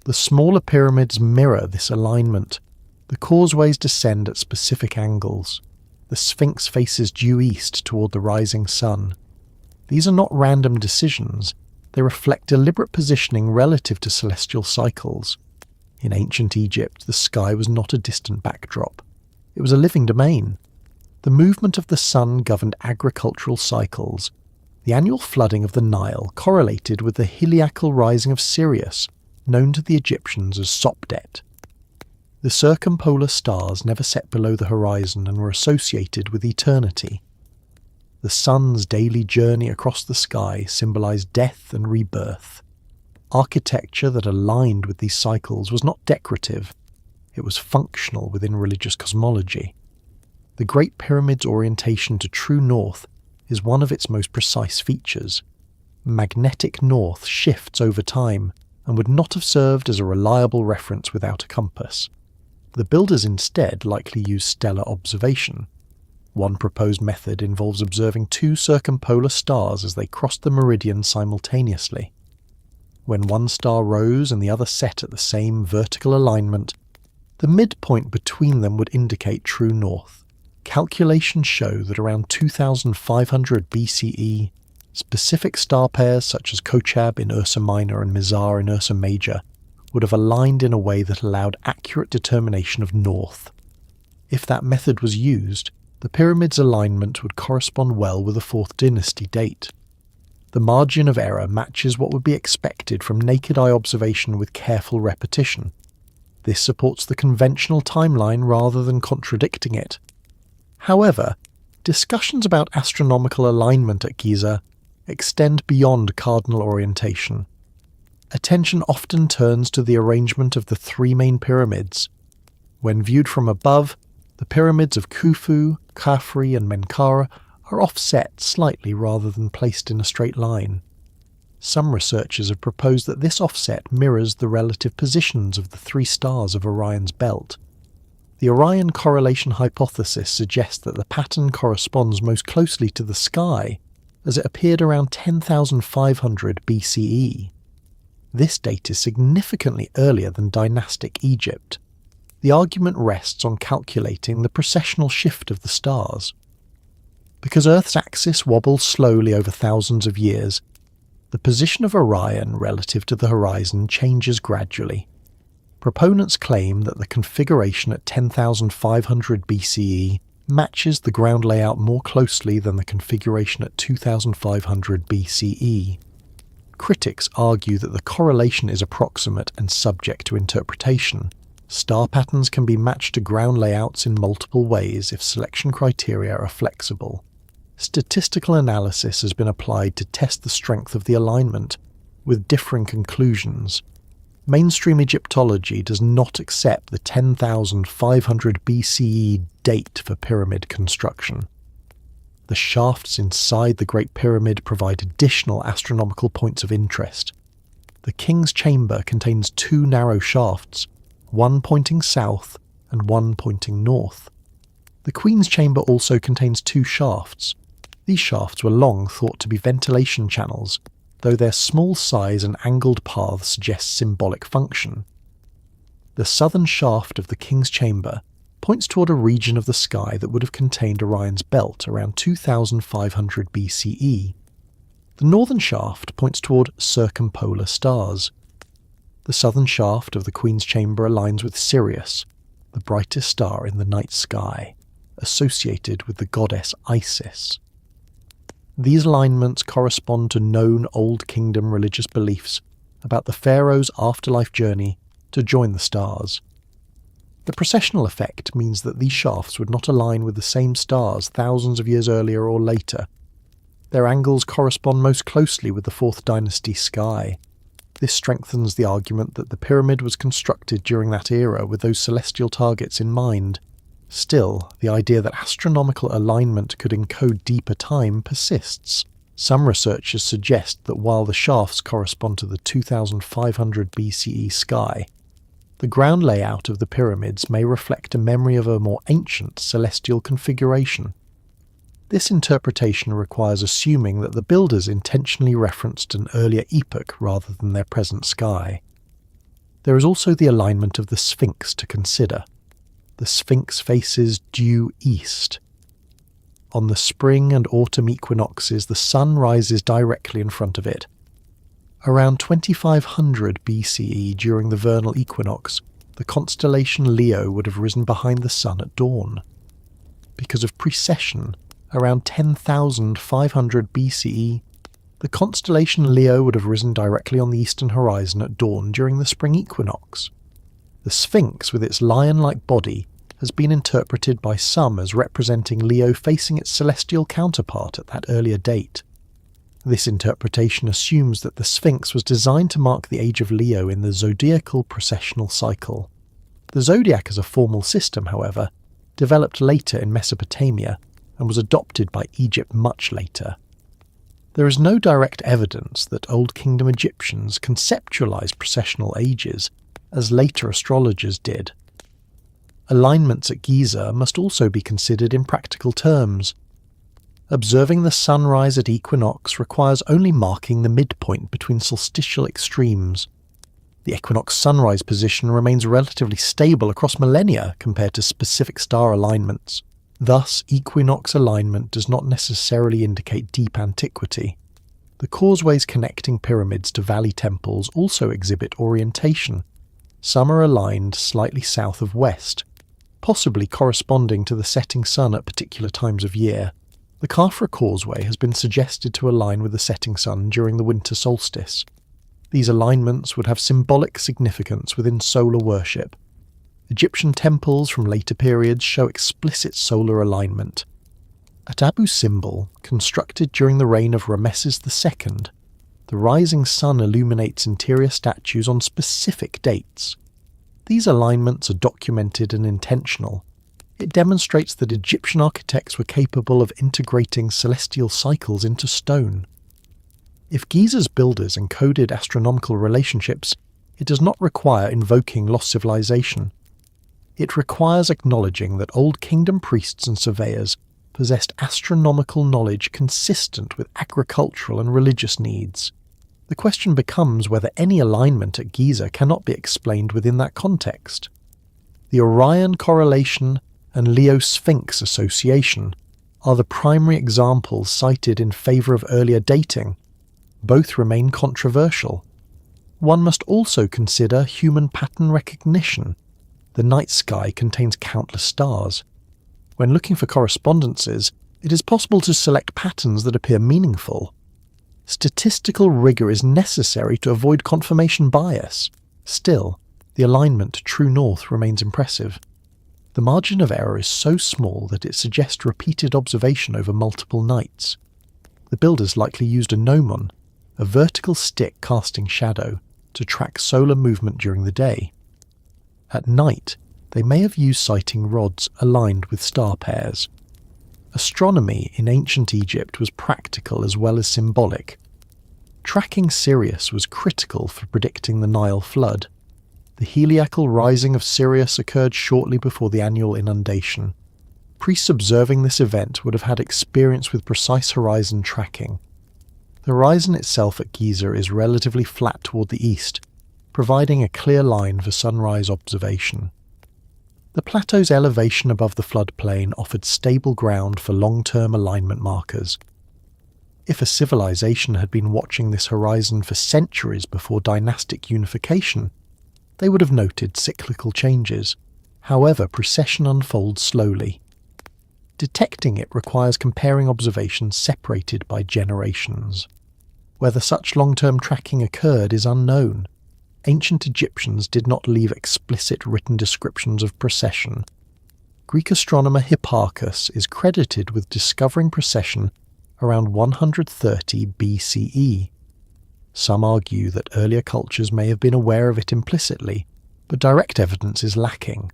The smaller pyramids mirror this alignment. The causeways descend at specific angles. The Sphinx faces due east toward the rising sun. These are not random decisions. They reflect deliberate positioning relative to celestial cycles. In ancient Egypt, the sky was not a distant backdrop. It was a living domain. The movement of the sun governed agricultural cycles. The annual flooding of the Nile correlated with the heliacal rising of Sirius, known to the Egyptians as Sopdet. The circumpolar stars never set below the horizon and were associated with eternity. The sun's daily journey across the sky symbolized death and rebirth. Architecture that aligned with these cycles was not decorative, it was functional within religious cosmology. The Great Pyramid's orientation to true north is one of its most precise features. Magnetic north shifts over time and would not have served as a reliable reference without a compass. The builders instead likely used stellar observation. One proposed method involves observing two circumpolar stars as they crossed the meridian simultaneously. When one star rose and the other set at the same vertical alignment, the midpoint between them would indicate true north. Calculations show that around 2500 BCE, specific star pairs such as Kochab in Ursa Minor and Mizar in Ursa Major would have aligned in a way that allowed accurate determination of north. If that method was used, the pyramid's alignment would correspond well with the 4th dynasty date. The margin of error matches what would be expected from naked-eye observation with careful repetition. This supports the conventional timeline rather than contradicting it. However, discussions about astronomical alignment at Giza extend beyond cardinal orientation. Attention often turns to the arrangement of the three main pyramids. When viewed from above, the pyramids of Kufu, Khafre and Menkaure are offset slightly rather than placed in a straight line. Some researchers have proposed that this offset mirrors the relative positions of the three stars of Orion's belt. The Orion correlation hypothesis suggests that the pattern corresponds most closely to the sky, as it appeared around 10,500 BCE. This date is significantly earlier than dynastic Egypt. The argument rests on calculating the precessional shift of the stars. Because Earth's axis wobbles slowly over thousands of years, the position of Orion relative to the horizon changes gradually. Proponents claim that the configuration at 10,500 BCE matches the ground layout more closely than the configuration at 2,500 BCE. Critics argue that the correlation is approximate and subject to interpretation. Star patterns can be matched to ground layouts in multiple ways if selection criteria are flexible. Statistical analysis has been applied to test the strength of the alignment, with differing conclusions. Mainstream Egyptology does not accept the 10,500 BCE date for pyramid construction. The shafts inside the Great Pyramid provide additional astronomical points of interest. The King's Chamber contains two narrow shafts, one pointing south and one pointing north. The Queen's Chamber also contains two shafts. These shafts were long thought to be ventilation channels, though their small size and angled paths suggest symbolic function. The southern shaft of the King's Chamber points toward a region of the sky that would have contained Orion's belt around 2500 BCE. The northern shaft points toward circumpolar stars. The southern shaft of the Queen's Chamber aligns with Sirius, the brightest star in the night sky, associated with the goddess Isis. These alignments correspond to known Old Kingdom religious beliefs about the pharaoh's afterlife journey to join the stars. The precessional effect means that these shafts would not align with the same stars thousands of years earlier or later. Their angles correspond most closely with the 4th dynasty sky. This strengthens the argument that the pyramid was constructed during that era with those celestial targets in mind. Still, the idea that astronomical alignment could encode deeper time persists. Some researchers suggest that while the shafts correspond to the 2500 BCE sky, The ground layout of the pyramids may reflect a memory of a more ancient celestial configuration. This interpretation requires assuming that the builders intentionally referenced an earlier epoch rather than their present sky. There is also the alignment of the Sphinx to consider. The Sphinx faces due east. On the spring and autumn equinoxes, the sun rises directly in front of it. Around 2500 BCE, during the vernal equinox, the constellation Leo would have risen behind the sun at dawn. Because of precession, around 10,500 BCE, the constellation Leo would have risen directly on the eastern horizon at dawn during the spring equinox. The Sphinx, with its lion-like body, has been interpreted by some as representing Leo facing its celestial counterpart at that earlier date. This interpretation assumes that the Sphinx was designed to mark the age of Leo in the zodiacal precessional cycle. The zodiac as a formal system, however, developed later in Mesopotamia and was adopted by Egypt much later. There is no direct evidence that Old Kingdom Egyptians conceptualized precessional ages, as later astrologers did. Alignments at Giza must also be considered in practical terms. Observing the sunrise at equinox requires only marking the midpoint between solstitial extremes. The equinox sunrise position remains relatively stable across millennia compared to specific star alignments. Thus, equinox alignment does not necessarily indicate deep antiquity. The causeways connecting pyramids to valley temples also exhibit orientation. Some are aligned slightly south of west, possibly corresponding to the setting sun at particular times of year. The Khafra causeway has been suggested to align with the setting sun during the winter solstice. These alignments would have symbolic significance within solar worship. Egyptian temples from later periods show explicit solar alignment. At Abu Simbel, constructed during the reign of Ramesses II, the rising sun illuminates interior statues on specific dates. These alignments are documented and intentional. It demonstrates that Egyptian architects were capable of integrating celestial cycles into stone. If Giza's builders encoded astronomical relationships, it does not require invoking lost civilization. It requires acknowledging that Old Kingdom priests and surveyors possessed astronomical knowledge consistent with agricultural and religious needs. The question becomes whether any alignment at Giza cannot be explained within that context. The Orion correlation and Leo-Sphinx association are the primary examples cited in favour of earlier dating. Both remain controversial. One must also consider human pattern recognition. The night sky contains countless stars. When looking for correspondences, it is possible to select patterns that appear meaningful. Statistical rigour is necessary to avoid confirmation bias. Still, the alignment to true north remains impressive. The margin of error is so small that it suggests repeated observation over multiple nights. The builders likely used a gnomon, a vertical stick casting shadow, to track solar movement during the day. At night, they may have used sighting rods aligned with star pairs. Astronomy in ancient Egypt was practical as well as symbolic. Tracking Sirius was critical for predicting the Nile flood. The heliacal rising of Sirius occurred shortly before the annual inundation. Priests observing this event would have had experience with precise horizon tracking. The horizon itself at Giza is relatively flat toward the east, providing a clear line for sunrise observation. The plateau's elevation above the floodplain offered stable ground for long-term alignment markers. If a civilization had been watching this horizon for centuries before dynastic unification, they would have noted cyclical changes. However, precession unfolds slowly. Detecting it requires comparing observations separated by generations. Whether such long-term tracking occurred is unknown. Ancient Egyptians did not leave explicit written descriptions of precession. Greek astronomer Hipparchus is credited with discovering precession around 130 BCE. Some argue that earlier cultures may have been aware of it implicitly, but direct evidence is lacking.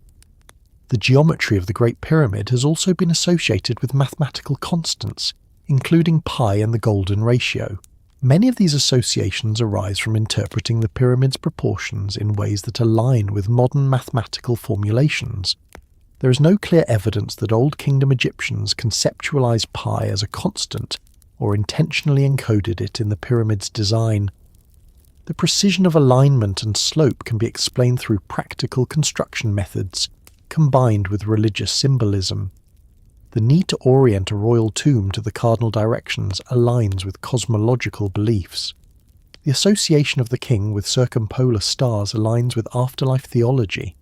The geometry of the Great Pyramid has also been associated with mathematical constants, including pi and the golden ratio. Many of these associations arise from interpreting the pyramid's proportions in ways that align with modern mathematical formulations. There is no clear evidence that Old Kingdom Egyptians conceptualized pi as a constant or intentionally encoded it in the pyramid's design. The precision of alignment and slope can be explained through practical construction methods, combined with religious symbolism. The need to orient a royal tomb to the cardinal directions aligns with cosmological beliefs. The association of the king with circumpolar stars aligns with afterlife theology.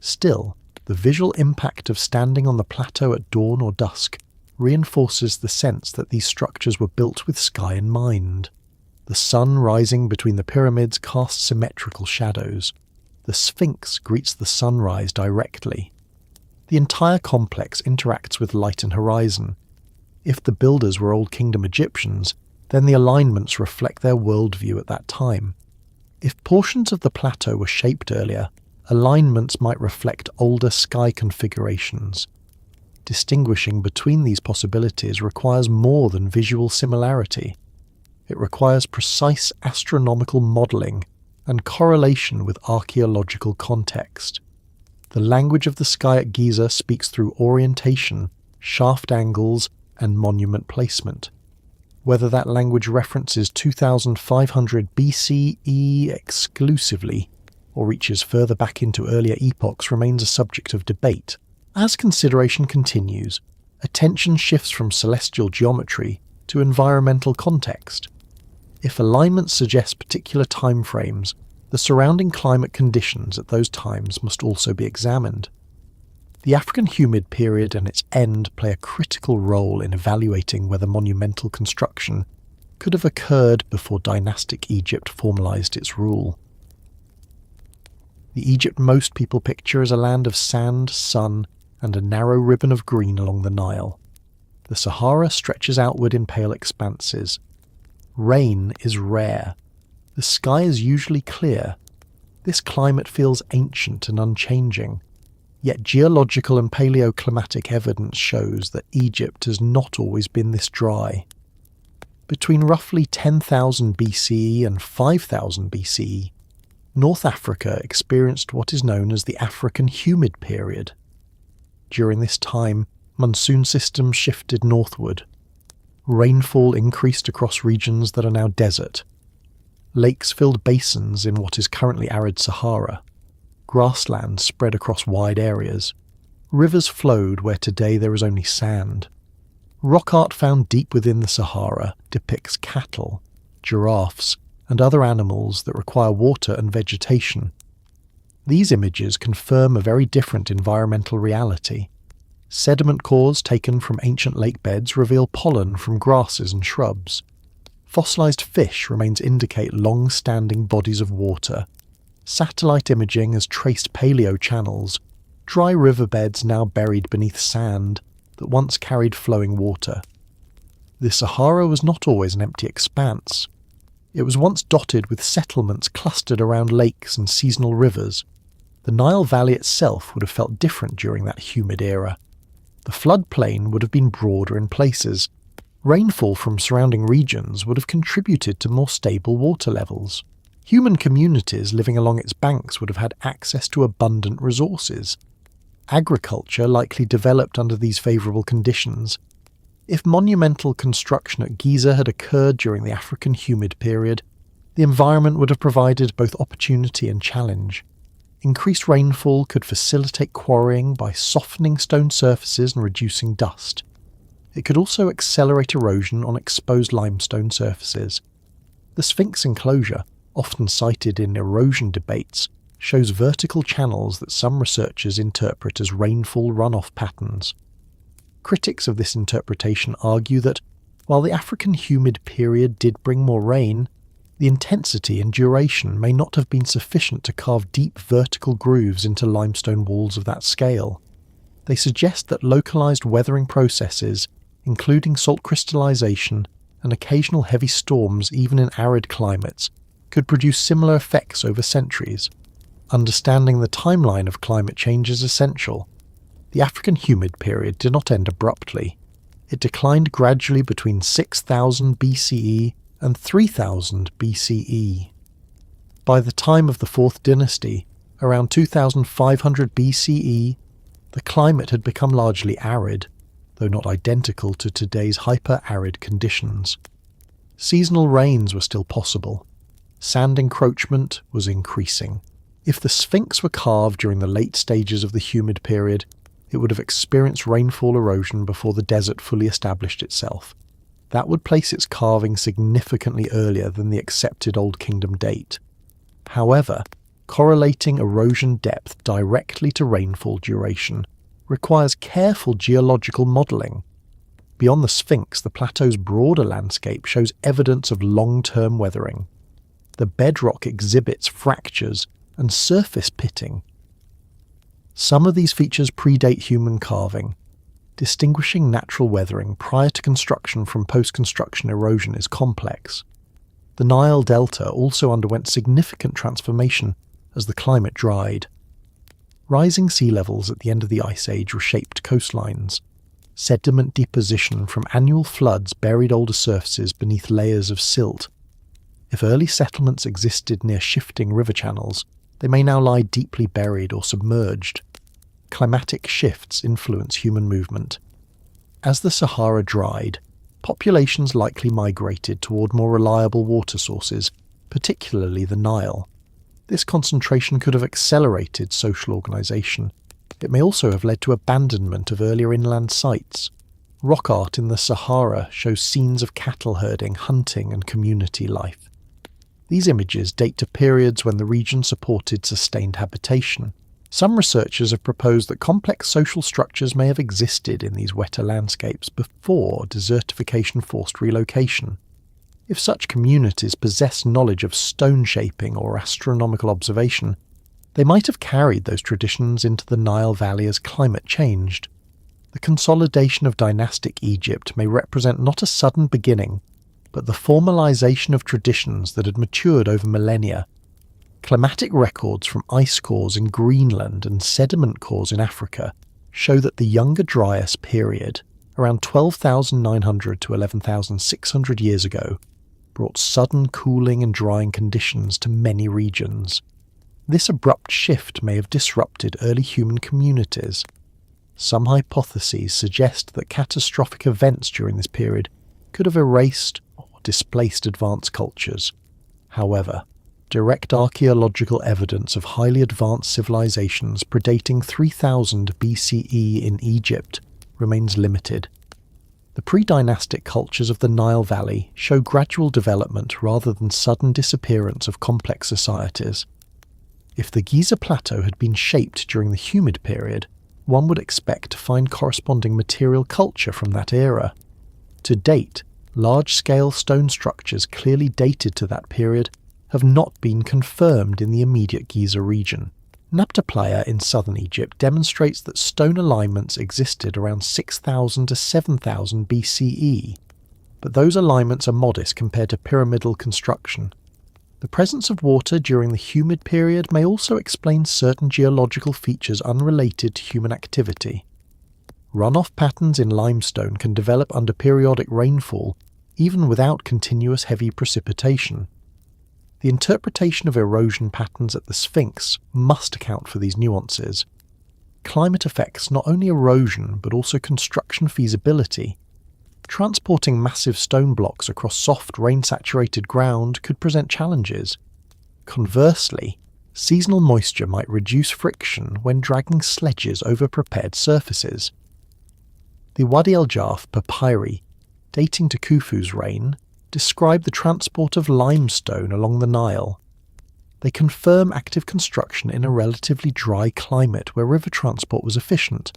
Still, the visual impact of standing on the plateau at dawn or dusk reinforces the sense that these structures were built with sky in mind. The sun rising between the pyramids casts symmetrical shadows. The Sphinx greets the sunrise directly. The entire complex interacts with light and horizon. If the builders were Old Kingdom Egyptians, then the alignments reflect their worldview at that time. If portions of the plateau were shaped earlier, alignments might reflect older sky configurations. Distinguishing between these possibilities requires more than visual similarity. It requires precise astronomical modelling and correlation with archaeological context. The language of the sky at Giza speaks through orientation, shaft angles, and monument placement. Whether that language references 2500 BCE exclusively or reaches further back into earlier epochs remains a subject of debate. As consideration continues, attention shifts from celestial geometry to environmental context. If alignments suggest particular time frames, the surrounding climate conditions at those times must also be examined. The African humid period and its end play a critical role in evaluating whether monumental construction could have occurred before dynastic Egypt formalized its rule. The Egypt most people picture is a land of sand, sun, and a narrow ribbon of green along the Nile. The Sahara stretches outward in pale expanses. Rain is rare. The sky is usually clear. This climate feels ancient and unchanging. Yet geological and paleoclimatic evidence shows that Egypt has not always been this dry. Between roughly 10,000 BCE and 5,000 BCE, North Africa experienced what is known as the African humid period. During this time, monsoon systems shifted northward. Rainfall increased across regions that are now desert. Lakes filled basins in what is currently arid Sahara. Grasslands spread across wide areas. Rivers flowed where today there is only sand. Rock art found deep within the Sahara depicts cattle, giraffes, and other animals that require water and vegetation. These images confirm a very different environmental reality. Sediment cores taken from ancient lake beds reveal pollen from grasses and shrubs. Fossilized fish remains indicate long-standing bodies of water. Satellite imaging has traced paleo channels, dry riverbeds now buried beneath sand that once carried flowing water. The Sahara was not always an empty expanse. It was once dotted with settlements clustered around lakes and seasonal rivers. The Nile Valley itself would have felt different during that humid era. The floodplain would have been broader in places. Rainfall from surrounding regions would have contributed to more stable water levels. Human communities living along its banks would have had access to abundant resources. Agriculture likely developed under these favourable conditions. If monumental construction at Giza had occurred during the African humid period, the environment would have provided both opportunity and challenge. Increased rainfall could facilitate quarrying by softening stone surfaces and reducing dust. It could also accelerate erosion on exposed limestone surfaces. The Sphinx enclosure, often cited in erosion debates, shows vertical channels that some researchers interpret as rainfall runoff patterns. Critics of this interpretation argue that, while the African humid period did bring more rain, the intensity and duration may not have been sufficient to carve deep vertical grooves into limestone walls of that scale. They suggest that localized weathering processes, including salt crystallization and occasional heavy storms even in arid climates, could produce similar effects over centuries. Understanding the timeline of climate change is essential. The African humid period did not end abruptly. It declined gradually between 6000 BCE and 3000 BCE. By the time of the 4th dynasty, around 2500 BCE, the climate had become largely arid, though not identical to today's hyper-arid conditions. Seasonal rains were still possible. Sand encroachment was increasing. If the Sphinx were carved during the late stages of the humid period, it would have experienced rainfall erosion before the desert fully established itself. That would place its carving significantly earlier than the accepted Old Kingdom date. However, correlating erosion depth directly to rainfall duration requires careful geological modelling. Beyond the Sphinx, the plateau's broader landscape shows evidence of long-term weathering. The bedrock exhibits fractures and surface pitting. Some of these features predate human carving. Distinguishing natural weathering prior to construction from post-construction erosion is complex. The Nile Delta also underwent significant transformation as the climate dried. Rising sea levels at the end of the Ice Age reshaped coastlines. Sediment deposition from annual floods buried older surfaces beneath layers of silt. If early settlements existed near shifting river channels, they may now lie deeply buried or submerged. Climatic shifts influence human movement. As the Sahara dried, populations likely migrated toward more reliable water sources, particularly the Nile. This concentration could have accelerated social organisation. It may also have led to abandonment of earlier inland sites. Rock art in the Sahara shows scenes of cattle herding, hunting and community life. These images date to periods when the region supported sustained habitation. Some researchers have proposed that complex social structures may have existed in these wetter landscapes before desertification forced relocation. If such communities possessed knowledge of stone shaping or astronomical observation, they might have carried those traditions into the Nile Valley as climate changed. The consolidation of dynastic Egypt may represent not a sudden beginning, but the formalization of traditions that had matured over millennia. Climatic records from ice cores in Greenland and sediment cores in Africa show that the Younger Dryas period, around 12,900 to 11,600 years ago, brought sudden cooling and drying conditions to many regions. This abrupt shift may have disrupted early human communities. Some hypotheses suggest that catastrophic events during this period could have erased or displaced advanced cultures. However, direct archaeological evidence of highly advanced civilizations predating 3000 BCE in Egypt remains limited. The pre-dynastic cultures of the Nile Valley show gradual development rather than sudden disappearance of complex societies. If the Giza Plateau had been shaped during the humid period, one would expect to find corresponding material culture from that era. To date, large-scale stone structures clearly dated to that period have not been confirmed in the immediate Giza region. Nabta Playa in southern Egypt demonstrates that stone alignments existed around 6000 to 7000 BCE, but those alignments are modest compared to pyramidal construction. The presence of water during the humid period may also explain certain geological features unrelated to human activity. Runoff patterns in limestone can develop under periodic rainfall, even without continuous heavy precipitation. The interpretation of erosion patterns at the Sphinx must account for these nuances. Climate affects not only erosion but also construction feasibility. Transporting massive stone blocks across soft, rain-saturated ground could present challenges. Conversely, seasonal moisture might reduce friction when dragging sledges over prepared surfaces. The Wadi el-Jarf papyri, dating to Khufu's reign, describe the transport of limestone along the Nile. They confirm active construction in a relatively dry climate where river transport was efficient.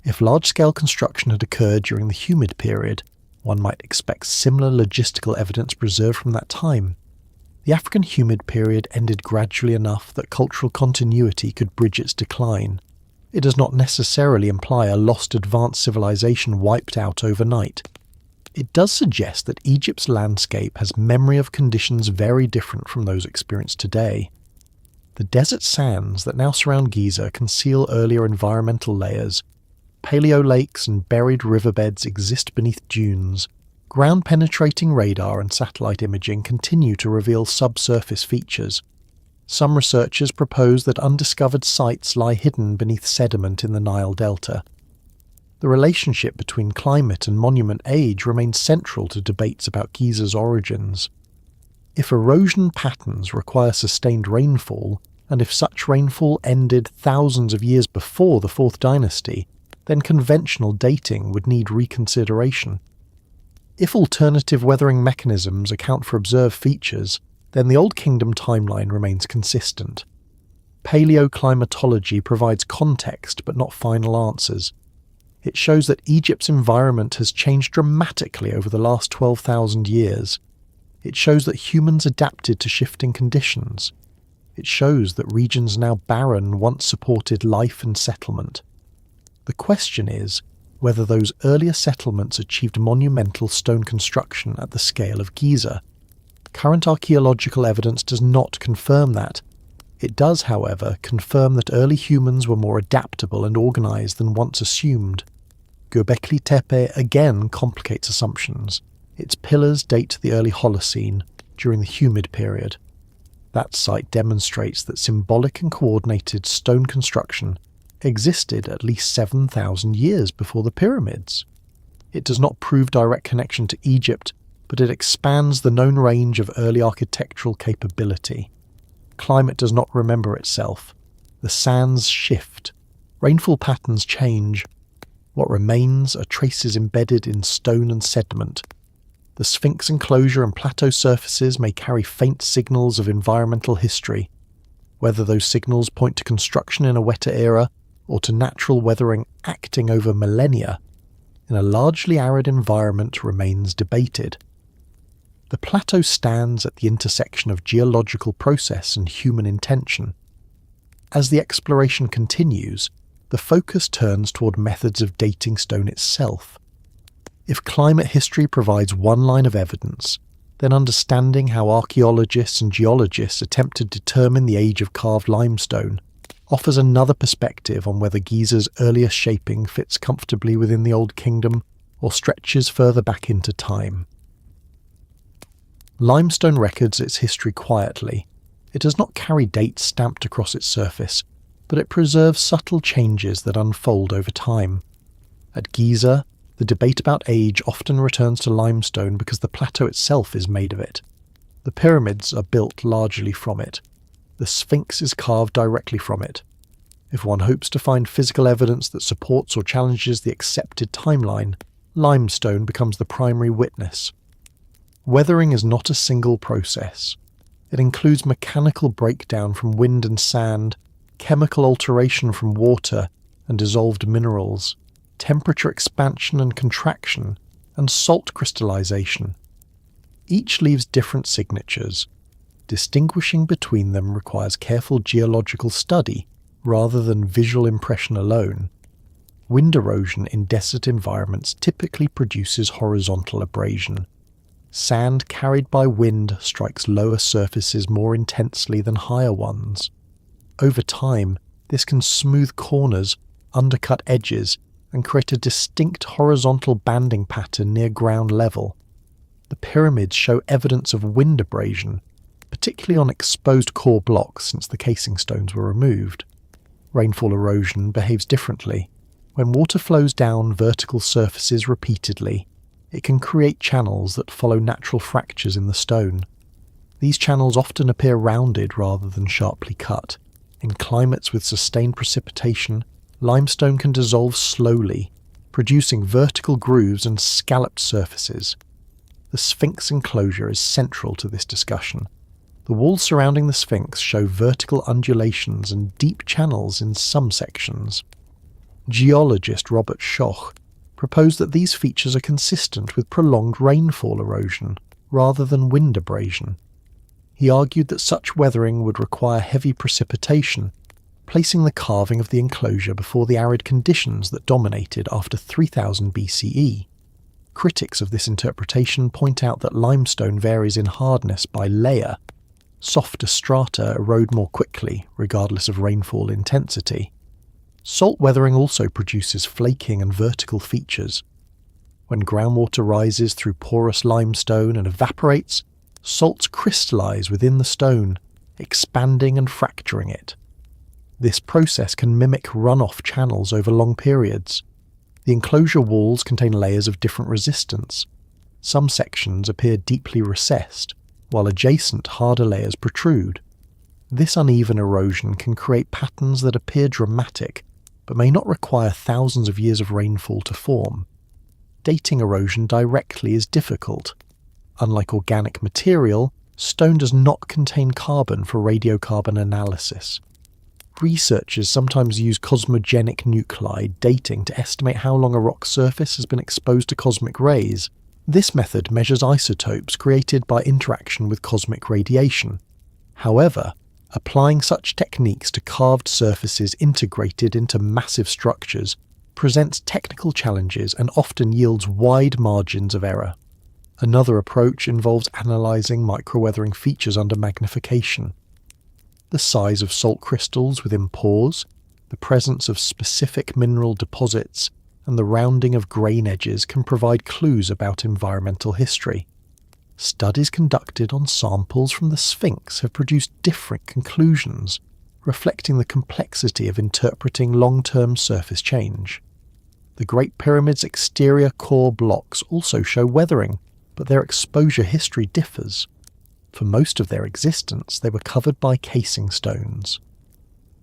If large-scale construction had occurred during the humid period, one might expect similar logistical evidence preserved from that time. The African humid period ended gradually enough that cultural continuity could bridge its decline. It does not necessarily imply a lost advanced civilization wiped out overnight. It does suggest that Egypt's landscape has memory of conditions very different from those experienced today. The desert sands that now surround Giza conceal earlier environmental layers. Paleo lakes and buried riverbeds exist beneath dunes, Ground-penetrating radar and satellite imaging continue to reveal subsurface features. Some researchers propose that undiscovered sites lie hidden beneath sediment in the Nile Delta. The relationship between climate and monument age remains central to debates about Giza's origins. If erosion patterns require sustained rainfall, and if such rainfall ended thousands of years before the Fourth Dynasty, then conventional dating would need reconsideration. If alternative weathering mechanisms account for observed features, then the Old Kingdom timeline remains consistent. Paleoclimatology provides context but not final answers. It shows that Egypt's environment has changed dramatically over the last 12,000 years. It shows that humans adapted to shifting conditions. It shows that regions now barren once supported life and settlement. The question is whether those earlier settlements achieved monumental stone construction at the scale of Giza. Current archaeological evidence does not confirm that. It does, however, confirm that early humans were more adaptable and organised than once assumed. Göbekli Tepe again complicates assumptions. Its pillars date to the early Holocene, during the humid period. That site demonstrates that symbolic and coordinated stone construction existed at least 7,000 years before the pyramids. It does not prove direct connection to Egypt, but it expands the known range of early architectural capability. Climate does not remember itself. The sands shift. Rainfall patterns change. What remains are traces embedded in stone and sediment. The Sphinx enclosure and plateau surfaces may carry faint signals of environmental history. Whether those signals point to construction in a wetter era or to natural weathering acting over millennia in a largely arid environment remains debated. The plateau stands at the intersection of geological process and human intention. As the exploration continues, the focus turns toward methods of dating stone itself. If climate history provides one line of evidence, then understanding how archaeologists and geologists attempt to determine the age of carved limestone offers another perspective on whether Giza's earliest shaping fits comfortably within the Old Kingdom or stretches further back into time. Limestone records its history quietly. It does not carry dates stamped across its surface, but it preserves subtle changes that unfold over time. At Giza, the debate about age often returns to limestone because the plateau itself is made of it. The pyramids are built largely from it. The Sphinx is carved directly from it. If one hopes to find physical evidence that supports or challenges the accepted timeline, limestone becomes the primary witness. Weathering is not a single process. It includes mechanical breakdown from wind and sand, chemical alteration from water and dissolved minerals, temperature expansion and contraction, and salt crystallization. Each leaves different signatures. Distinguishing between them requires careful geological study rather than visual impression alone. Wind erosion in desert environments typically produces horizontal abrasion. Sand carried by wind strikes lower surfaces more intensely than higher ones. Over time, this can smooth corners, undercut edges, and create a distinct horizontal banding pattern near ground level. The pyramids show evidence of wind abrasion, particularly on exposed core blocks since the casing stones were removed. Rainfall erosion behaves differently. When water flows down vertical surfaces repeatedly, it can create channels that follow natural fractures in the stone. These channels often appear rounded rather than sharply cut. In climates with sustained precipitation, limestone can dissolve slowly, producing vertical grooves and scalloped surfaces. The Sphinx enclosure is central to this discussion. The walls surrounding the Sphinx show vertical undulations and deep channels in some sections. Geologist Robert Schoch proposed that these features are consistent with prolonged rainfall erosion rather than wind abrasion. He argued that such weathering would require heavy precipitation, placing the carving of the enclosure before the arid conditions that dominated after 3000 BCE. Critics of this interpretation point out that limestone varies in hardness by layer. Softer strata erode more quickly, regardless of rainfall intensity. Salt weathering also produces flaking and vertical features. When groundwater rises through porous limestone and evaporates, salts crystallize within the stone, expanding and fracturing it. This process can mimic runoff channels over long periods. The enclosure walls contain layers of different resistance. Some sections appear deeply recessed, while adjacent harder layers protrude. This uneven erosion can create patterns that appear dramatic, but may not require thousands of years of rainfall to form. Dating erosion directly is difficult. Unlike organic material, stone does not contain carbon for radiocarbon analysis. Researchers sometimes use cosmogenic nuclide dating to estimate how long a rock's surface has been exposed to cosmic rays. This method measures isotopes created by interaction with cosmic radiation. However, applying such techniques to carved surfaces integrated into massive structures presents technical challenges and often yields wide margins of error. Another approach involves analysing microweathering features under magnification. The size of salt crystals within pores, the presence of specific mineral deposits, and the rounding of grain edges can provide clues about environmental history. Studies conducted on samples from the Sphinx have produced different conclusions, reflecting the complexity of interpreting long-term surface change. The Great Pyramid's exterior core blocks also show weathering, but their exposure history differs. For most of their existence, they were covered by casing stones.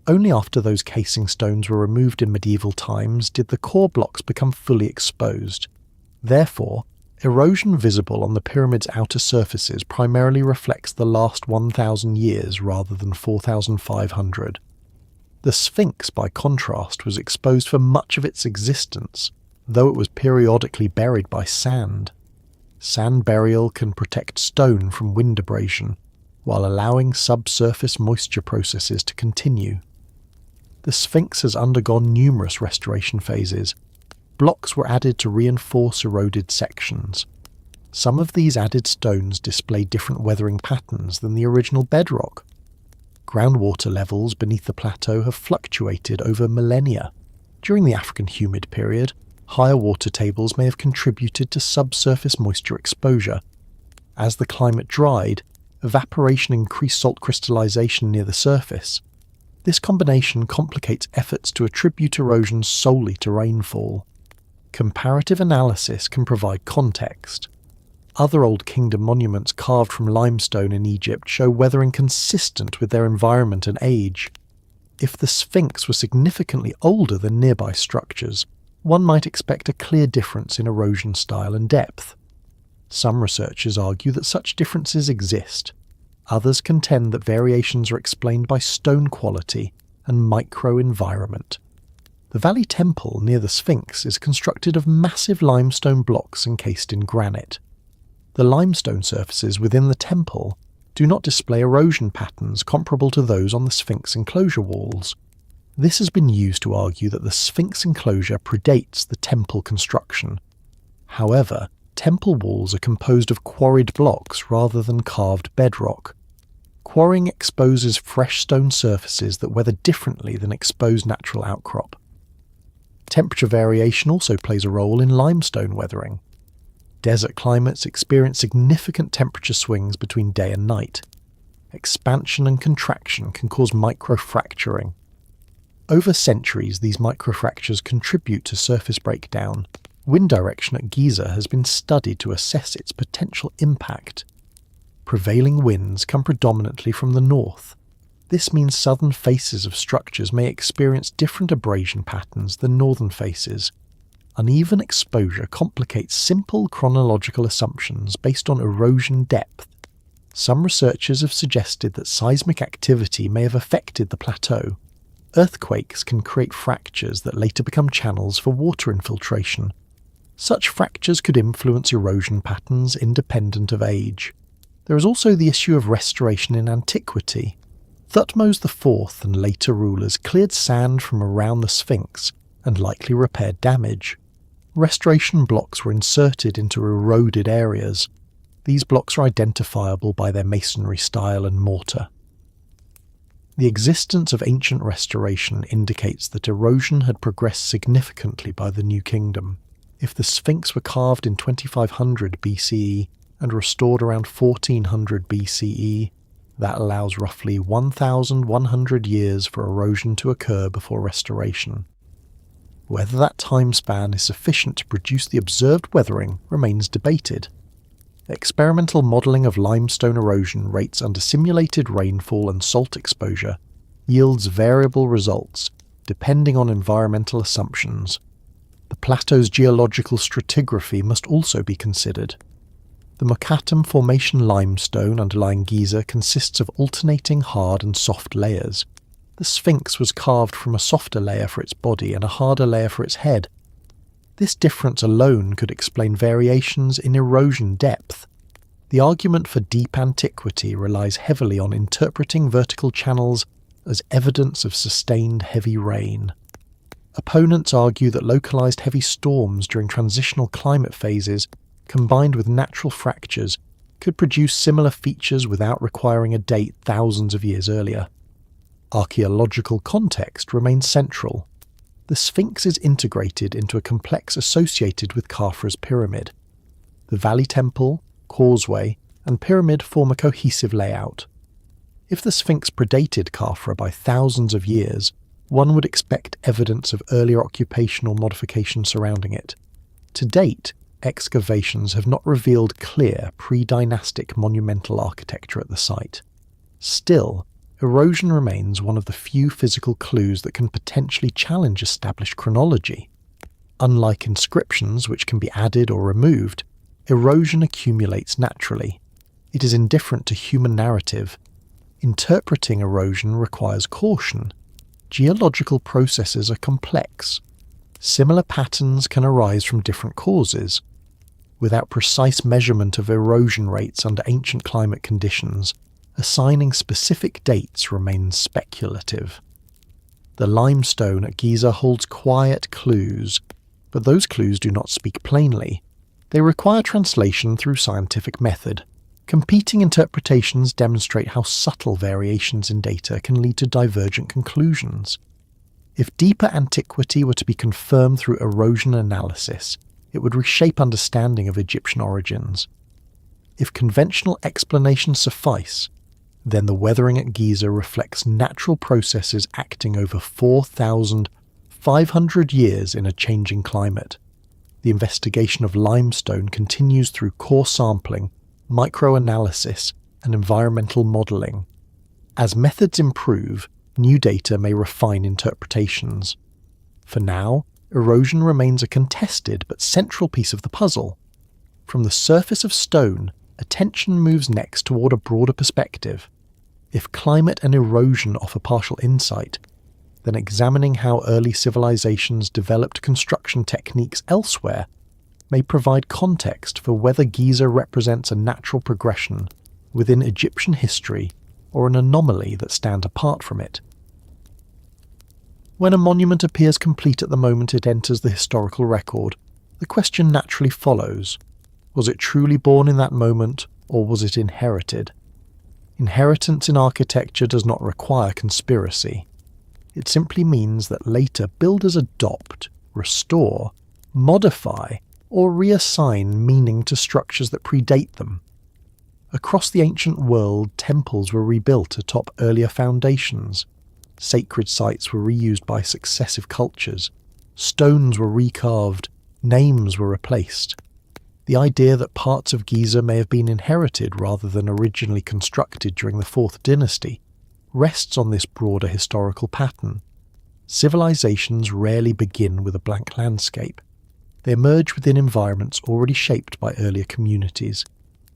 Only after those casing stones were removed in medieval times did the core blocks become fully exposed. Therefore, erosion visible on the pyramid's outer surfaces primarily reflects the last 1,000 years rather than 4,500. The Sphinx, by contrast, was exposed for much of its existence, though it was periodically buried by sand. Sand burial can protect stone from wind abrasion, while allowing subsurface moisture processes to continue. The Sphinx has undergone numerous restoration phases. Blocks were added to reinforce eroded sections. Some of these added stones display different weathering patterns than the original bedrock. Groundwater levels beneath the plateau have fluctuated over millennia. During the African humid period, higher water tables may have contributed to subsurface moisture exposure. As the climate dried, evaporation increased salt crystallization near the surface. This combination complicates efforts to attribute erosion solely to rainfall. Comparative analysis can provide context. Other Old Kingdom monuments carved from limestone in Egypt show weathering consistent with their environment and age. If the Sphinx were significantly older than nearby structures, one might expect a clear difference in erosion style and depth. Some researchers argue that such differences exist. Others contend that variations are explained by stone quality and microenvironment. The Valley Temple near the Sphinx is constructed of massive limestone blocks encased in granite. The limestone surfaces within the temple do not display erosion patterns comparable to those on the Sphinx enclosure walls. This has been used to argue that the Sphinx enclosure predates the temple construction. However, temple walls are composed of quarried blocks rather than carved bedrock. Quarrying exposes fresh stone surfaces that weather differently than exposed natural outcrop. Temperature variation also plays a role in limestone weathering. Desert climates experience significant temperature swings between day and night. Expansion and contraction can cause microfracturing. Over centuries, these microfractures contribute to surface breakdown. Wind direction at Giza has been studied to assess its potential impact. Prevailing winds come predominantly from the north. This means southern faces of structures may experience different abrasion patterns than northern faces. Uneven exposure complicates simple chronological assumptions based on erosion depth. Some researchers have suggested that seismic activity may have affected the plateau. Earthquakes can create fractures that later become channels for water infiltration. Such fractures could influence erosion patterns independent of age. There is also the issue of restoration in antiquity. Thutmose IV and later rulers cleared sand from around the Sphinx and likely repaired damage. Restoration blocks were inserted into eroded areas. These blocks are identifiable by their masonry style and mortar. The existence of ancient restoration indicates that erosion had progressed significantly by the New Kingdom. If the Sphinx were carved in 2500 BCE and restored around 1400 BCE, that allows roughly 1,100 years for erosion to occur before restoration. Whether that time span is sufficient to produce the observed weathering remains debated. Experimental modelling of limestone erosion rates under simulated rainfall and salt exposure yields variable results depending on environmental assumptions. The plateau's geological stratigraphy must also be considered. The Mokattam Formation limestone underlying Giza consists of alternating hard and soft layers. The Sphinx was carved from a softer layer for its body and a harder layer for its head. This difference alone could explain variations in erosion depth. The argument for deep antiquity relies heavily on interpreting vertical channels as evidence of sustained heavy rain. Opponents argue that localized heavy storms during transitional climate phases, combined with natural fractures, could produce similar features without requiring a date thousands of years earlier. Archaeological context remains central. The Sphinx is integrated into a complex associated with Khafra's pyramid. The Valley Temple, causeway, and pyramid form a cohesive layout. If the Sphinx predated Khafra by thousands of years, one would expect evidence of earlier occupational modification surrounding it. To date, excavations have not revealed clear pre-dynastic monumental architecture at the site. Still, erosion remains one of the few physical clues that can potentially challenge established chronology. Unlike inscriptions, which can be added or removed, erosion accumulates naturally. It is indifferent to human narrative. Interpreting erosion requires caution. Geological processes are complex. Similar patterns can arise from different causes. Without precise measurement of erosion rates under ancient climate conditions, assigning specific dates remains speculative. The limestone at Giza holds quiet clues, but those clues do not speak plainly. They require translation through scientific method. Competing interpretations demonstrate how subtle variations in data can lead to divergent conclusions. If deeper antiquity were to be confirmed through erosion analysis, it would reshape understanding of Egyptian origins. If conventional explanations suffice, then the weathering at Giza reflects natural processes acting over 4,500 years in a changing climate. The investigation of limestone continues through core sampling, microanalysis, and environmental modelling. As methods improve, new data may refine interpretations. For now, erosion remains a contested but central piece of the puzzle. From the surface of stone, attention moves next toward a broader perspective. If climate and erosion offer partial insight, then examining how early civilizations developed construction techniques elsewhere may provide context for whether Giza represents a natural progression within Egyptian history or an anomaly that stands apart from it. When a monument appears complete at the moment it enters the historical record, the question naturally follows: was it truly born in that moment, or was it inherited? Inheritance in architecture does not require conspiracy. It simply means that later builders adopt, restore, modify, or reassign meaning to structures that predate them. Across the ancient world, temples were rebuilt atop earlier foundations. Sacred sites were reused by successive cultures. Stones were recarved. Names were replaced. The idea that parts of Giza may have been inherited rather than originally constructed during the 4th dynasty rests on this broader historical pattern. Civilizations rarely begin with a blank landscape. They emerge within environments already shaped by earlier communities.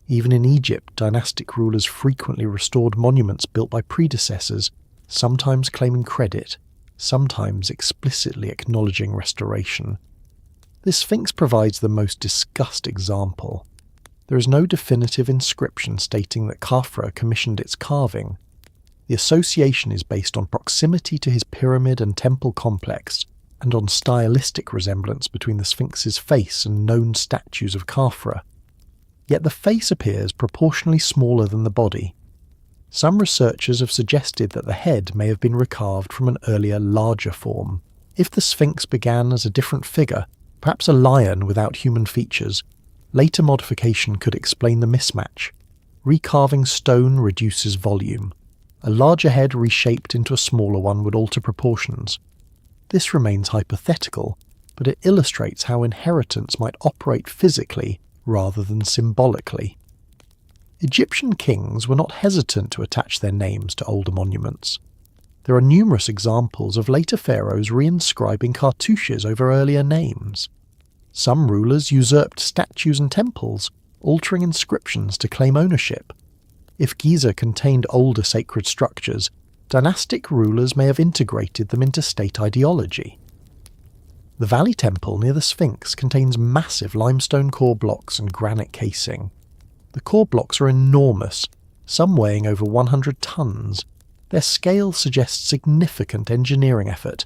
Even in Egypt, dynastic rulers frequently restored monuments built by predecessors, sometimes claiming credit, sometimes explicitly acknowledging restoration. The Sphinx provides the most discussed example. There is no definitive inscription stating that Khafra commissioned its carving. The association is based on proximity to his pyramid and temple complex, and on stylistic resemblance between the Sphinx's face and known statues of Khafra. Yet the face appears proportionally smaller than the body. Some researchers have suggested that the head may have been recarved from an earlier, larger form. If the Sphinx began as a different figure, perhaps a lion without human features, later modification could explain the mismatch. Recarving stone reduces volume. A larger head reshaped into a smaller one would alter proportions. This remains hypothetical, but it illustrates how inheritance might operate physically rather than symbolically. Egyptian kings were not hesitant to attach their names to older monuments. There are numerous examples of later pharaohs reinscribing cartouches over earlier names. Some rulers usurped statues and temples, altering inscriptions to claim ownership. If Giza contained older sacred structures, dynastic rulers may have integrated them into state ideology. The Valley Temple near the Sphinx contains massive limestone core blocks and granite casing. The core blocks are enormous, some weighing over 100 tons. Their scale suggests significant engineering effort.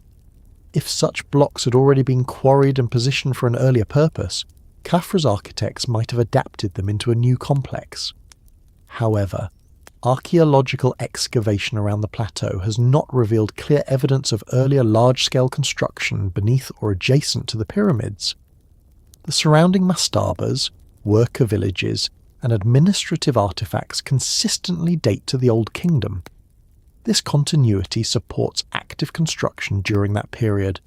If such blocks had already been quarried and positioned for an earlier purpose, Khafra's architects might have adapted them into a new complex. However, archaeological excavation around the plateau has not revealed clear evidence of earlier large-scale construction beneath or adjacent to the pyramids. The surrounding mastabas, worker villages, and administrative artifacts consistently date to the Old Kingdom. This continuity supports active construction during that period.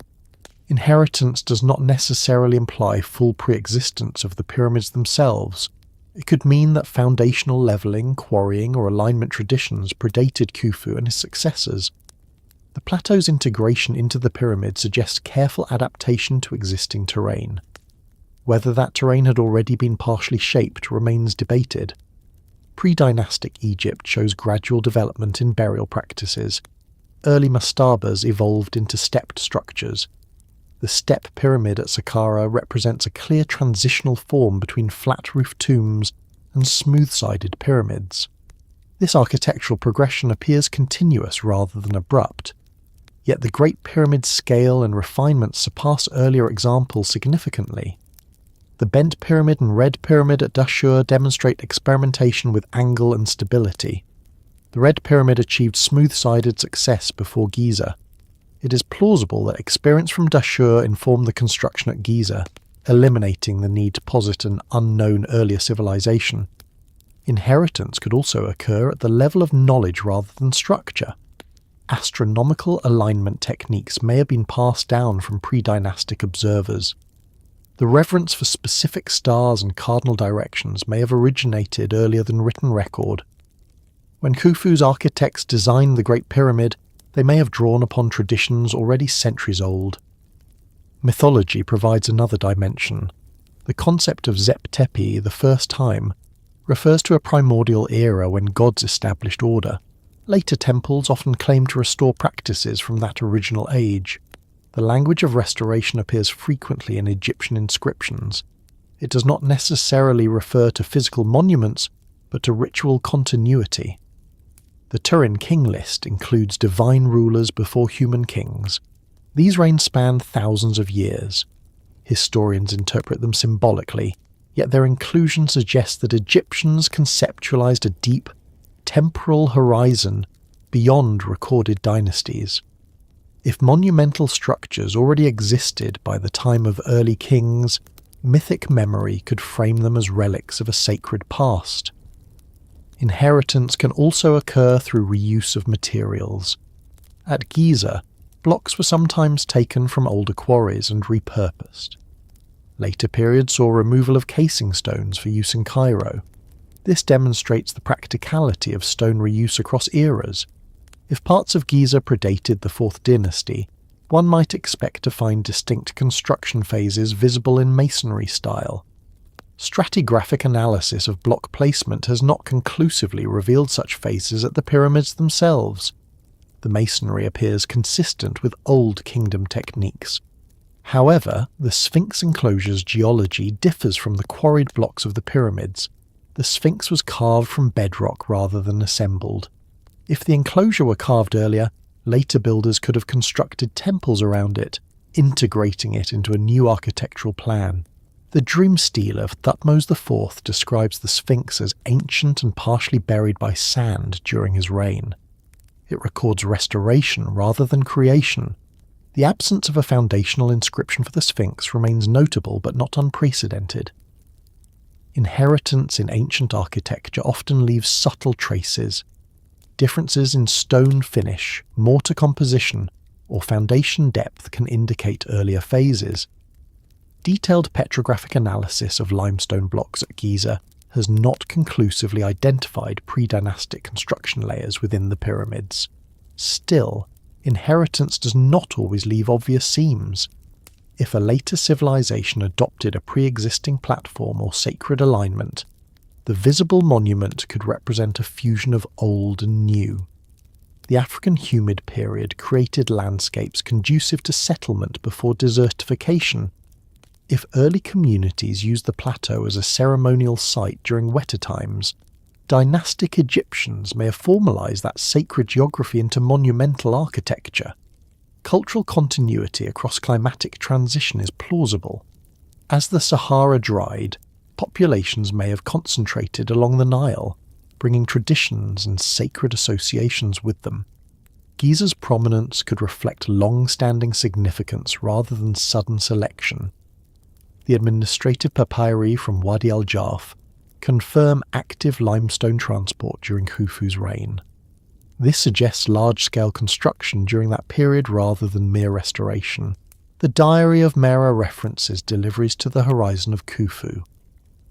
Inheritance does not necessarily imply full pre-existence of the pyramids themselves. It could mean that foundational levelling, quarrying, or alignment traditions predated Kufu and his successors. The plateau's integration into the pyramid suggests careful adaptation to existing terrain. Whether that terrain had already been partially shaped remains debated. Pre-dynastic Egypt shows gradual development in burial practices. Early mastabas evolved into stepped structures. The step pyramid at Saqqara represents a clear transitional form between flat-roofed tombs and smooth-sided pyramids. This architectural progression appears continuous rather than abrupt. Yet the Great Pyramid's scale and refinement surpass earlier examples significantly. The bent pyramid and red pyramid at Dashur demonstrate experimentation with angle and stability. The red pyramid achieved smooth-sided success before Giza. It is plausible that experience from Dashur informed the construction at Giza, eliminating the need to posit an unknown earlier civilization. Inheritance could also occur at the level of knowledge rather than structure. Astronomical alignment techniques may have been passed down from pre-dynastic observers. The reverence for specific stars and cardinal directions may have originated earlier than written record. When Khufu's architects designed the Great Pyramid, they may have drawn upon traditions already centuries old. Mythology provides another dimension. The concept of Zep Tepi, the first time, refers to a primordial era when gods established order. Later temples often claim to restore practices from that original age. The language of restoration appears frequently in Egyptian inscriptions. It does not necessarily refer to physical monuments, but to ritual continuity. The Turin king list includes divine rulers before human kings. These reigns span thousands of years. Historians interpret them symbolically, yet their inclusion suggests that Egyptians conceptualized a deep, temporal horizon beyond recorded dynasties. If monumental structures already existed by the time of early kings, mythic memory could frame them as relics of a sacred past. Inheritance can also occur through reuse of materials. At Giza, blocks were sometimes taken from older quarries and repurposed. Later periods saw removal of casing stones for use in Cairo. This demonstrates the practicality of stone reuse across eras. If parts of Giza predated the 4th dynasty, one might expect to find distinct construction phases visible in masonry style. Stratigraphic analysis of block placement has not conclusively revealed such phases at the pyramids themselves. The masonry appears consistent with Old Kingdom techniques. However, the Sphinx enclosure's geology differs from the quarried blocks of the pyramids. The Sphinx was carved from bedrock rather than assembled. If the enclosure were carved earlier, later builders could have constructed temples around it, integrating it into a new architectural plan. The dream stele of Thutmose IV describes the Sphinx as ancient and partially buried by sand during his reign. It records restoration rather than creation. The absence of a foundational inscription for the Sphinx remains notable but not unprecedented. Inheritance in ancient architecture often leaves subtle traces. Differences in stone finish, mortar composition, or foundation depth can indicate earlier phases. Detailed petrographic analysis of limestone blocks at Giza has not conclusively identified pre-dynastic construction layers within the pyramids. Still, inheritance does not always leave obvious seams. If a later civilization adopted a pre-existing platform or sacred alignment, the visible monument could represent a fusion of old and new. The African humid period created landscapes conducive to settlement before desertification. If early communities used the plateau as a ceremonial site during wetter times, dynastic Egyptians may have formalized that sacred geography into monumental architecture. Cultural continuity across climatic transition is plausible. As the Sahara dried, populations may have concentrated along the Nile, bringing traditions and sacred associations with them. Giza's prominence could reflect long-standing significance rather than sudden selection. The administrative papyri from Wadi al-Jarf confirm active limestone transport during Khufu's reign. This suggests large-scale construction during that period rather than mere restoration. The Diary of Mera references deliveries to the horizon of Khufu.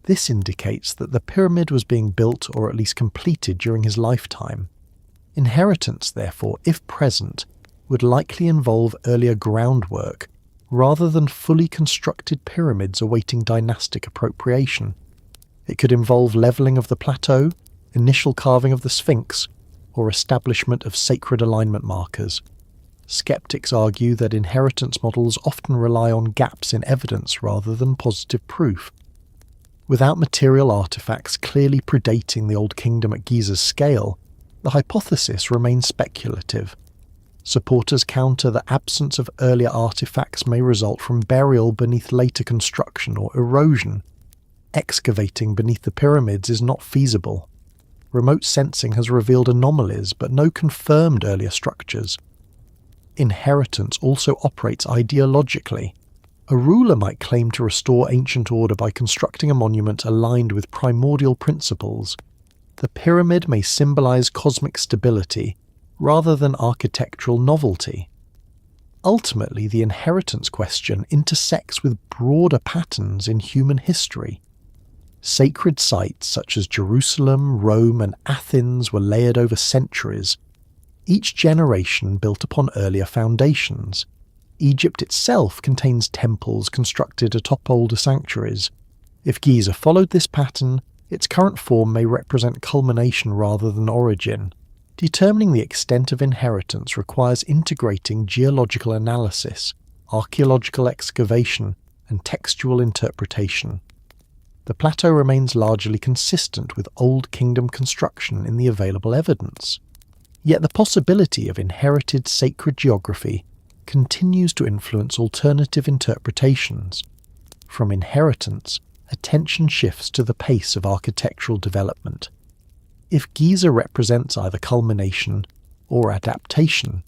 This indicates that the pyramid was being built or at least completed during his lifetime. Inheritance, therefore, if present, would likely involve earlier groundwork rather than fully constructed pyramids awaiting dynastic appropriation. It could involve levelling of the plateau, initial carving of the Sphinx, or establishment of sacred alignment markers. Skeptics argue that inheritance models often rely on gaps in evidence rather than positive proof. Without material artifacts clearly predating the Old Kingdom at Giza's scale, the hypothesis remains speculative. Supporters counter the absence of earlier artifacts may result from burial beneath later construction or erosion. Excavating beneath the pyramids is not feasible. Remote sensing has revealed anomalies but no confirmed earlier structures. Inheritance also operates ideologically. A ruler might claim to restore ancient order by constructing a monument aligned with primordial principles. The pyramid may symbolize cosmic stability rather than architectural novelty. Ultimately, the inheritance question intersects with broader patterns in human history. Sacred sites such as Jerusalem, Rome, and Athens were layered over centuries. Each generation built upon earlier foundations. Egypt itself contains temples constructed atop older sanctuaries. If Giza followed this pattern, its current form may represent culmination rather than origin. Determining the extent of inheritance requires integrating geological analysis, archaeological excavation, and textual interpretation. The plateau remains largely consistent with Old Kingdom construction in the available evidence. Yet the possibility of inherited sacred geography continues to influence alternative interpretations. From inheritance, attention shifts to the pace of architectural development. If Giza represents either culmination or adaptation,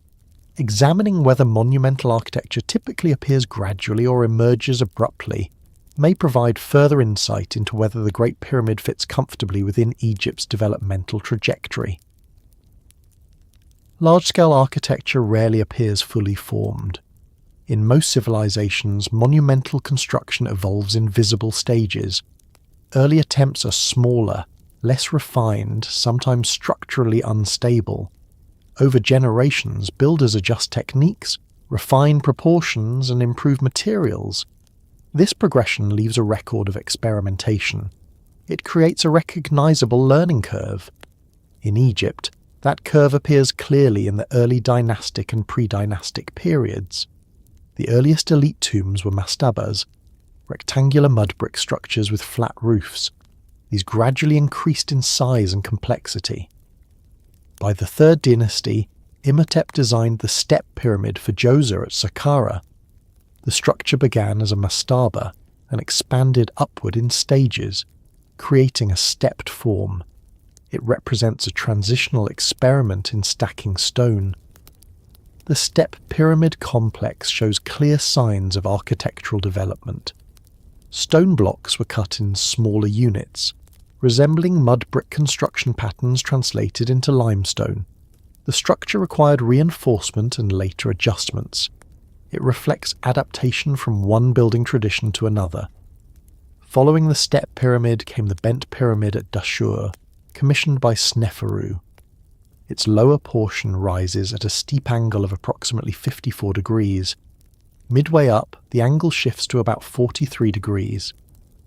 examining whether monumental architecture typically appears gradually or emerges abruptly may provide further insight into whether the Great Pyramid fits comfortably within Egypt's developmental trajectory. Large-scale architecture rarely appears fully formed. In most civilizations, monumental construction evolves in visible stages. Early attempts are smaller, less refined, sometimes structurally unstable. Over generations, builders adjust techniques, refine proportions, and improve materials. This progression leaves a record of experimentation. It creates a recognizable learning curve. In Egypt, that curve appears clearly in the early dynastic and pre-dynastic periods. The earliest elite tombs were mastabas, rectangular mud brick structures with flat roofs. These gradually increased in size and complexity. By the 3rd dynasty, Imhotep designed the step pyramid for Djoser at Saqqara. The structure began as a mastaba and expanded upward in stages, creating a stepped form. It represents a transitional experiment in stacking stone. The step pyramid complex shows clear signs of architectural development. Stone blocks were cut in smaller units, resembling mud brick construction patterns translated into limestone. The structure required reinforcement and later adjustments. It reflects adaptation from one building tradition to another. Following the step pyramid came the bent pyramid at Dashur, commissioned by Sneferu. Its lower portion rises at a steep angle of approximately 54 degrees. Midway up, the angle shifts to about 43 degrees.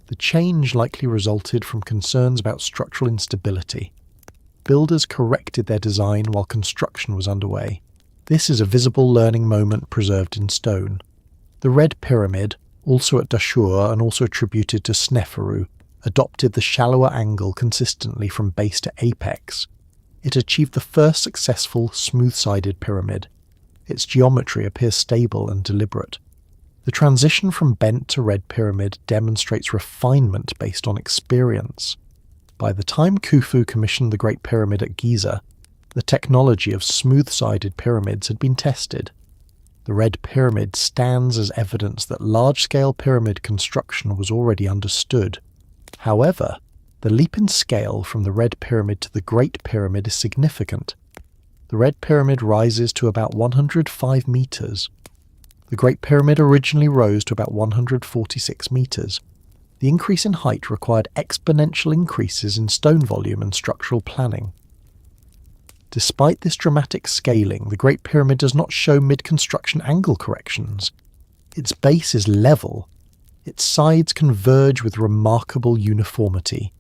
The change likely resulted from concerns about structural instability. Builders corrected their design while construction was underway. This is a visible learning moment preserved in stone. The Red Pyramid, also at Dashur and also attributed to Sneferu, adopted the shallower angle consistently from base to apex. It achieved the first successful smooth-sided pyramid. Its geometry appears stable and deliberate. The transition from bent to red pyramid demonstrates refinement based on experience. By the time Kufu commissioned the Great Pyramid at Giza, the technology of smooth-sided pyramids had been tested. The Red Pyramid stands as evidence that large-scale pyramid construction was already understood. However, the leap in scale from the Red Pyramid to the Great Pyramid is significant. The Red Pyramid rises to about 105 meters. The Great Pyramid originally rose to about 146 meters. The increase in height required exponential increases in stone volume and structural planning. Despite this dramatic scaling, the Great Pyramid does not show mid-construction angle corrections. Its base is level. Its sides converge with remarkable uniformity.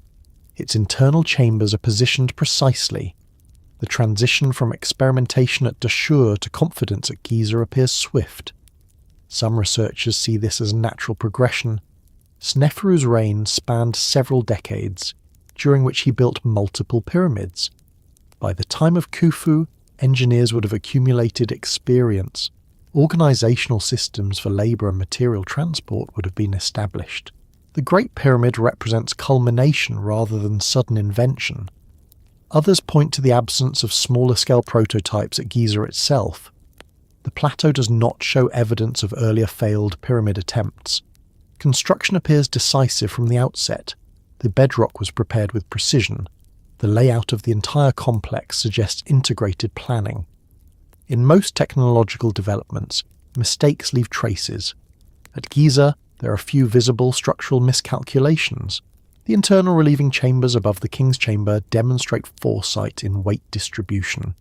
Its internal chambers are positioned precisely. The transition from experimentation at Dashur to confidence at Giza appears swift. Some researchers see this as a natural progression. Sneferu's reign spanned several decades, during which he built multiple pyramids. By the time of Kufu, engineers would have accumulated experience. Organizational systems for labor and material transport would have been established. The Great Pyramid represents culmination rather than sudden invention. Others point to the absence of smaller-scale prototypes at Giza itself. The plateau does not show evidence of earlier failed pyramid attempts. Construction appears decisive from the outset. The bedrock was prepared with precision. The layout of the entire complex suggests integrated planning. In most technological developments, mistakes leave traces. At Giza, there are few visible structural miscalculations. The internal relieving chambers above the king's chamber demonstrate foresight in weight distribution.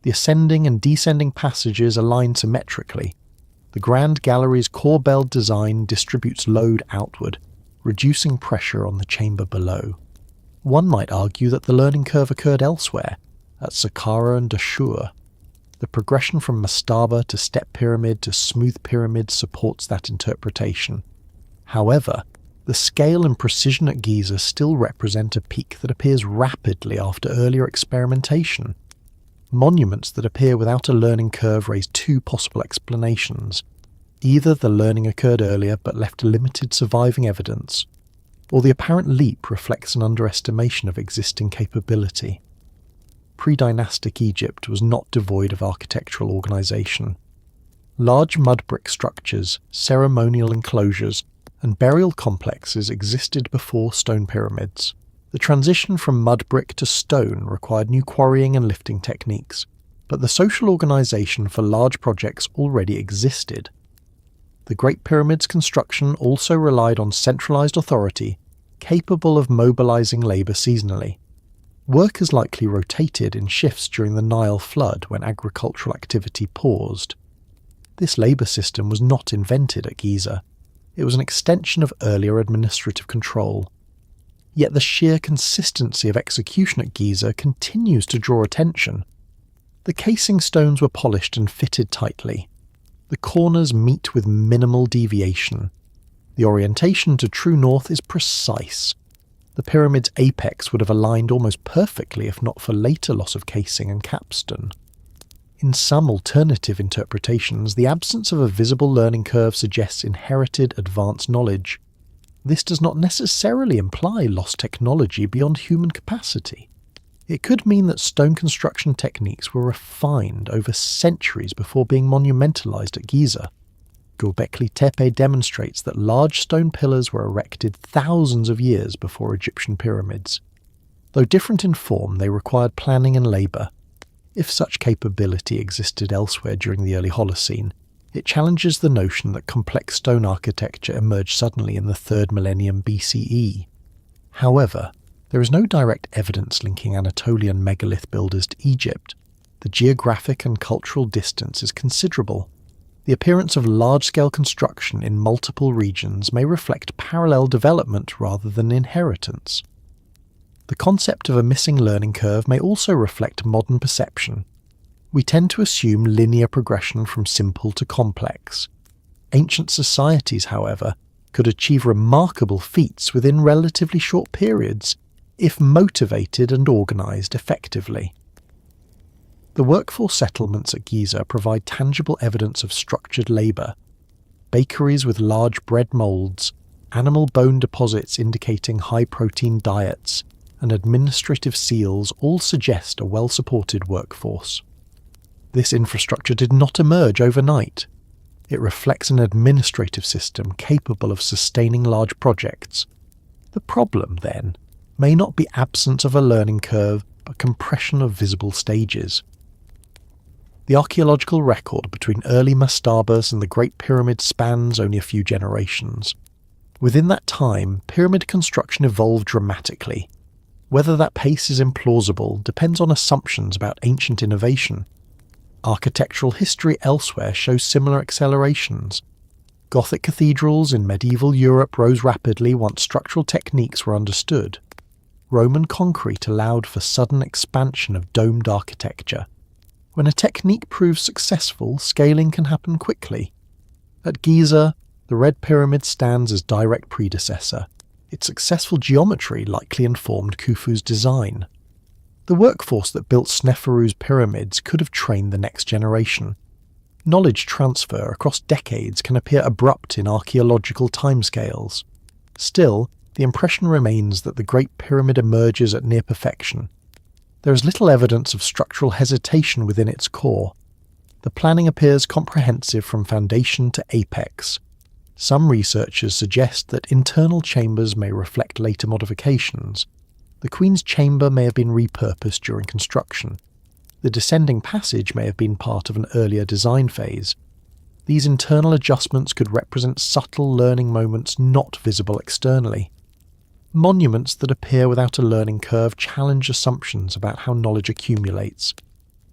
The ascending and descending passages align symmetrically. The grand gallery's corbelled design distributes load outward, reducing pressure on the chamber below. One might argue that the learning curve occurred elsewhere, at Saqqara and Dashur. The progression from mastaba to step pyramid to smooth pyramid supports that interpretation. However, the scale and precision at Giza still represent a peak that appears rapidly after earlier experimentation. Monuments that appear without a learning curve raise two possible explanations. Either the learning occurred earlier but left limited surviving evidence, or the apparent leap reflects an underestimation of existing capability. Pre-dynastic Egypt was not devoid of architectural organisation. Large mud brick structures, ceremonial enclosures, and burial complexes existed before stone pyramids. The transition from mud brick to stone required new quarrying and lifting techniques, but the social organisation for large projects already existed. The Great Pyramid's construction also relied on centralised authority, capable of mobilising labour seasonally. Workers likely rotated in shifts during the Nile flood when agricultural activity paused. This labour system was not invented at Giza. It was an extension of earlier administrative control. Yet the sheer consistency of execution at Giza continues to draw attention. The casing stones were polished and fitted tightly. The corners meet with minimal deviation. The orientation to true north is precise. The pyramid's apex would have aligned almost perfectly if not for later loss of casing and capstone. In some alternative interpretations, the absence of a visible learning curve suggests inherited advanced knowledge. This does not necessarily imply lost technology beyond human capacity. It could mean that stone construction techniques were refined over centuries before being monumentalized at Giza. Göbekli Tepe demonstrates that large stone pillars were erected thousands of years before Egyptian pyramids. Though different in form, they required planning and labour. If such capability existed elsewhere during the early Holocene, it challenges the notion that complex stone architecture emerged suddenly in the 3rd millennium BCE. However, there is no direct evidence linking Anatolian megalith builders to Egypt. The geographic and cultural distance is considerable. The appearance of large-scale construction in multiple regions may reflect parallel development rather than inheritance. The concept of a missing learning curve may also reflect modern perception. We tend to assume linear progression from simple to complex. Ancient societies, however, could achieve remarkable feats within relatively short periods, if motivated and organised effectively. The workforce settlements at Giza provide tangible evidence of structured labour. Bakeries with large bread moulds, animal bone deposits indicating high-protein diets, and administrative seals all suggest a well-supported workforce. This infrastructure did not emerge overnight. It reflects an administrative system capable of sustaining large projects. The problem, then, may not be absence of a learning curve, but compression of visible stages. The archaeological record between early mastabas and the Great Pyramid spans only a few generations. Within that time, pyramid construction evolved dramatically. Whether that pace is implausible depends on assumptions about ancient innovation. Architectural history elsewhere shows similar accelerations. Gothic cathedrals in medieval Europe rose rapidly once structural techniques were understood. Roman concrete allowed for sudden expansion of domed architecture. When a technique proves successful, scaling can happen quickly. At Giza, the Red Pyramid stands as direct predecessor. Its successful geometry likely informed Khufu's design. The workforce that built Sneferu's pyramids could have trained the next generation. Knowledge transfer across decades can appear abrupt in archaeological timescales. Still, the impression remains that the Great Pyramid emerges at near perfection. There is little evidence of structural hesitation within its core. The planning appears comprehensive from foundation to apex. Some researchers suggest that internal chambers may reflect later modifications. The Queen's Chamber may have been repurposed during construction. The descending passage may have been part of an earlier design phase. These internal adjustments could represent subtle learning moments not visible externally. Monuments that appear without a learning curve challenge assumptions about how knowledge accumulates.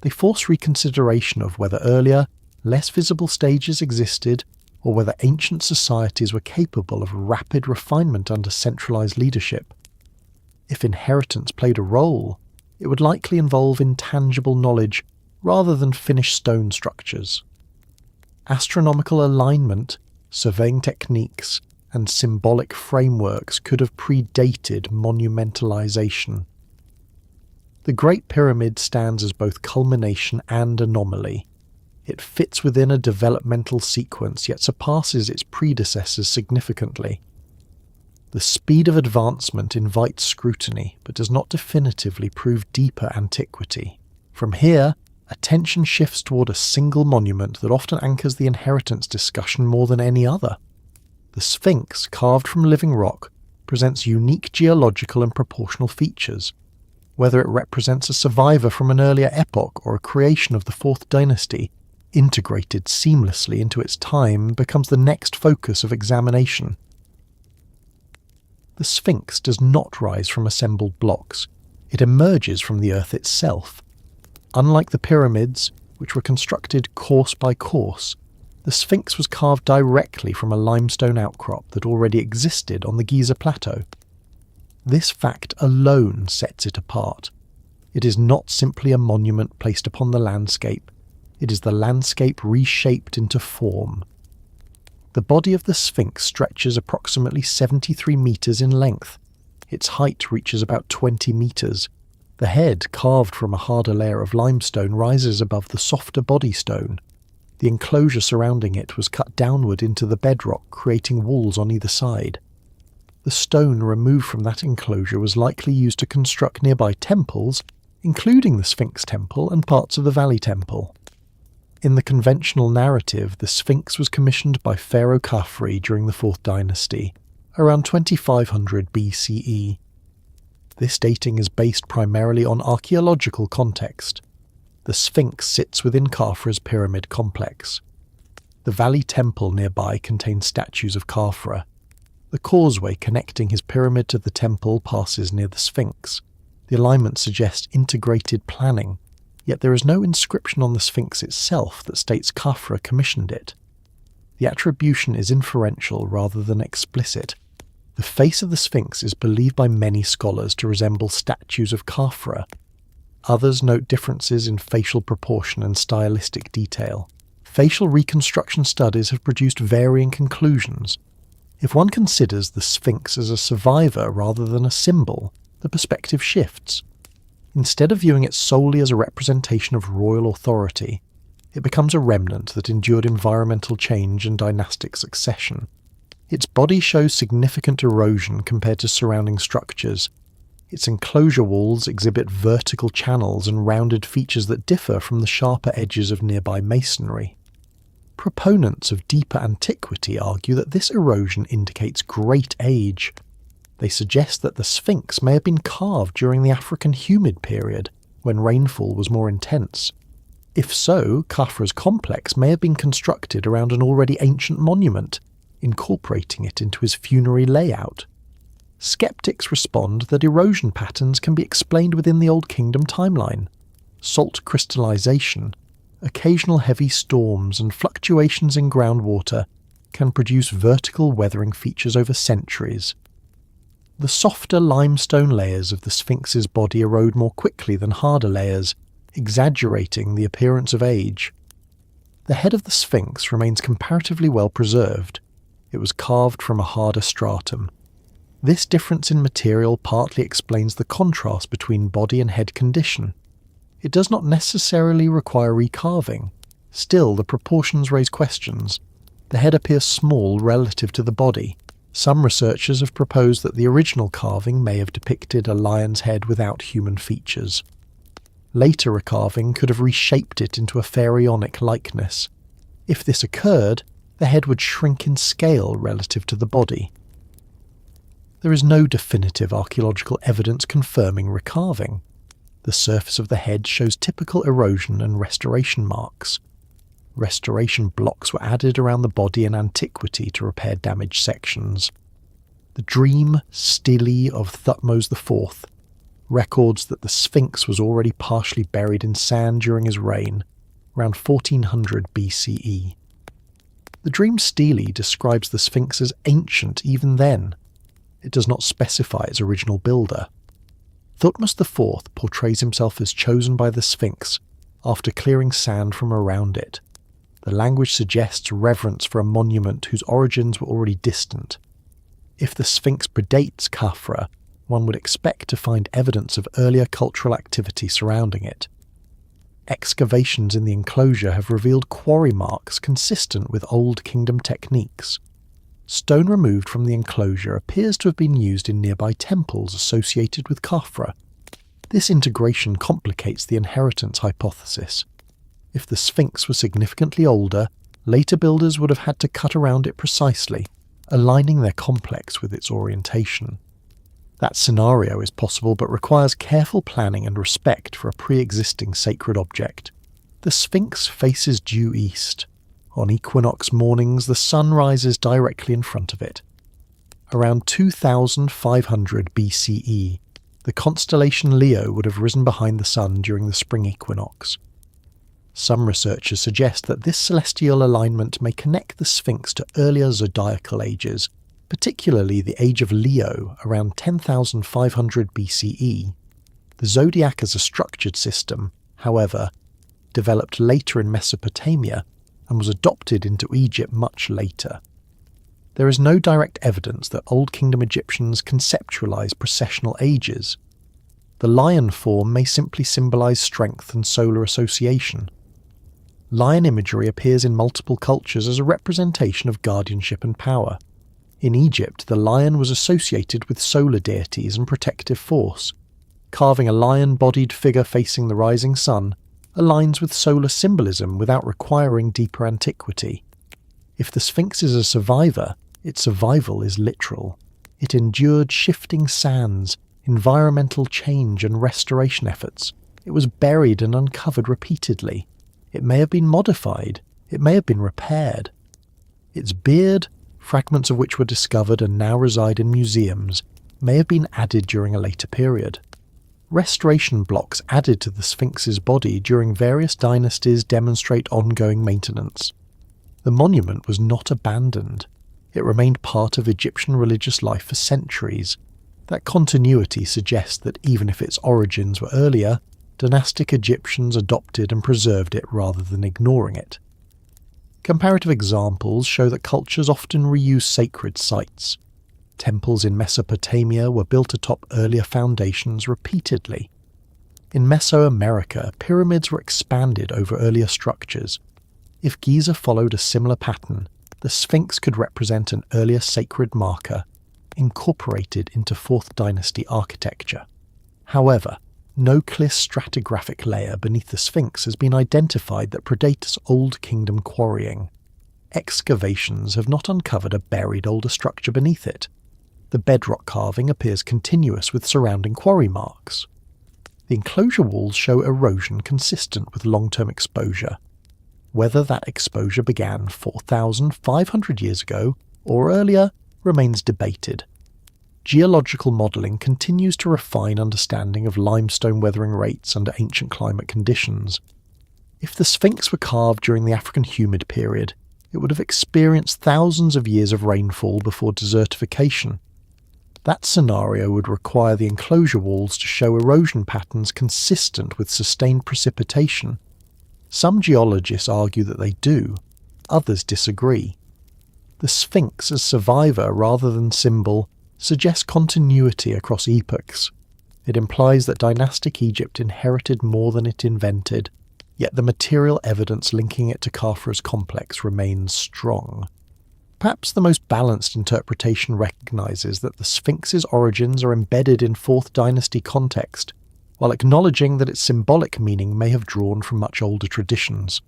They force reconsideration of whether earlier, less visible stages existed, or whether ancient societies were capable of rapid refinement under centralized leadership. If inheritance played a role, it would likely involve intangible knowledge rather than finished stone structures. Astronomical alignment, surveying techniques, and symbolic frameworks could have predated monumentalization. The Great Pyramid stands as both culmination and anomaly. It fits within a developmental sequence yet surpasses its predecessors significantly. The speed of advancement invites scrutiny but does not definitively prove deeper antiquity. From here, attention shifts toward a single monument that often anchors the inheritance discussion more than any other. The Sphinx, carved from living rock, presents unique geological and proportional features. Whether it represents a survivor from an earlier epoch or a creation of the 4th dynasty, integrated seamlessly into its time, becomes the next focus of examination. The Sphinx does not rise from assembled blocks. It emerges from the earth itself. Unlike the pyramids, which were constructed course by course, the Sphinx was carved directly from a limestone outcrop that already existed on the Giza Plateau. This fact alone sets it apart. It is not simply a monument placed upon the landscape. It is the landscape reshaped into form. The body of the Sphinx stretches approximately 73 metres in length. Its height reaches about 20 metres. The head, carved from a harder layer of limestone, rises above the softer body stone. The enclosure surrounding it was cut downward into the bedrock, creating walls on either side. The stone removed from that enclosure was likely used to construct nearby temples, including the Sphinx Temple and parts of the Valley Temple. In the conventional narrative, the Sphinx was commissioned by Pharaoh Khafre during the 4th dynasty, around 2500 BCE. This dating is based primarily on archaeological context. The Sphinx sits within Khafre's pyramid complex. The Valley Temple nearby contains statues of Khafre. The causeway connecting his pyramid to the temple passes near the Sphinx. The alignment suggests integrated planning, yet there is no inscription on the Sphinx itself that states Khafre commissioned it. The attribution is inferential rather than explicit. The face of the Sphinx is believed by many scholars to resemble statues of Khafre. Others note differences in facial proportion and stylistic detail. Facial reconstruction studies have produced varying conclusions. If one considers the Sphinx as a survivor rather than a symbol, the perspective shifts. Instead of viewing it solely as a representation of royal authority, it becomes a remnant that endured environmental change and dynastic succession. Its body shows significant erosion compared to surrounding structures. Its enclosure walls exhibit vertical channels and rounded features that differ from the sharper edges of nearby masonry. Proponents of deeper antiquity argue that this erosion indicates great age. They suggest that the Sphinx may have been carved during the African humid period, when rainfall was more intense. If so, Khafre's complex may have been constructed around an already ancient monument, incorporating it into his funerary layout. Skeptics respond that erosion patterns can be explained within the Old Kingdom timeline. Salt crystallization, occasional heavy storms, and fluctuations in groundwater can produce vertical weathering features over centuries. The softer limestone layers of the Sphinx's body erode more quickly than harder layers, exaggerating the appearance of age. The head of the Sphinx remains comparatively well preserved. It was carved from a harder stratum. This difference in material partly explains the contrast between body and head condition. It does not necessarily require recarving. Still, the proportions raise questions. The head appears small relative to the body. Some researchers have proposed that the original carving may have depicted a lion's head without human features. Later recarving could have reshaped it into a pharaonic likeness. If this occurred, the head would shrink in scale relative to the body. There is no definitive archaeological evidence confirming recarving. The surface of the head shows typical erosion and restoration marks. Restoration blocks were added around the body in antiquity to repair damaged sections. The Dream Stele of Thutmose IV records that the Sphinx was already partially buried in sand during his reign, around 1400 BCE. The Dream Stele describes the Sphinx as ancient even then. It does not specify its original builder. Thutmose IV portrays himself as chosen by the Sphinx after clearing sand from around it. The language suggests reverence for a monument whose origins were already distant. If the Sphinx predates Khafre, one would expect to find evidence of earlier cultural activity surrounding it. Excavations in the enclosure have revealed quarry marks consistent with Old Kingdom techniques. Stone removed from the enclosure appears to have been used in nearby temples associated with Khafre. This integration complicates the inheritance hypothesis. If the Sphinx was significantly older, later builders would have had to cut around it precisely, aligning their complex with its orientation. That scenario is possible but requires careful planning and respect for a pre-existing sacred object. The Sphinx faces due east. On equinox mornings, the sun rises directly in front of it. Around 2500 BCE, the constellation Leo would have risen behind the sun during the spring equinox. Some researchers suggest that this celestial alignment may connect the Sphinx to earlier zodiacal ages, particularly the age of Leo around 10,500 BCE. The zodiac as a structured system, however, developed later in Mesopotamia and was adopted into Egypt much later. There is no direct evidence that Old Kingdom Egyptians conceptualized precessional ages. The lion form may simply symbolize strength and solar association. Lion imagery appears in multiple cultures as a representation of guardianship and power. In Egypt, the lion was associated with solar deities and protective force. Carving a lion-bodied figure facing the rising sun aligns with solar symbolism without requiring deeper antiquity. If the Sphinx is a survivor, its survival is literal. It endured shifting sands, environmental change and restoration efforts. It was buried and uncovered repeatedly. It may have been modified. It may have been repaired. Its beard, fragments of which were discovered and now reside in museums, may have been added during a later period. Restoration blocks added to the Sphinx's body during various dynasties demonstrate ongoing maintenance. The monument was not abandoned. It remained part of Egyptian religious life for centuries. That continuity suggests that even if its origins were earlier, dynastic Egyptians adopted and preserved it rather than ignoring it. Comparative examples show that cultures often reuse sacred sites. Temples in Mesopotamia were built atop earlier foundations repeatedly. In Mesoamerica, pyramids were expanded over earlier structures. If Giza followed a similar pattern, the Sphinx could represent an earlier sacred marker, incorporated into 4th dynasty architecture. However, no clear stratigraphic layer beneath the Sphinx has been identified that predates Old Kingdom quarrying. Excavations have not uncovered a buried older structure beneath it. The bedrock carving appears continuous with surrounding quarry marks. The enclosure walls show erosion consistent with long-term exposure. Whether that exposure began 4,500 years ago or earlier remains debated. Geological modelling continues to refine understanding of limestone weathering rates under ancient climate conditions. If the Sphinx were carved during the African humid period, it would have experienced thousands of years of rainfall before desertification. That scenario would require the enclosure walls to show erosion patterns consistent with sustained precipitation. Some geologists argue that they do, others disagree. The Sphinx as survivor rather than symbol suggests continuity across epochs. It implies that dynastic Egypt inherited more than it invented, yet the material evidence linking it to Khafra's complex remains strong. Perhaps the most balanced interpretation recognises that the Sphinx's origins are embedded in 4th dynasty context, while acknowledging that its symbolic meaning may have drawn from much older traditions.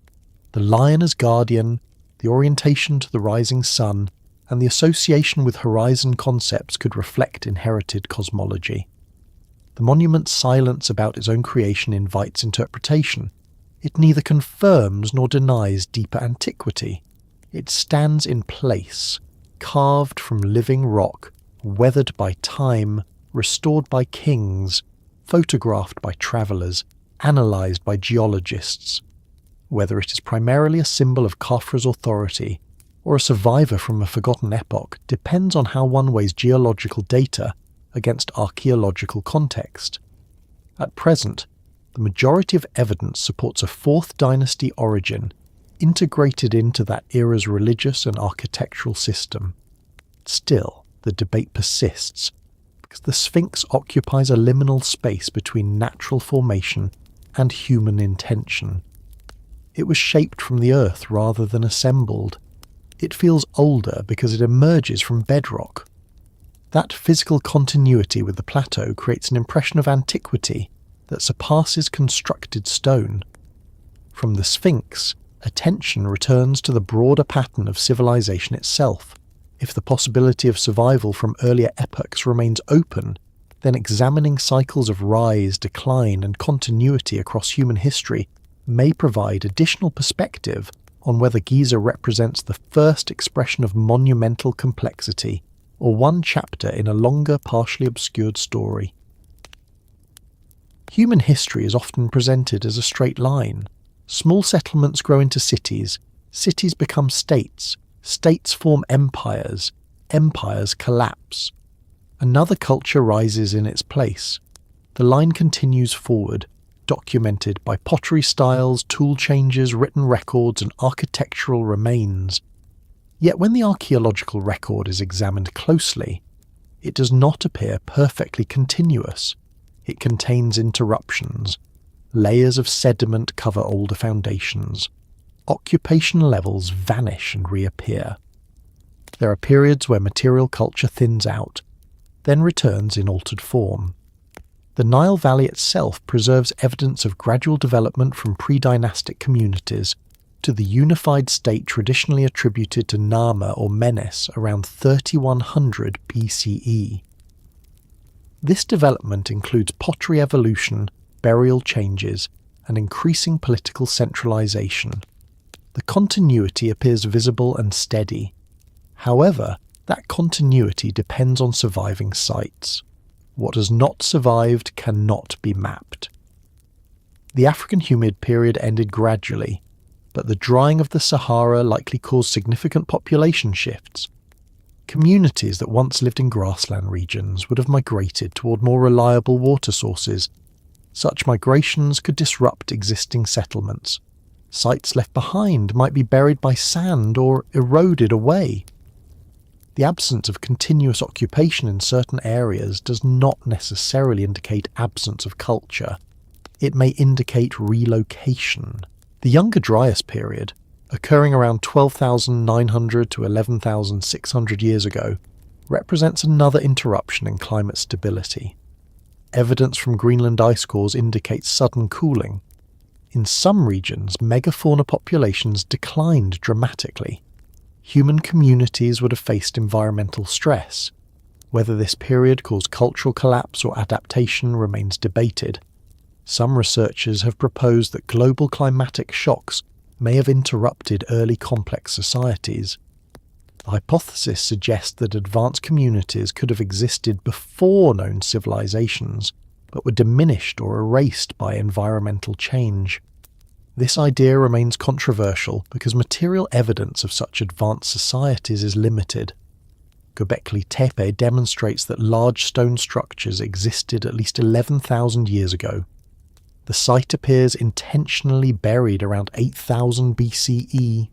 The lion as guardian, the orientation to the rising sun, and the association with horizon concepts could reflect inherited cosmology. The monument's silence about its own creation invites interpretation. It neither confirms nor denies deeper antiquity. It stands in place, carved from living rock, weathered by time, restored by kings, photographed by travellers, analysed by geologists. Whether it is primarily a symbol of Khafra's authority or a survivor from a forgotten epoch depends on how one weighs geological data against archaeological context. At present, the majority of evidence supports a 4th dynasty origin integrated into that era's religious and architectural system. Still, the debate persists, because the Sphinx occupies a liminal space between natural formation and human intention. It was shaped from the earth rather than assembled. It feels older because it emerges from bedrock. That physical continuity with the plateau creates an impression of antiquity that surpasses constructed stone. From the Sphinx, attention returns to the broader pattern of civilization itself. If the possibility of survival from earlier epochs remains open, then examining cycles of rise, decline, and continuity across human history may provide additional perspective on whether Giza represents the first expression of monumental complexity, or one chapter in a longer, partially obscured story. Human history is often presented as a straight line. Small settlements grow into cities, cities become states, states form empires, empires collapse. Another culture rises in its place. The line continues forward, documented by pottery styles, tool changes, written records, and architectural remains. Yet when the archaeological record is examined closely, it does not appear perfectly continuous. It contains interruptions. Layers of sediment cover older foundations. Occupation levels vanish and reappear. There are periods where material culture thins out, then returns in altered form. The Nile Valley itself preserves evidence of gradual development from pre-dynastic communities to the unified state traditionally attributed to Nama or Menes around 3100 BCE. This development includes pottery evolution, burial changes, and increasing political centralization. The continuity appears visible and steady. However, that continuity depends on surviving sites. What has not survived cannot be mapped. The African humid period ended gradually, but the drying of the Sahara likely caused significant population shifts. Communities that once lived in grassland regions would have migrated toward more reliable water sources. Such migrations could disrupt existing settlements. Sites left behind might be buried by sand or eroded away. The absence of continuous occupation in certain areas does not necessarily indicate absence of culture. It may indicate relocation. The Younger Dryas period, occurring around 12,900 to 11,600 years ago, represents another interruption in climate stability. Evidence from Greenland ice cores indicates sudden cooling. In some regions, megafauna populations declined dramatically. Human communities would have faced environmental stress. Whether this period caused cultural collapse or adaptation remains debated. Some researchers have proposed that global climatic shocks may have interrupted early complex societies. The hypothesis suggests that advanced communities could have existed before known civilizations, but were diminished or erased by environmental change. This idea remains controversial because material evidence of such advanced societies is limited. Göbekli Tepe demonstrates that large stone structures existed at least 11,000 years ago. The site appears intentionally buried around 8000 BCE.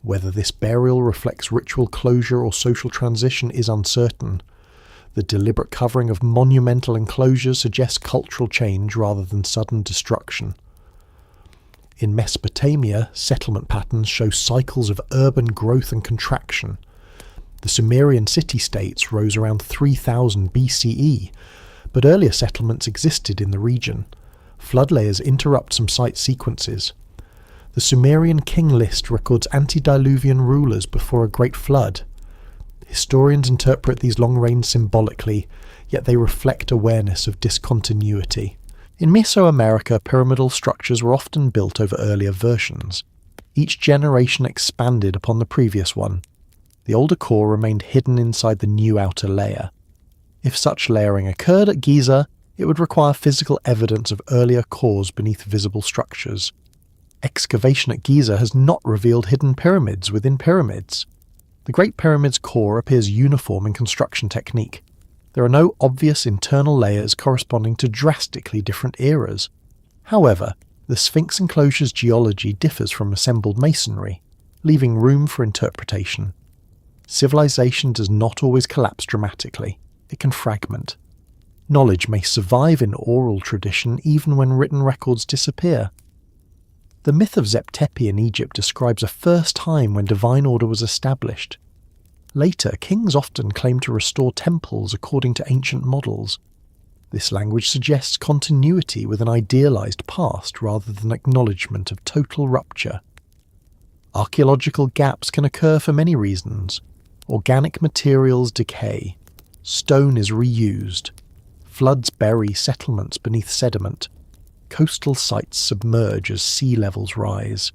Whether this burial reflects ritual closure or social transition is uncertain. The deliberate covering of monumental enclosures suggests cultural change rather than sudden destruction. In Mesopotamia, settlement patterns show cycles of urban growth and contraction. The Sumerian city-states rose around 3000 BCE, but earlier settlements existed in the region. Flood layers interrupt some site sequences. The Sumerian king list records antediluvian rulers before a great flood. Historians interpret these long reigns symbolically, yet they reflect awareness of discontinuity. In Mesoamerica, pyramidal structures were often built over earlier versions. Each generation expanded upon the previous one. The older core remained hidden inside the new outer layer. If such layering occurred at Giza, it would require physical evidence of earlier cores beneath visible structures. Excavation at Giza has not revealed hidden pyramids within pyramids. The Great Pyramid's core appears uniform in construction technique. There are no obvious internal layers corresponding to drastically different eras. However, the Sphinx enclosure's geology differs from assembled masonry, leaving room for interpretation. Civilization does not always collapse dramatically. It can fragment. Knowledge may survive in oral tradition even when written records disappear. The myth of Zep Tepi in Egypt describes a first time when divine order was established. Later, kings often claim to restore temples according to ancient models. This language suggests continuity with an idealized past rather than acknowledgement of total rupture. Archaeological gaps can occur for many reasons. Organic materials decay. Stone is reused. Floods bury settlements beneath sediment. Coastal sites submerge as sea levels rise.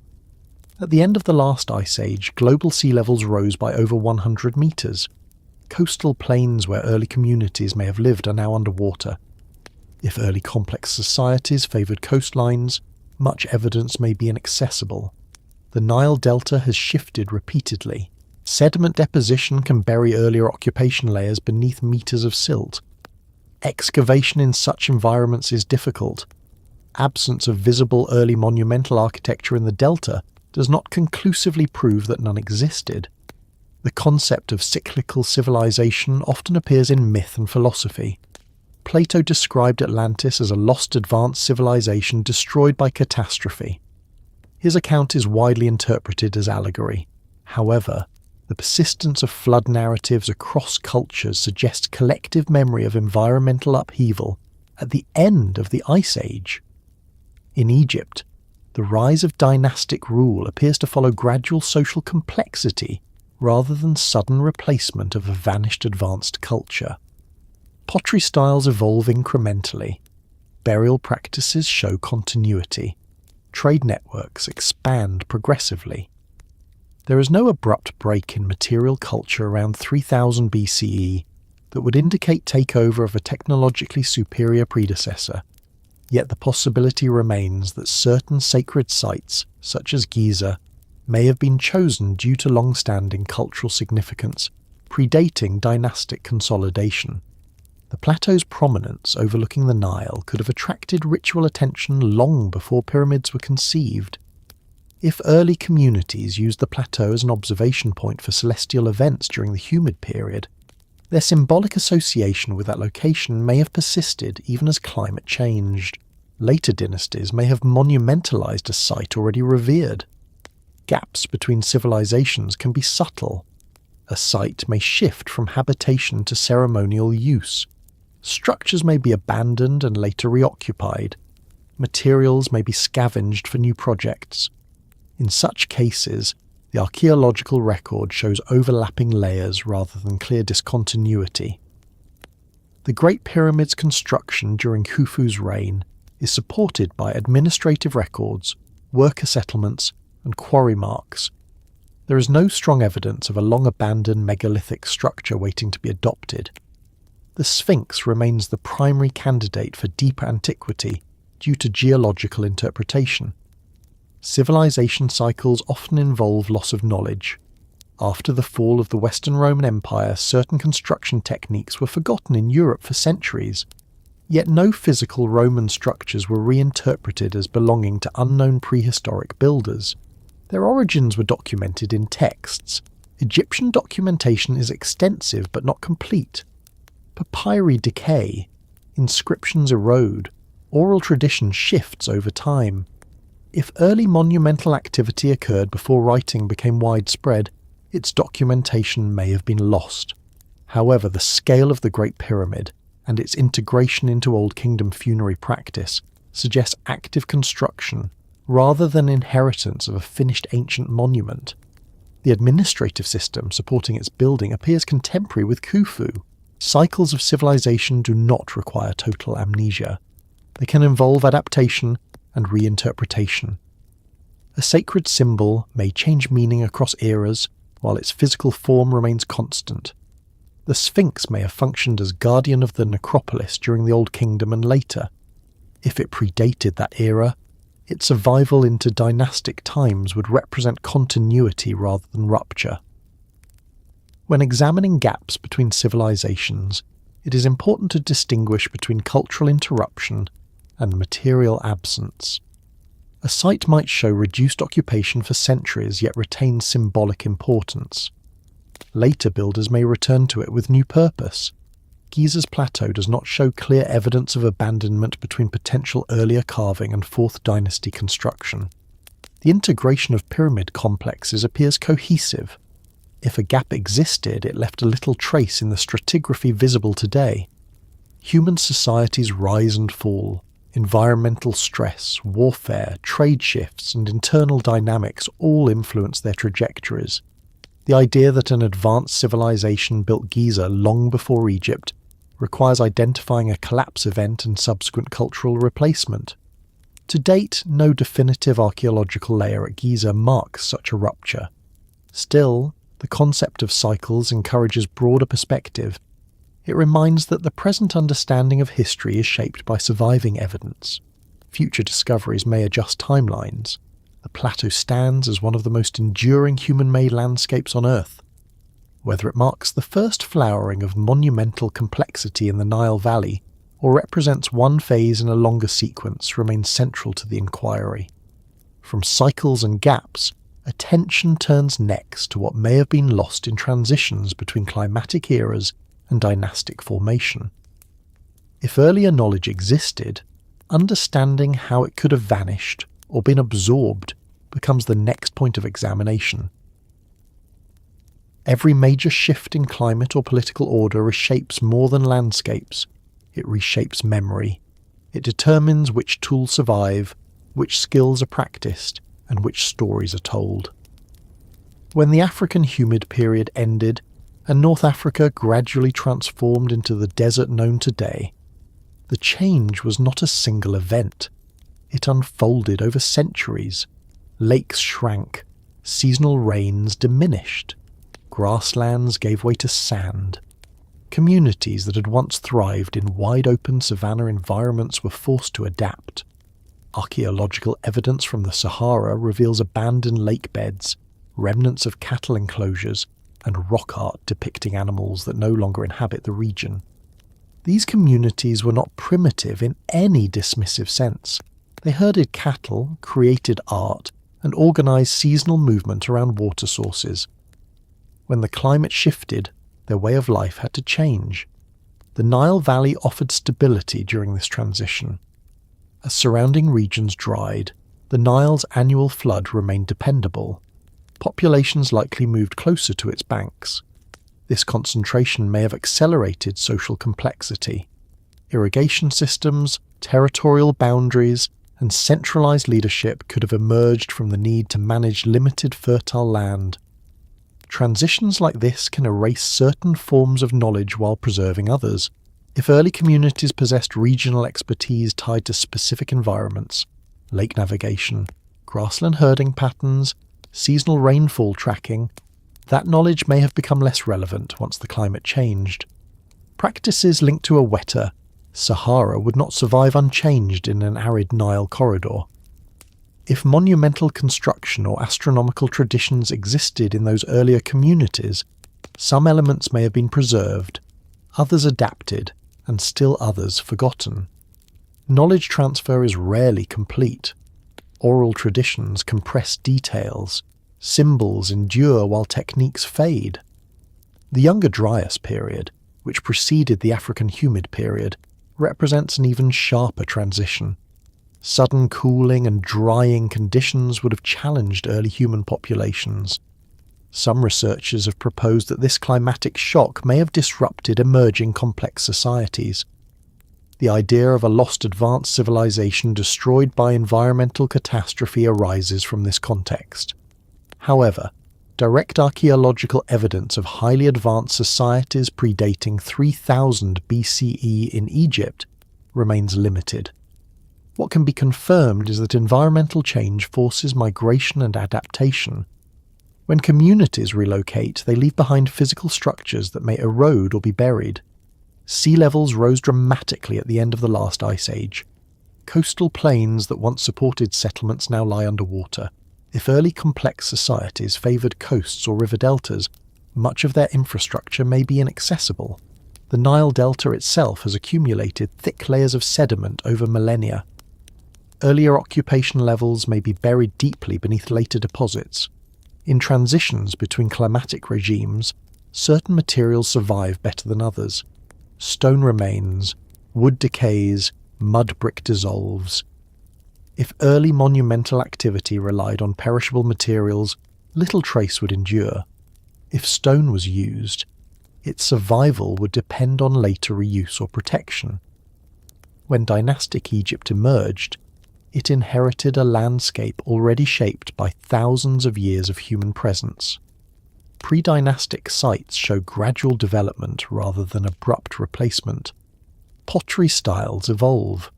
At the end of the last ice age, global sea levels rose by over 100 metres. Coastal plains where early communities may have lived are now underwater. If early complex societies favoured coastlines, much evidence may be inaccessible. The Nile Delta has shifted repeatedly. Sediment deposition can bury earlier occupation layers beneath metres of silt. Excavation in such environments is difficult. Absence of visible early monumental architecture in the Delta does not conclusively prove that none existed. The concept of cyclical civilization often appears in myth and philosophy. Plato described Atlantis as a lost advanced civilization destroyed by catastrophe. His account is widely interpreted as allegory. However, the persistence of flood narratives across cultures suggests collective memory of environmental upheaval at the end of the Ice Age. In Egypt, the rise of dynastic rule appears to follow gradual social complexity rather than sudden replacement of a vanished advanced culture. Pottery styles evolve incrementally. Burial practices show continuity. Trade networks expand progressively. There is no abrupt break in material culture around 3000 BCE that would indicate takeover of a technologically superior predecessor, yet the possibility remains that certain sacred sites, such as Giza, may have been chosen due to long-standing cultural significance, predating dynastic consolidation. The plateau's prominence overlooking the Nile could have attracted ritual attention long before pyramids were conceived. If early communities used the plateau as an observation point for celestial events during the humid period, their symbolic association with that location may have persisted even as climate changed. Later dynasties may have monumentalized a site already revered. Gaps between civilizations can be subtle. A site may shift from habitation to ceremonial use. Structures may be abandoned and later reoccupied. Materials may be scavenged for new projects. In such cases, the archaeological record shows overlapping layers rather than clear discontinuity. The Great Pyramid's construction during Khufu's reign is supported by administrative records, worker settlements, and quarry marks. There is no strong evidence of a long-abandoned megalithic structure waiting to be adopted. The Sphinx remains the primary candidate for deeper antiquity due to geological interpretation. Civilization cycles often involve loss of knowledge. After the fall of the Western Roman Empire, certain construction techniques were forgotten in Europe for centuries, yet no physical Roman structures were reinterpreted as belonging to unknown prehistoric builders. Their origins were documented in texts. Egyptian documentation is extensive but not complete. Papyri decay, inscriptions erode, oral tradition shifts over time. If early monumental activity occurred before writing became widespread, its documentation may have been lost. However, the scale of the Great Pyramid and its integration into Old Kingdom funerary practice suggests active construction rather than inheritance of a finished ancient monument. The administrative system supporting its building appears contemporary with Khufu. Cycles of civilization do not require total amnesia. They can involve adaptation and reinterpretation. A sacred symbol may change meaning across eras, while its physical form remains constant. The Sphinx may have functioned as guardian of the necropolis during the Old Kingdom and later. If it predated that era, its survival into dynastic times would represent continuity rather than rupture. When examining gaps between civilizations, it is important to distinguish between cultural interruption and material absence. A site might show reduced occupation for centuries yet retain symbolic importance. Later builders may return to it with new purpose. Giza's plateau does not show clear evidence of abandonment between potential earlier carving and 4th dynasty construction. The integration of pyramid complexes appears cohesive. If a gap existed, it left a little trace in the stratigraphy visible today. Human societies rise and fall. Environmental stress, warfare, trade shifts, and internal dynamics all influence their trajectories. The idea that an advanced civilization built Giza long before Egypt requires identifying a collapse event and subsequent cultural replacement. To date, no definitive archaeological layer at Giza marks such a rupture. Still, the concept of cycles encourages broader perspective. It reminds that the present understanding of history is shaped by surviving evidence. Future discoveries may adjust timelines. The plateau stands as one of the most enduring human-made landscapes on Earth. Whether it marks the first flowering of monumental complexity in the Nile Valley or represents one phase in a longer sequence remains central to the inquiry. From cycles and gaps, attention turns next to what may have been lost in transitions between climatic eras and dynastic formation. If earlier knowledge existed, understanding how it could have vanished or been absorbed becomes the next point of examination. Every major shift in climate or political order reshapes more than landscapes. It reshapes memory. It determines which tools survive, which skills are practiced, and which stories are told. When the African humid period ended, and North Africa gradually transformed into the desert known today, the change was not a single event. It unfolded over centuries. Lakes shrank, seasonal rains diminished, grasslands gave way to sand. Communities that had once thrived in wide-open savanna environments were forced to adapt. Archaeological evidence from the Sahara reveals abandoned lake beds, remnants of cattle enclosures, and rock art depicting animals that no longer inhabit the region. These communities were not primitive in any dismissive sense. They herded cattle, created art, and organised seasonal movement around water sources. When the climate shifted, their way of life had to change. The Nile Valley offered stability during this transition. As surrounding regions dried, the Nile's annual flood remained dependable. Populations likely moved closer to its banks. This concentration may have accelerated social complexity. Irrigation systems, territorial boundaries, and centralised leadership could have emerged from the need to manage limited fertile land. Transitions like this can erase certain forms of knowledge while preserving others. If early communities possessed regional expertise tied to specific environments, lake navigation, grassland herding patterns, seasonal rainfall tracking, that knowledge may have become less relevant once the climate changed. Practices linked to a wetter Sahara would not survive unchanged in an arid Nile corridor. If monumental construction or astronomical traditions existed in those earlier communities, some elements may have been preserved, others adapted, and still others forgotten. Knowledge transfer is rarely complete. Oral traditions compress details. Symbols endure while techniques fade. The Younger Dryas period, which preceded the African humid period, represents an even sharper transition. Sudden cooling and drying conditions would have challenged early human populations. Some researchers have proposed that this climatic shock may have disrupted emerging complex societies. The idea of a lost advanced civilization destroyed by environmental catastrophe arises from this context. However, direct archaeological evidence of highly advanced societies predating 3000 BCE in Egypt remains limited. What can be confirmed is that environmental change forces migration and adaptation. When communities relocate, they leave behind physical structures that may erode or be buried. Sea levels rose dramatically at the end of the last ice age. Coastal plains that once supported settlements now lie underwater. If early complex societies favoured coasts or river deltas, much of their infrastructure may be inaccessible. The Nile Delta itself has accumulated thick layers of sediment over millennia. Earlier occupation levels may be buried deeply beneath later deposits. In transitions between climatic regimes, certain materials survive better than others. Stone remains, wood decays, mud brick dissolves. If early monumental activity relied on perishable materials, little trace would endure. If stone was used, its survival would depend on later reuse or protection. When dynastic Egypt emerged, it inherited a landscape already shaped by thousands of years of human presence. Pre-dynastic sites show gradual development rather than abrupt replacement. Pottery styles evolve.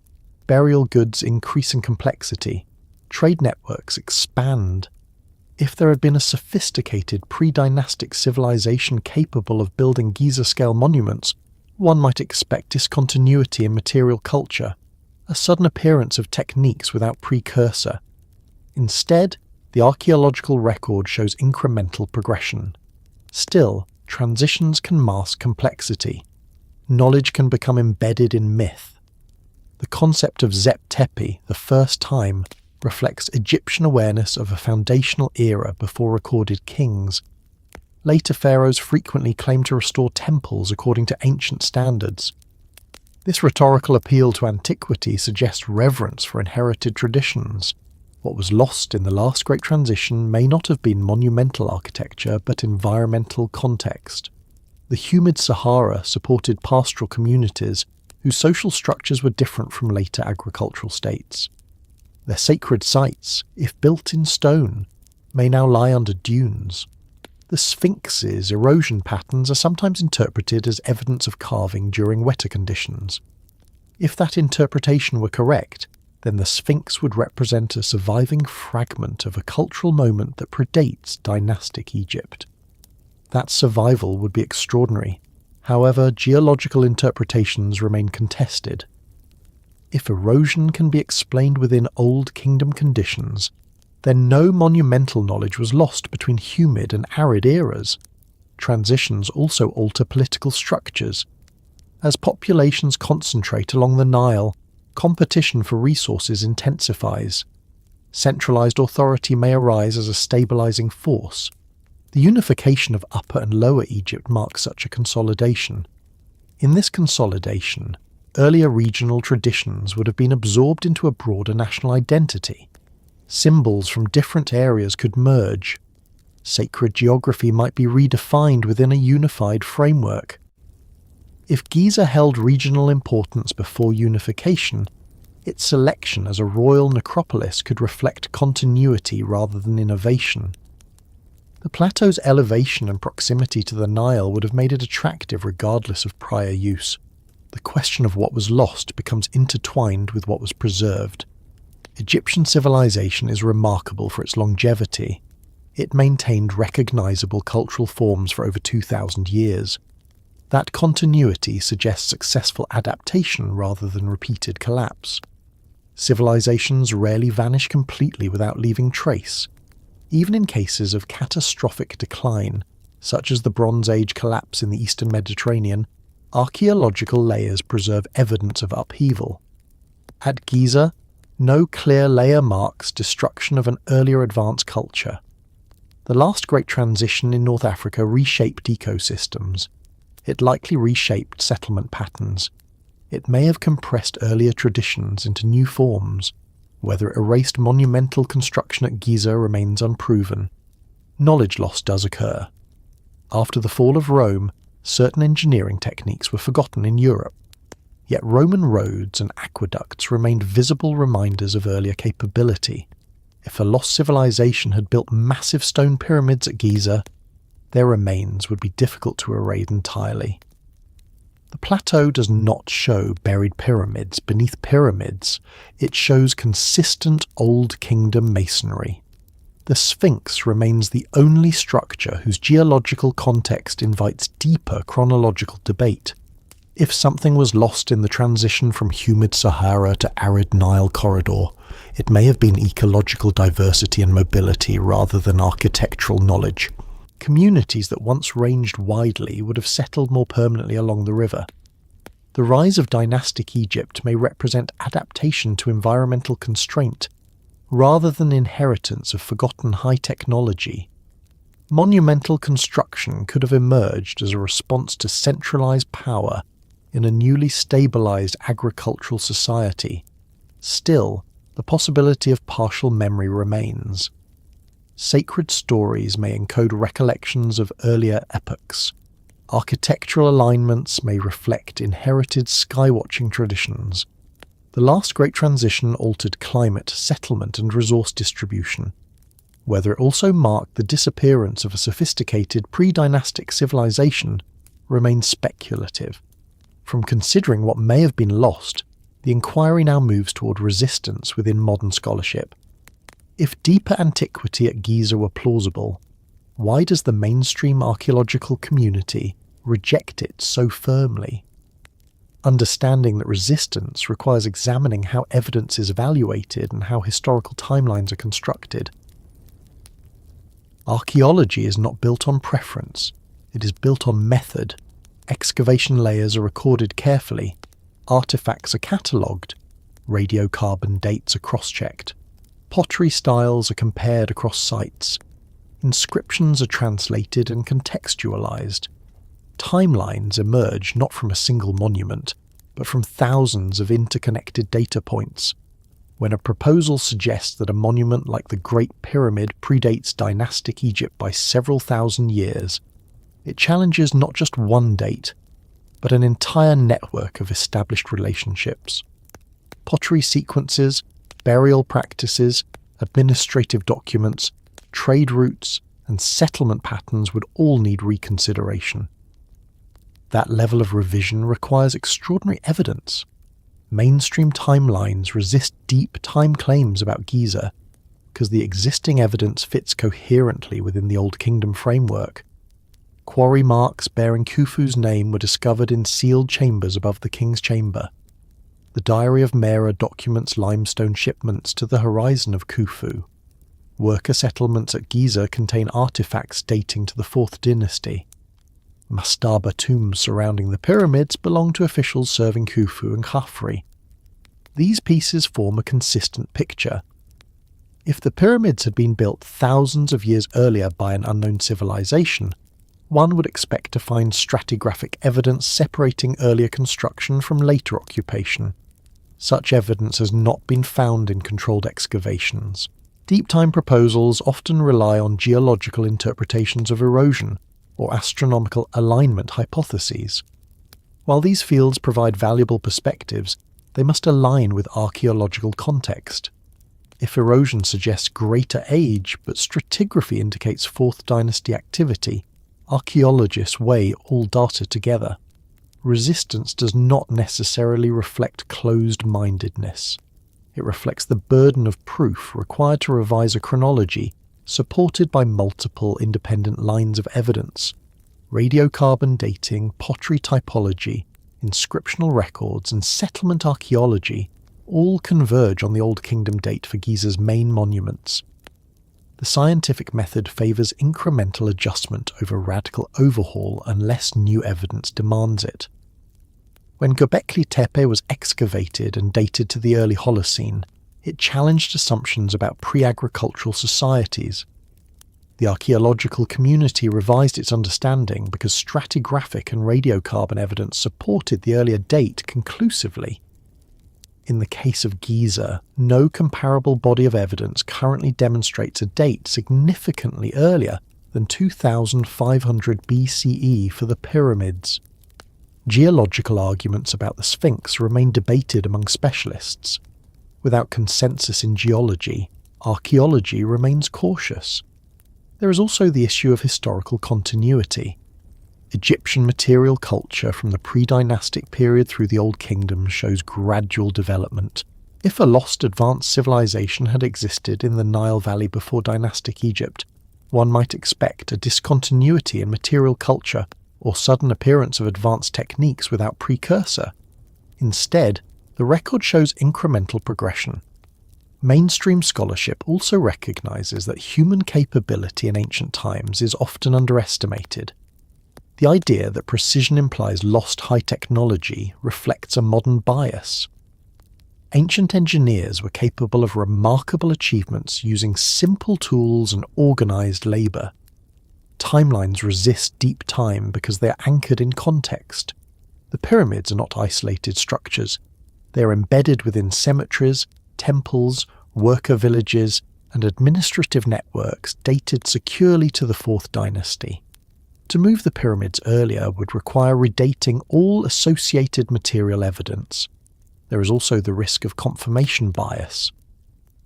Burial goods increase in complexity. Trade networks expand. If there had been a sophisticated pre-dynastic civilization capable of building Giza-scale monuments, one might expect discontinuity in material culture, a sudden appearance of techniques without precursor. Instead, the archaeological record shows incremental progression. Still, transitions can mask complexity. Knowledge can become embedded in myth. The concept of Zep Tepi, the first time, reflects Egyptian awareness of a foundational era before recorded kings. Later pharaohs frequently claimed to restore temples according to ancient standards. This rhetorical appeal to antiquity suggests reverence for inherited traditions. What was lost in the last great transition may not have been monumental architecture, but environmental context. The humid Sahara supported pastoral communities whose social structures were different from later agricultural states. Their sacred sites, if built in stone, may now lie under dunes. The Sphinx's erosion patterns are sometimes interpreted as evidence of carving during wetter conditions. If that interpretation were correct, then the Sphinx would represent a surviving fragment of a cultural moment that predates dynastic Egypt. That survival would be extraordinary. However, geological interpretations remain contested. If erosion can be explained within Old Kingdom conditions, then no monumental knowledge was lost between humid and arid eras. Transitions also alter political structures. As populations concentrate along the Nile, competition for resources intensifies. Centralized authority may arise as a stabilizing force. The unification of Upper and Lower Egypt marks such a consolidation. In this consolidation, earlier regional traditions would have been absorbed into a broader national identity. Symbols from different areas could merge. Sacred geography might be redefined within a unified framework. If Giza held regional importance before unification, its selection as a royal necropolis could reflect continuity rather than innovation. The plateau's elevation and proximity to the Nile would have made it attractive regardless of prior use. The question of what was lost becomes intertwined with what was preserved. Egyptian civilization is remarkable for its longevity. It maintained recognizable cultural forms for over 2,000 years. That continuity suggests successful adaptation rather than repeated collapse. Civilizations rarely vanish completely without leaving trace. Even in cases of catastrophic decline, such as the Bronze Age collapse in the Eastern Mediterranean, archaeological layers preserve evidence of upheaval. At Giza, no clear layer marks destruction of an earlier advanced culture. The last great transition in North Africa reshaped ecosystems. It likely reshaped settlement patterns. It may have compressed earlier traditions into new forms. Whether it erased monumental construction at Giza remains unproven. Knowledge loss does occur. After the fall of Rome, certain engineering techniques were forgotten in Europe. Yet Roman roads and aqueducts remained visible reminders of earlier capability. If a lost civilization had built massive stone pyramids at Giza, their remains would be difficult to erase entirely. The plateau does not show buried pyramids beneath pyramids. It shows consistent Old Kingdom masonry. The Sphinx remains the only structure whose geological context invites deeper chronological debate. If something was lost in the transition from humid Sahara to arid Nile corridor, it may have been ecological diversity and mobility rather than architectural knowledge. Communities that once ranged widely would have settled more permanently along the river. The rise of dynastic Egypt may represent adaptation to environmental constraint, rather than inheritance of forgotten high technology. Monumental construction could have emerged as a response to centralized power in a newly stabilized agricultural society. Still, the possibility of partial memory remains. Sacred stories may encode recollections of earlier epochs. Architectural alignments may reflect inherited skywatching traditions. The last great transition altered climate, settlement, and resource distribution. Whether it also marked the disappearance of a sophisticated pre-dynastic civilization remains speculative. From considering what may have been lost, the inquiry now moves toward resistance within modern scholarship. If deeper antiquity at Giza were plausible, why does the mainstream archaeological community reject it so firmly? Understanding that resistance requires examining how evidence is evaluated and how historical timelines are constructed. Archaeology is not built on preference, it is built on method. Excavation layers are recorded carefully, artifacts are catalogued, radiocarbon dates are cross-checked. Pottery styles are compared across sites. Inscriptions are translated and contextualized. Timelines emerge not from a single monument, but from thousands of interconnected data points. When a proposal suggests that a monument like the Great Pyramid predates dynastic Egypt by several thousand years, it challenges not just one date, but an entire network of established relationships. Pottery sequences, burial practices, administrative documents, trade routes, and settlement patterns would all need reconsideration. That level of revision requires extraordinary evidence. Mainstream timelines resist deep time claims about Giza because the existing evidence fits coherently within the Old Kingdom framework. Quarry marks bearing Kufu's name were discovered in sealed chambers above the king's chamber. The Diary of Mera documents limestone shipments to the horizon of Kufu. Worker settlements at Giza contain artifacts dating to the 4th dynasty. Mastaba tombs surrounding the pyramids belong to officials serving Kufu and Khafre. These pieces form a consistent picture. If the pyramids had been built thousands of years earlier by an unknown civilization, one would expect to find stratigraphic evidence separating earlier construction from later occupation. Such evidence has not been found in controlled excavations. Deep time proposals often rely on geological interpretations of erosion or astronomical alignment hypotheses. While these fields provide valuable perspectives, they must align with archaeological context. If erosion suggests greater age but stratigraphy indicates 4th dynasty activity, archaeologists weigh all data together. Resistance does not necessarily reflect closed-mindedness. It reflects the burden of proof required to revise a chronology supported by multiple independent lines of evidence. Radiocarbon dating, pottery typology, inscriptional records, and settlement archaeology all converge on the Old Kingdom date for Giza's main monuments. The scientific method favours incremental adjustment over radical overhaul unless new evidence demands it. When Göbekli Tepe was excavated and dated to the early Holocene, it challenged assumptions about pre-agricultural societies. The archaeological community revised its understanding because stratigraphic and radiocarbon evidence supported the earlier date conclusively. In the case of Giza, no comparable body of evidence currently demonstrates a date significantly earlier than 2500 BCE for the pyramids. Geological arguments about the Sphinx remain debated among specialists. Without consensus in geology, archaeology remains cautious. There is also the issue of historical continuity. Egyptian material culture from the pre-dynastic period through the Old Kingdom shows gradual development. If a lost advanced civilization had existed in the Nile Valley before dynastic Egypt, one might expect a discontinuity in material culture or sudden appearance of advanced techniques without precursor. Instead, the record shows incremental progression. Mainstream scholarship also recognizes that human capability in ancient times is often underestimated. The idea that precision implies lost high technology reflects a modern bias. Ancient engineers were capable of remarkable achievements using simple tools and organized labor. Timelines resist deep time because they are anchored in context. The pyramids are not isolated structures. They are embedded within cemeteries, temples, worker villages, and administrative networks dated securely to the 4th dynasty. To move the pyramids earlier would require redating all associated material evidence. There is also the risk of confirmation bias.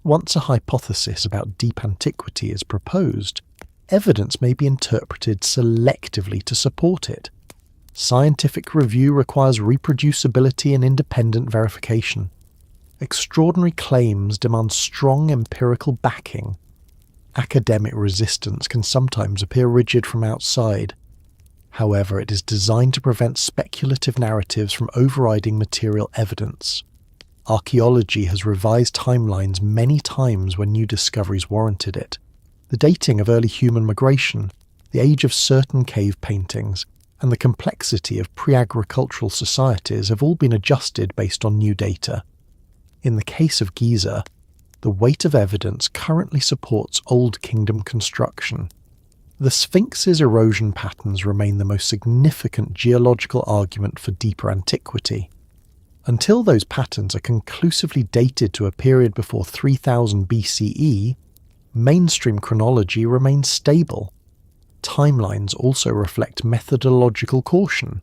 Once a hypothesis about deep antiquity is proposed, evidence may be interpreted selectively to support it. Scientific review requires reproducibility and independent verification. Extraordinary claims demand strong empirical backing. Academic resistance can sometimes appear rigid from outside. However, it is designed to prevent speculative narratives from overriding material evidence. Archaeology has revised timelines many times when new discoveries warranted it. The dating of early human migration, the age of certain cave paintings, and the complexity of pre-agricultural societies have all been adjusted based on new data. In the case of Giza, the weight of evidence currently supports Old Kingdom construction. The Sphinx's erosion patterns remain the most significant geological argument for deeper antiquity. Until those patterns are conclusively dated to a period before 3000 BCE, mainstream chronology remains stable. Timelines also reflect methodological caution.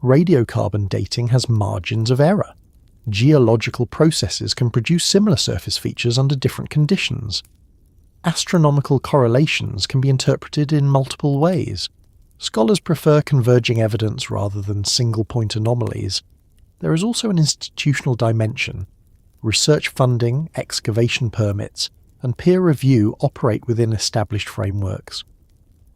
Radiocarbon dating has margins of error. Geological processes can produce similar surface features under different conditions. Astronomical correlations can be interpreted in multiple ways. Scholars prefer converging evidence rather than single-point anomalies. There is also an institutional dimension. Research funding, excavation permits, and peer review operate within established frameworks.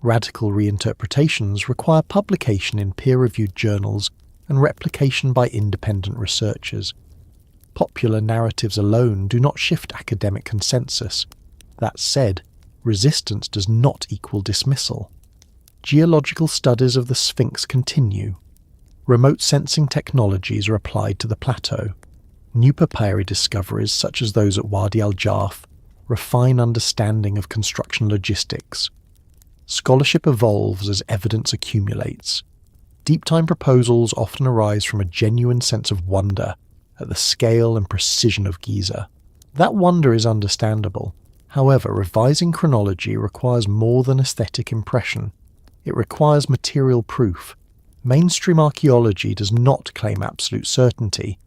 Radical reinterpretations require publication in peer-reviewed journals and replication by independent researchers. Popular narratives alone do not shift academic consensus. That said, resistance does not equal dismissal. Geological studies of the Sphinx continue. Remote sensing technologies are applied to the plateau. New papyri discoveries, such as those at Wadi al-Jarf, refine understanding of construction logistics. Scholarship evolves as evidence accumulates. Deep-time proposals often arise from a genuine sense of wonder at the scale and precision of Giza. That wonder is understandable. However, revising chronology requires more than aesthetic impression. It requires material proof. Mainstream archaeology does not claim absolute certainty.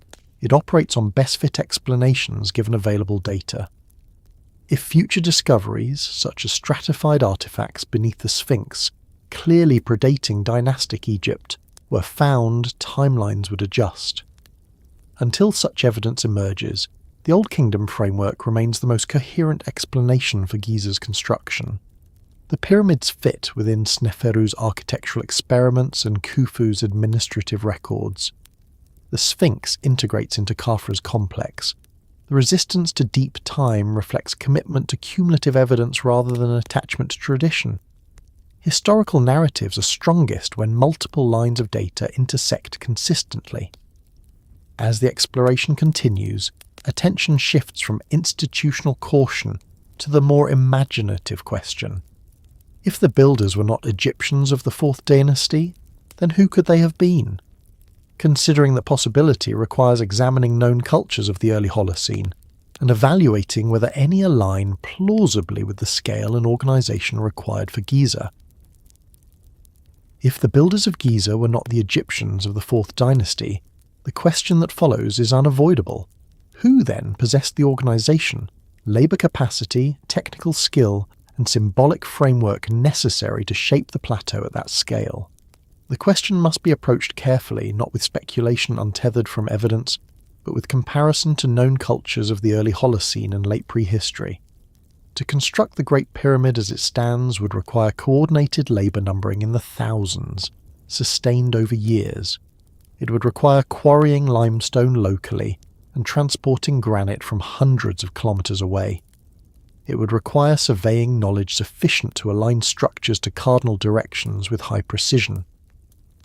It operates on best-fit explanations given available data. If future discoveries, such as stratified artifacts beneath the Sphinx, clearly predating dynastic Egypt, were found, timelines would adjust. Until such evidence emerges, the Old Kingdom framework remains the most coherent explanation for Giza's construction. The pyramids fit within Sneferu's architectural experiments and Khufu's administrative records. The Sphinx integrates into Khafra's complex. The resistance to deep time reflects commitment to cumulative evidence rather than attachment to tradition. Historical narratives are strongest when multiple lines of data intersect consistently. As the exploration continues, attention shifts from institutional caution to the more imaginative question. If the builders were not Egyptians of the 4th dynasty, then who could they have been? Considering that possibility requires examining known cultures of the early Holocene and evaluating whether any align plausibly with the scale and organisation required for Giza. If the builders of Giza were not the Egyptians of the 4th dynasty, the question that follows is unavoidable. Who then possessed the organisation, labour capacity, technical skill, and symbolic framework necessary to shape the plateau at that scale? The question must be approached carefully, not with speculation untethered from evidence, but with comparison to known cultures of the early Holocene and late prehistory. To construct the Great Pyramid as it stands would require coordinated labour numbering in the thousands, sustained over years. It would require quarrying limestone locally and transporting granite from hundreds of kilometres away. It would require surveying knowledge sufficient to align structures to cardinal directions with high precision.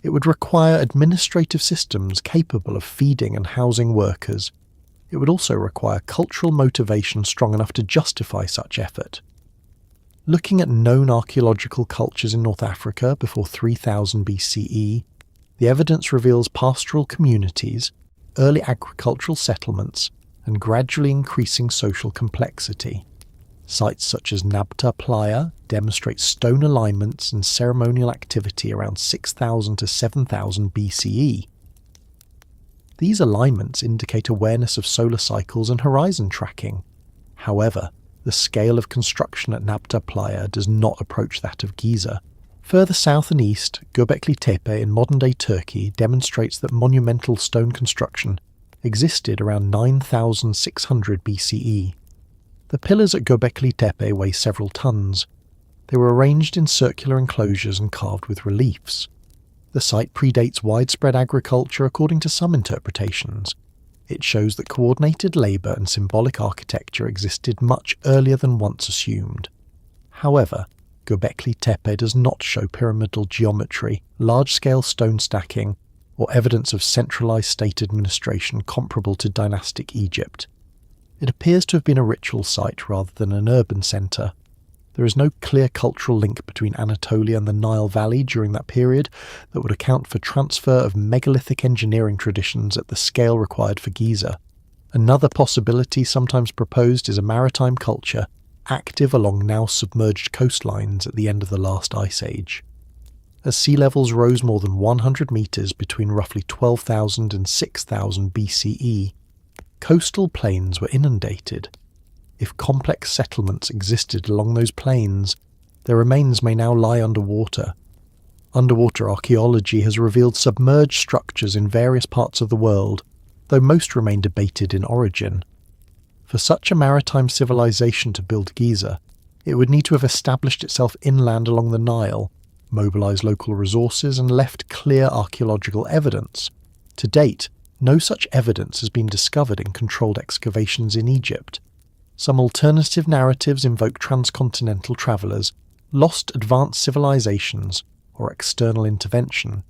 It would require administrative systems capable of feeding and housing workers. It would also require cultural motivation strong enough to justify such effort. Looking at known archaeological cultures in North Africa before 3000 BCE, the evidence reveals pastoral communities, early agricultural settlements, and gradually increasing social complexity. Sites such as Nabta Playa demonstrate stone alignments and ceremonial activity around 6000 to 7000 BCE. These alignments indicate awareness of solar cycles and horizon tracking. However, the scale of construction at Nabta Playa does not approach that of Giza. Further south and east, Göbekli Tepe in modern-day Turkey demonstrates that monumental stone construction existed around 9600 BCE. The pillars at Göbekli Tepe weigh several tons. They were arranged in circular enclosures and carved with reliefs. The site predates widespread agriculture according to some interpretations. It shows that coordinated labour and symbolic architecture existed much earlier than once assumed. However, Göbekli Tepe does not show pyramidal geometry, large-scale stone stacking, or evidence of centralised state administration comparable to dynastic Egypt. It appears to have been a ritual site rather than an urban centre. There is no clear cultural link between Anatolia and the Nile Valley during that period that would account for transfer of megalithic engineering traditions at the scale required for Giza. Another possibility sometimes proposed is a maritime culture active along now submerged coastlines at the end of the last ice age. as sea levels rose more than 100 metres between roughly 12,000 and 6,000 BCE, coastal plains were inundated. If complex settlements existed along those plains, their remains may now lie underwater. Underwater archaeology has revealed submerged structures in various parts of the world, though most remain debated in origin. For such a maritime civilization to build Giza, it would need to have established itself inland along the Nile, mobilised local resources and left clear archaeological evidence. To date, no such evidence has been discovered in controlled excavations in Egypt. Some alternative narratives invoke transcontinental travellers, lost advanced civilizations, or external intervention.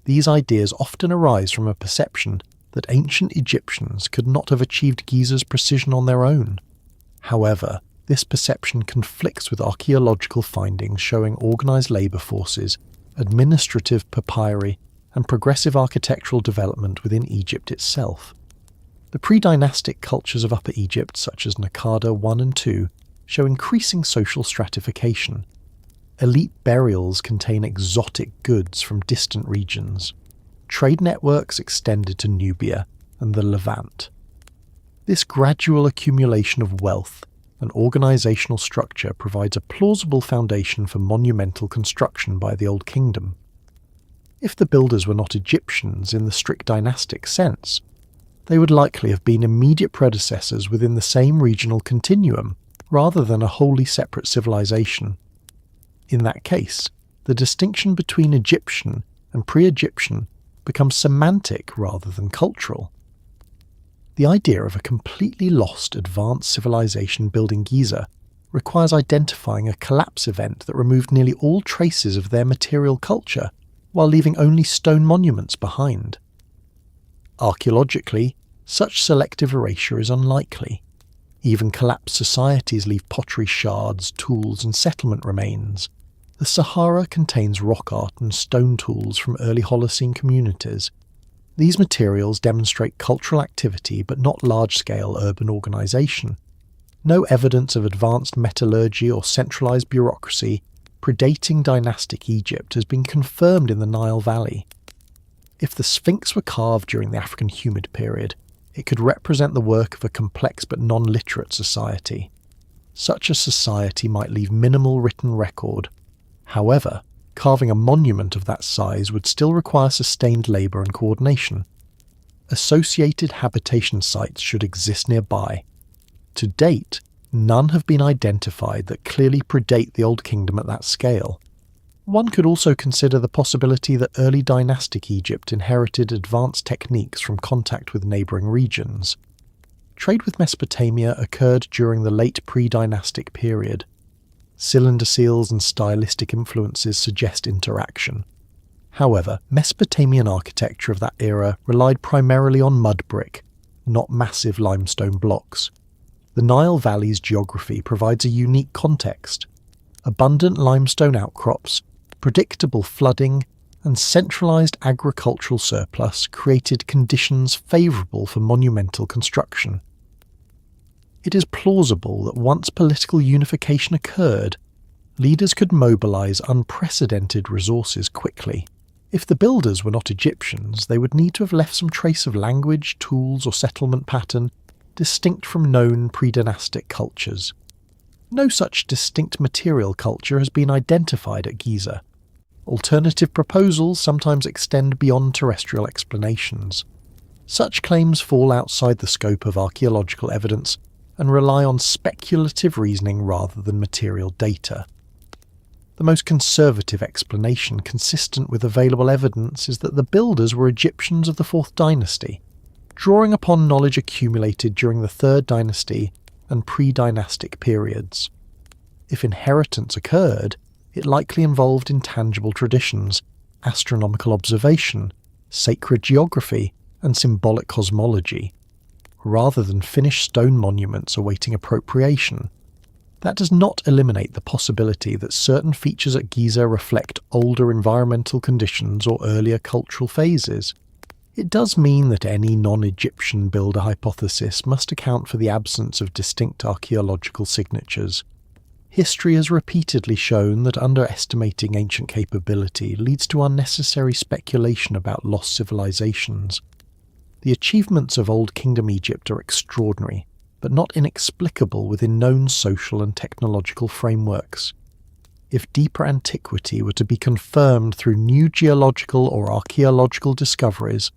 These ideas often arise from a perception that ancient Egyptians could not have achieved Giza's precision on their own. However, this perception conflicts with archaeological findings showing organised labour forces, administrative papyri, and progressive architectural development within Egypt itself. The pre-dynastic cultures of Upper Egypt, such as Naqada I and II, show increasing social stratification. Elite burials contain exotic goods from distant regions. Trade networks extended to Nubia and the Levant. This gradual accumulation of wealth and organisational structure provides a plausible foundation for monumental construction by the Old Kingdom. If the builders were not Egyptians in the strict dynastic sense, they would likely have been immediate predecessors within the same regional continuum, rather than a wholly separate civilization. In that case, the distinction between Egyptian and pre-Egyptian becomes semantic rather than cultural. The idea of a completely lost advanced civilization building Giza requires identifying a collapse event that removed nearly all traces of their material culture, while leaving only stone monuments behind. Archaeologically, such selective erasure is unlikely. Even collapsed societies leave pottery shards, tools, and settlement remains. The Sahara contains rock art and stone tools from early Holocene communities. These materials demonstrate cultural activity but not large-scale urban organisation. No evidence of advanced metallurgy or centralised bureaucracy predating dynastic Egypt has been confirmed in the Nile Valley. If the Sphinx were carved during the African humid period, it could represent the work of a complex but non-literate society. Such a society might leave minimal written record. However, carving a monument of that size would still require sustained labour and coordination. Associated habitation sites should exist nearby. To date, none have been identified that clearly predate the Old Kingdom at that scale. One could also consider the possibility that early dynastic Egypt inherited advanced techniques from contact with neighbouring regions. Trade with Mesopotamia occurred during the late pre-dynastic period. Cylinder seals and stylistic influences suggest interaction. However, Mesopotamian architecture of that era relied primarily on mud brick, not massive limestone blocks. The Nile Valley's geography provides a unique context. Abundant limestone outcrops, predictable flooding, and centralised agricultural surplus created conditions favourable for monumental construction. It is plausible that once political unification occurred, leaders could mobilise unprecedented resources quickly. If the builders were not Egyptians, they would need to have left some trace of language, tools, or settlement pattern distinct from known pre-dynastic cultures. No such distinct material culture has been identified at Giza. Alternative proposals sometimes extend beyond terrestrial explanations. Such claims fall outside the scope of archaeological evidence and rely on speculative reasoning rather than material data. The most conservative explanation consistent with available evidence is that the builders were Egyptians of the 4th dynasty, drawing upon knowledge accumulated during the 3rd dynasty and pre-dynastic periods. If inheritance occurred, it likely involved intangible traditions, astronomical observation, sacred geography, and symbolic cosmology, rather than finished stone monuments awaiting appropriation. That does not eliminate the possibility that certain features at Giza reflect older environmental conditions or earlier cultural phases. It does mean that any non-Egyptian builder hypothesis must account for the absence of distinct archaeological signatures. History has repeatedly shown that underestimating ancient capability leads to unnecessary speculation about lost civilizations. The achievements of Old Kingdom Egypt are extraordinary, but not inexplicable within known social and technological frameworks. If deeper antiquity were to be confirmed through new geological or archaeological discoveries,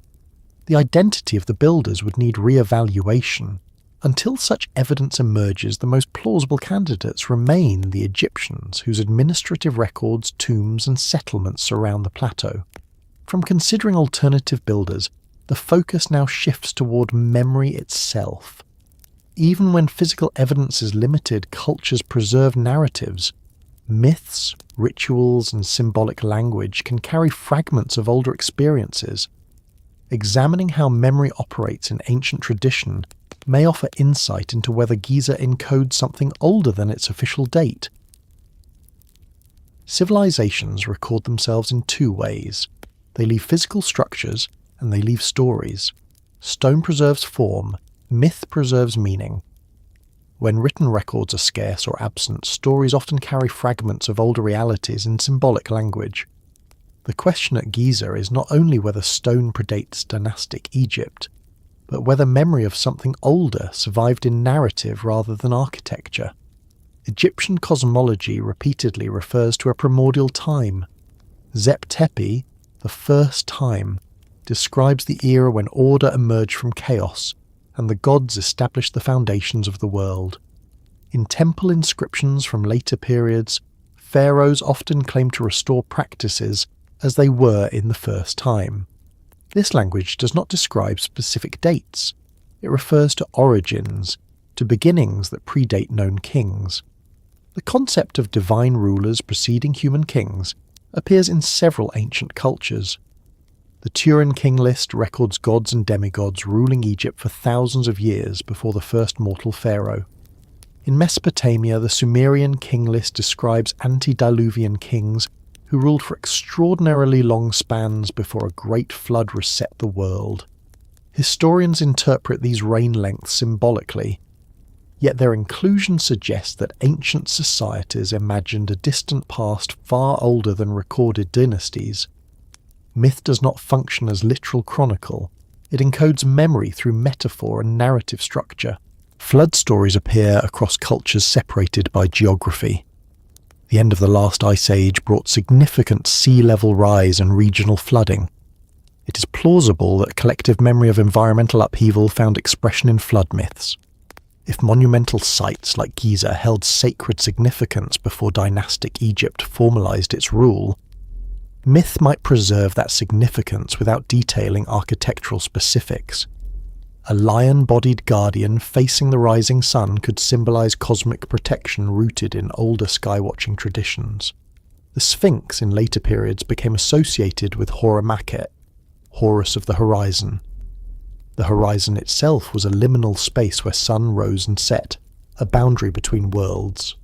the identity of the builders would need re-evaluation. Until such evidence emerges, the most plausible candidates remain the Egyptians, whose administrative records, tombs, and settlements surround the plateau. From considering alternative builders, the focus now shifts toward memory itself. Even when physical evidence is limited, cultures preserve narratives. Myths, rituals, and symbolic language can carry fragments of older experiences. Examining how memory operates in ancient tradition may offer insight into whether Giza encodes something older than its official date. Civilizations record themselves in two ways. They leave physical structures, and they leave stories. Stone preserves form, myth preserves meaning. When written records are scarce or absent, stories often carry fragments of older realities in symbolic language. The question at Giza is not only whether stone predates dynastic Egypt, but whether memory of something older survived in narrative rather than architecture. Egyptian cosmology repeatedly refers to a primordial time. Zep Tepi, the first time, describes the era when order emerged from chaos and the gods established the foundations of the world. In temple inscriptions from later periods, pharaohs often claim to restore practices as they were in the first time. This language does not describe specific dates. It refers to origins, to beginnings that predate known kings. The concept of divine rulers preceding human kings appears in several ancient cultures. The Turin king list records gods and demigods ruling Egypt for thousands of years before the first mortal pharaoh. In Mesopotamia, the Sumerian king list describes antediluvian kings who ruled for extraordinarily long spans before a great flood reset the world. Historians interpret these reign lengths symbolically, yet their inclusion suggests that ancient societies imagined a distant past far older than recorded dynasties. Myth does not function as literal chronicle. It encodes memory through metaphor and narrative structure. Flood stories appear across cultures separated by geography. The end of the last ice age brought significant sea level rise and regional flooding. It is plausible that collective memory of environmental upheaval found expression in flood myths. If monumental sites like Giza held sacred significance before dynastic Egypt formalized its rule, myth might preserve that significance without detailing architectural specifics. A lion-bodied guardian facing the rising sun could symbolize cosmic protection rooted in older skywatching traditions. The Sphinx in later periods became associated with Horemakhet, Horus of the horizon. The horizon itself was a liminal space where sun rose and set, a boundary between worlds.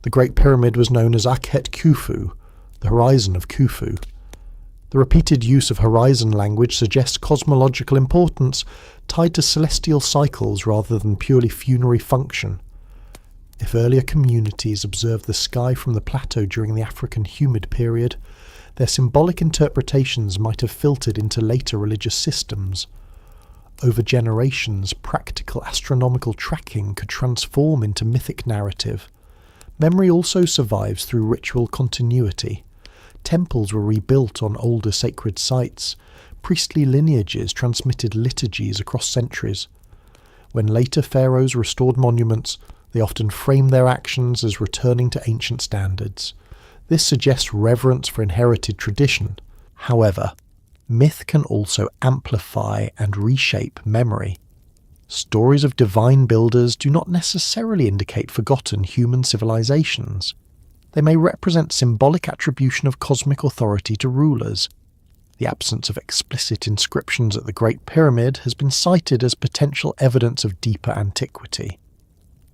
The Great Pyramid was known as Akhet Kufu, the horizon of Kufu. The repeated use of horizon language suggests cosmological importance tied to celestial cycles rather than purely funerary function. If earlier communities observed the sky from the plateau during the African humid period, their symbolic interpretations might have filtered into later religious systems. Over generations, practical astronomical tracking could transform into mythic narrative. Memory also survives through ritual continuity. Temples were rebuilt on older sacred sites. Priestly lineages transmitted liturgies across centuries. When later pharaohs restored monuments, they often framed their actions as returning to ancient standards. This suggests reverence for inherited tradition. However, myth can also amplify and reshape memory. Stories of divine builders do not necessarily indicate forgotten human civilizations. They may represent symbolic attribution of cosmic authority to rulers. The absence of explicit inscriptions at the Great Pyramid has been cited as potential evidence of deeper antiquity.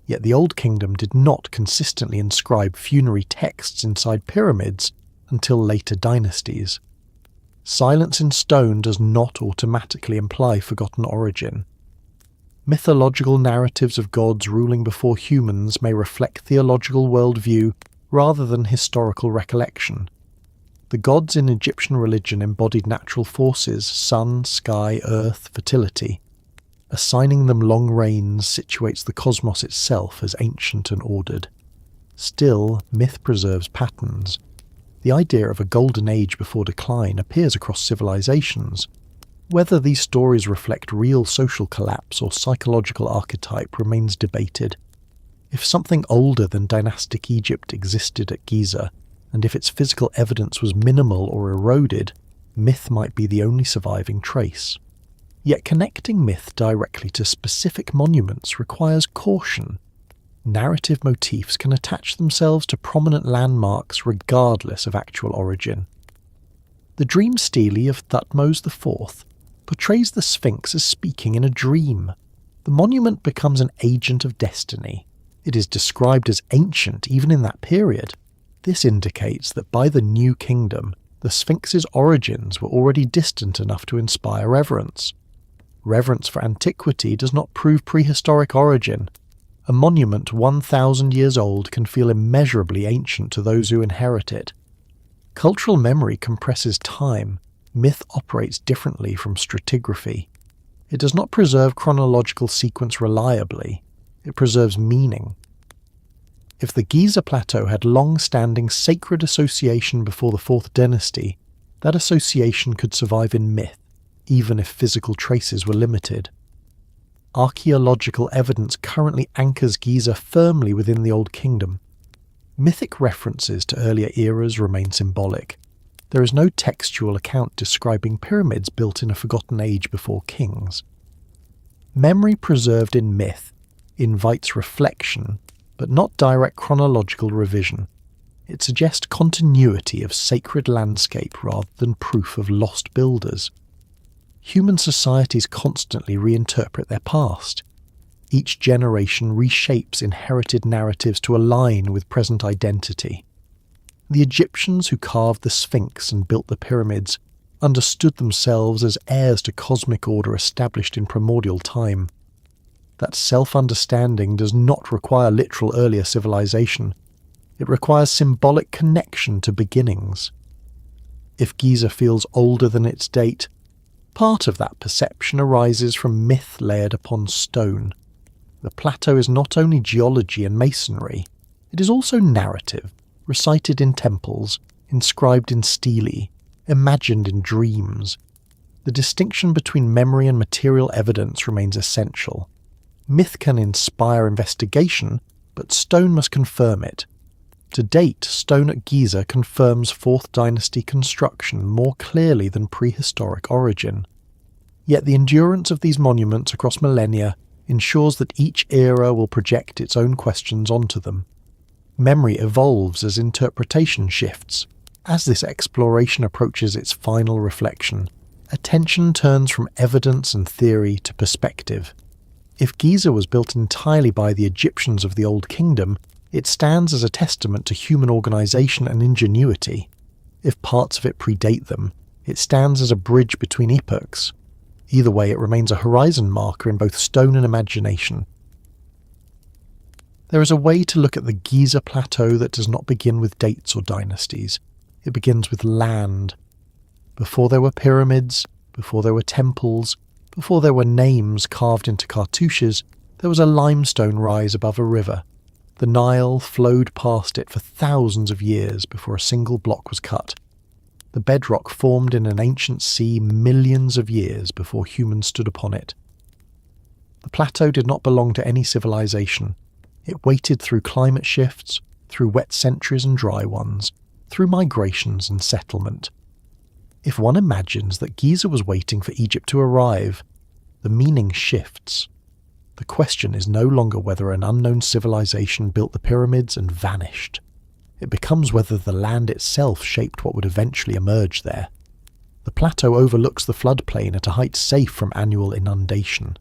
Yet the Old Kingdom did not consistently inscribe funerary texts inside pyramids until later dynasties. Silence in stone does not automatically imply forgotten origin. Mythological narratives of gods ruling before humans may reflect theological worldview rather than historical recollection. The gods in Egyptian religion embodied natural forces, sun, sky, earth, fertility. Assigning them long reigns situates the cosmos itself as ancient and ordered. Still, myth preserves patterns. The idea of a golden age before decline appears across civilizations. Whether these stories reflect real social collapse or psychological archetype remains debated. If something older than dynastic Egypt existed at Giza, and if its physical evidence was minimal or eroded, myth might be the only surviving trace. Yet connecting myth directly to specific monuments requires caution. Narrative motifs can attach themselves to prominent landmarks regardless of actual origin. The dream stele of Thutmose IV portrays the Sphinx as speaking in a dream. The monument becomes an agent of destiny. It is described as ancient even in that period. This indicates that by the New Kingdom, the Sphinx's origins were already distant enough to inspire reverence. Reverence for antiquity does not prove prehistoric origin. A monument 1,000 years old can feel immeasurably ancient to those who inherit it. Cultural memory compresses time. Myth operates differently from stratigraphy. It does not preserve chronological sequence reliably. It preserves meaning. If the Giza Plateau had long-standing sacred association before the Fourth Dynasty, that association could survive in myth, even if physical traces were limited. Archaeological evidence currently anchors Giza firmly within the Old Kingdom. Mythic references to earlier eras remain symbolic. There is no textual account describing pyramids built in a forgotten age before kings. Memory preserved in myth invites reflection, but not direct chronological revision. It suggests continuity of sacred landscape rather than proof of lost builders. Human societies constantly reinterpret their past. Each generation reshapes inherited narratives to align with present identity. The Egyptians who carved the Sphinx and built the pyramids understood themselves as heirs to cosmic order established in primordial time. That self-understanding does not require literal earlier civilization. It requires symbolic connection to beginnings. If Giza feels older than its date, part of that perception arises from myth layered upon stone. The plateau is not only geology and masonry, it is also narrative, recited in temples, inscribed in stele, imagined in dreams. The distinction between memory and material evidence remains essential. Myth can inspire investigation, but stone must confirm it. To date, stone at Giza confirms Fourth Dynasty construction more clearly than prehistoric origin. Yet the endurance of these monuments across millennia ensures that each era will project its own questions onto them. Memory evolves as interpretation shifts. As this exploration approaches its final reflection, attention turns from evidence and theory to perspective. If Giza was built entirely by the Egyptians of the Old Kingdom, it stands as a testament to human organization and ingenuity. If parts of it predate them, it stands as a bridge between epochs. Either way, it remains a horizon marker in both stone and imagination. There is a way to look at the Giza Plateau that does not begin with dates or dynasties. It begins with land. Before there were pyramids, before there were temples, before there were names carved into cartouches, there was a limestone rise above a river. The Nile flowed past it for thousands of years before a single block was cut. The bedrock formed in an ancient sea millions of years before humans stood upon it. The plateau did not belong to any civilization. It waited through climate shifts, through wet centuries and dry ones, through migrations and settlement. If one imagines that Giza was waiting for Egypt to arrive, the meaning shifts. The question is no longer whether an unknown civilization built the pyramids and vanished. It becomes whether the land itself shaped what would eventually emerge there. The plateau overlooks the floodplain at a height safe from annual inundation.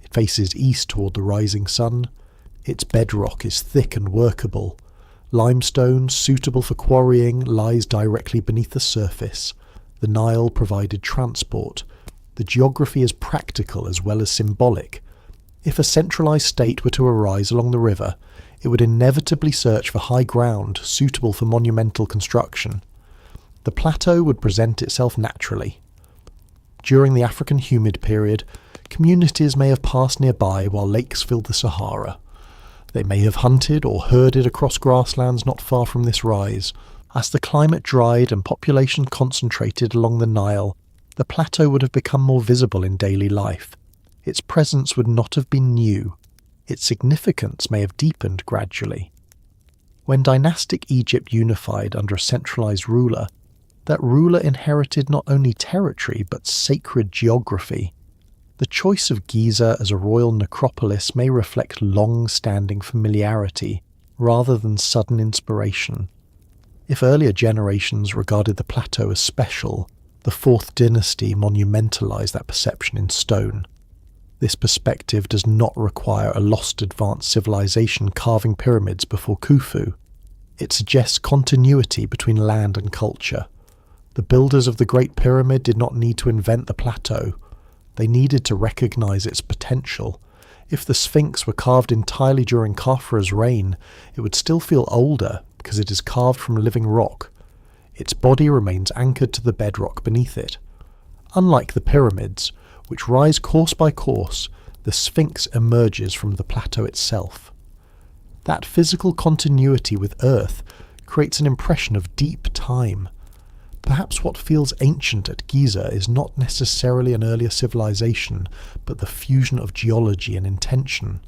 It faces east toward the rising sun. Its bedrock is thick and workable. Limestone, suitable for quarrying, lies directly beneath the surface. The Nile provided transport. The geography is practical as well as symbolic. If a centralised state were to arise along the river, it would inevitably search for high ground suitable for monumental construction. The plateau would present itself naturally. During the African humid period, communities may have passed nearby while lakes filled the Sahara. They may have hunted or herded across grasslands not far from this rise. As the climate dried and population concentrated along the Nile, the plateau would have become more visible in daily life. Its presence would not have been new. Its significance may have deepened gradually. When dynastic Egypt unified under a centralised ruler, that ruler inherited not only territory but sacred geography. The choice of Giza as a royal necropolis may reflect long-standing familiarity rather than sudden inspiration. If earlier generations regarded the plateau as special, the Fourth Dynasty monumentalised that perception in stone. This perspective does not require a lost advanced civilization carving pyramids before Kufu. It suggests continuity between land and culture. The builders of the Great Pyramid did not need to invent the plateau. They needed to recognise its potential. If the Sphinx were carved entirely during Khafra's reign, it would still feel older because it is carved from living rock. Its body remains anchored to the bedrock beneath it. Unlike the pyramids, which rise course by course, the Sphinx emerges from the plateau itself. That physical continuity with Earth creates an impression of deep time. Perhaps what feels ancient at Giza is not necessarily an earlier civilization, but the fusion of geology and intention.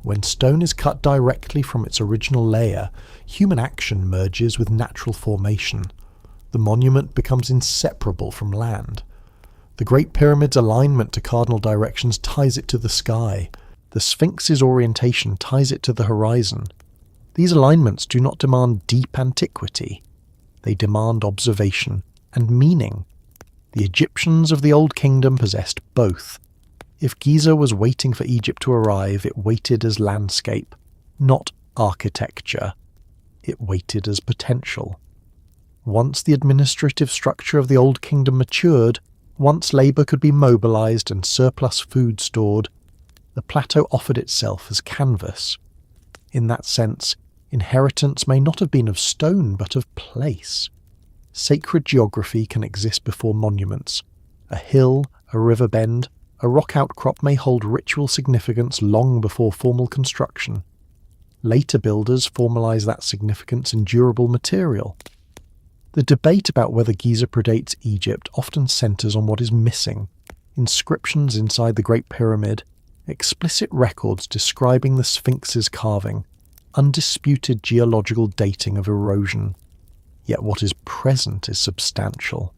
When stone is cut directly from its original layer, human action merges with natural formation. The monument becomes inseparable from land. The Great Pyramid's alignment to cardinal directions ties it to the sky. The Sphinx's orientation ties it to the horizon. These alignments do not demand deep antiquity. They demand observation and meaning. The Egyptians of the Old Kingdom possessed both. If Giza was waiting for Egypt to arrive, it waited as landscape, not architecture. It waited as potential. Once the administrative structure of the Old Kingdom matured, once labour could be mobilised and surplus food stored, the plateau offered itself as canvas. In that sense, inheritance may not have been of stone but of place. Sacred geography can exist before monuments. A hill, a river bend, a rock outcrop may hold ritual significance long before formal construction. Later builders formalise that significance in durable material. The debate about whether Giza predates Egypt often centres on what is missing: inscriptions inside the Great Pyramid, explicit records describing the Sphinx's carving, undisputed geological dating of erosion. Yet what is present is substantial.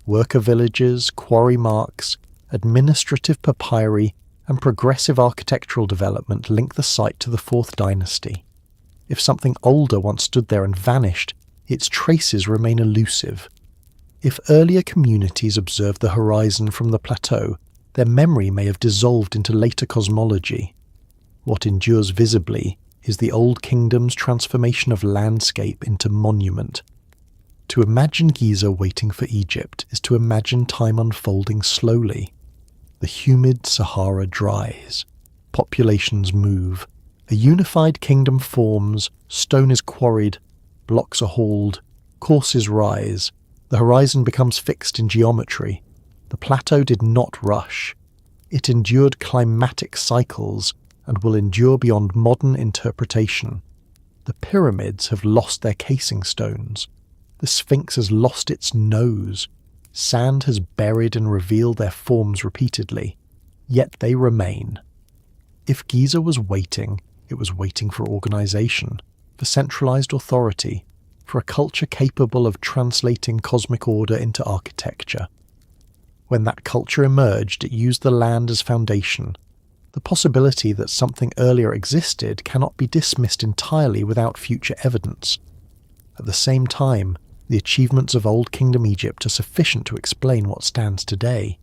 Worker villages, quarry marks, administrative papyri, and progressive architectural development link the site to the Fourth Dynasty. If something older once stood there and vanished, its traces remain elusive. If earlier communities observed the horizon from the plateau, their memory may have dissolved into later cosmology. What endures visibly is the Old Kingdom's transformation of landscape into monument. To imagine Giza waiting for Egypt is to imagine time unfolding slowly. The humid Sahara dries. Populations move. A unified kingdom forms, stone is quarried, blocks are hauled, courses rise. The horizon becomes fixed in geometry. The plateau did not rush. It endured climatic cycles and will endure beyond modern interpretation. The pyramids have lost their casing stones. The Sphinx has lost its nose. Sand has buried and revealed their forms repeatedly, yet they remain. If Giza was waiting, it was waiting for organisation, for centralised authority, for a culture capable of translating cosmic order into architecture. When that culture emerged, it used the land as foundation. The possibility that something earlier existed cannot be dismissed entirely without future evidence. At the same time, the achievements of Old Kingdom Egypt are sufficient to explain what stands today.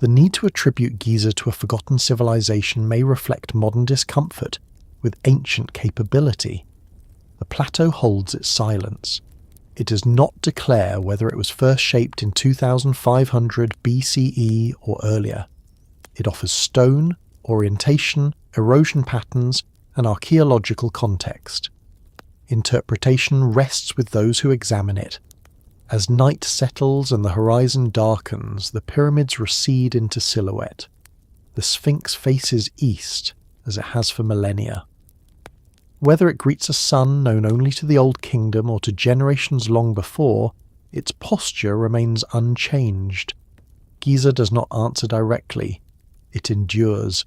The need to attribute Giza to a forgotten civilization may reflect modern discomfort with ancient capability. The plateau holds its silence. It does not declare whether it was first shaped in 2500 BCE or earlier. It offers stone orientation, erosion patterns, and archaeological context. Interpretation rests with those who examine it. As night settles and the horizon darkens, the pyramids recede into silhouette. The Sphinx faces east, as it has for millennia. Whether it greets a sun known only to the Old Kingdom or to generations long before, its posture remains unchanged. Giza does not answer directly. It endures.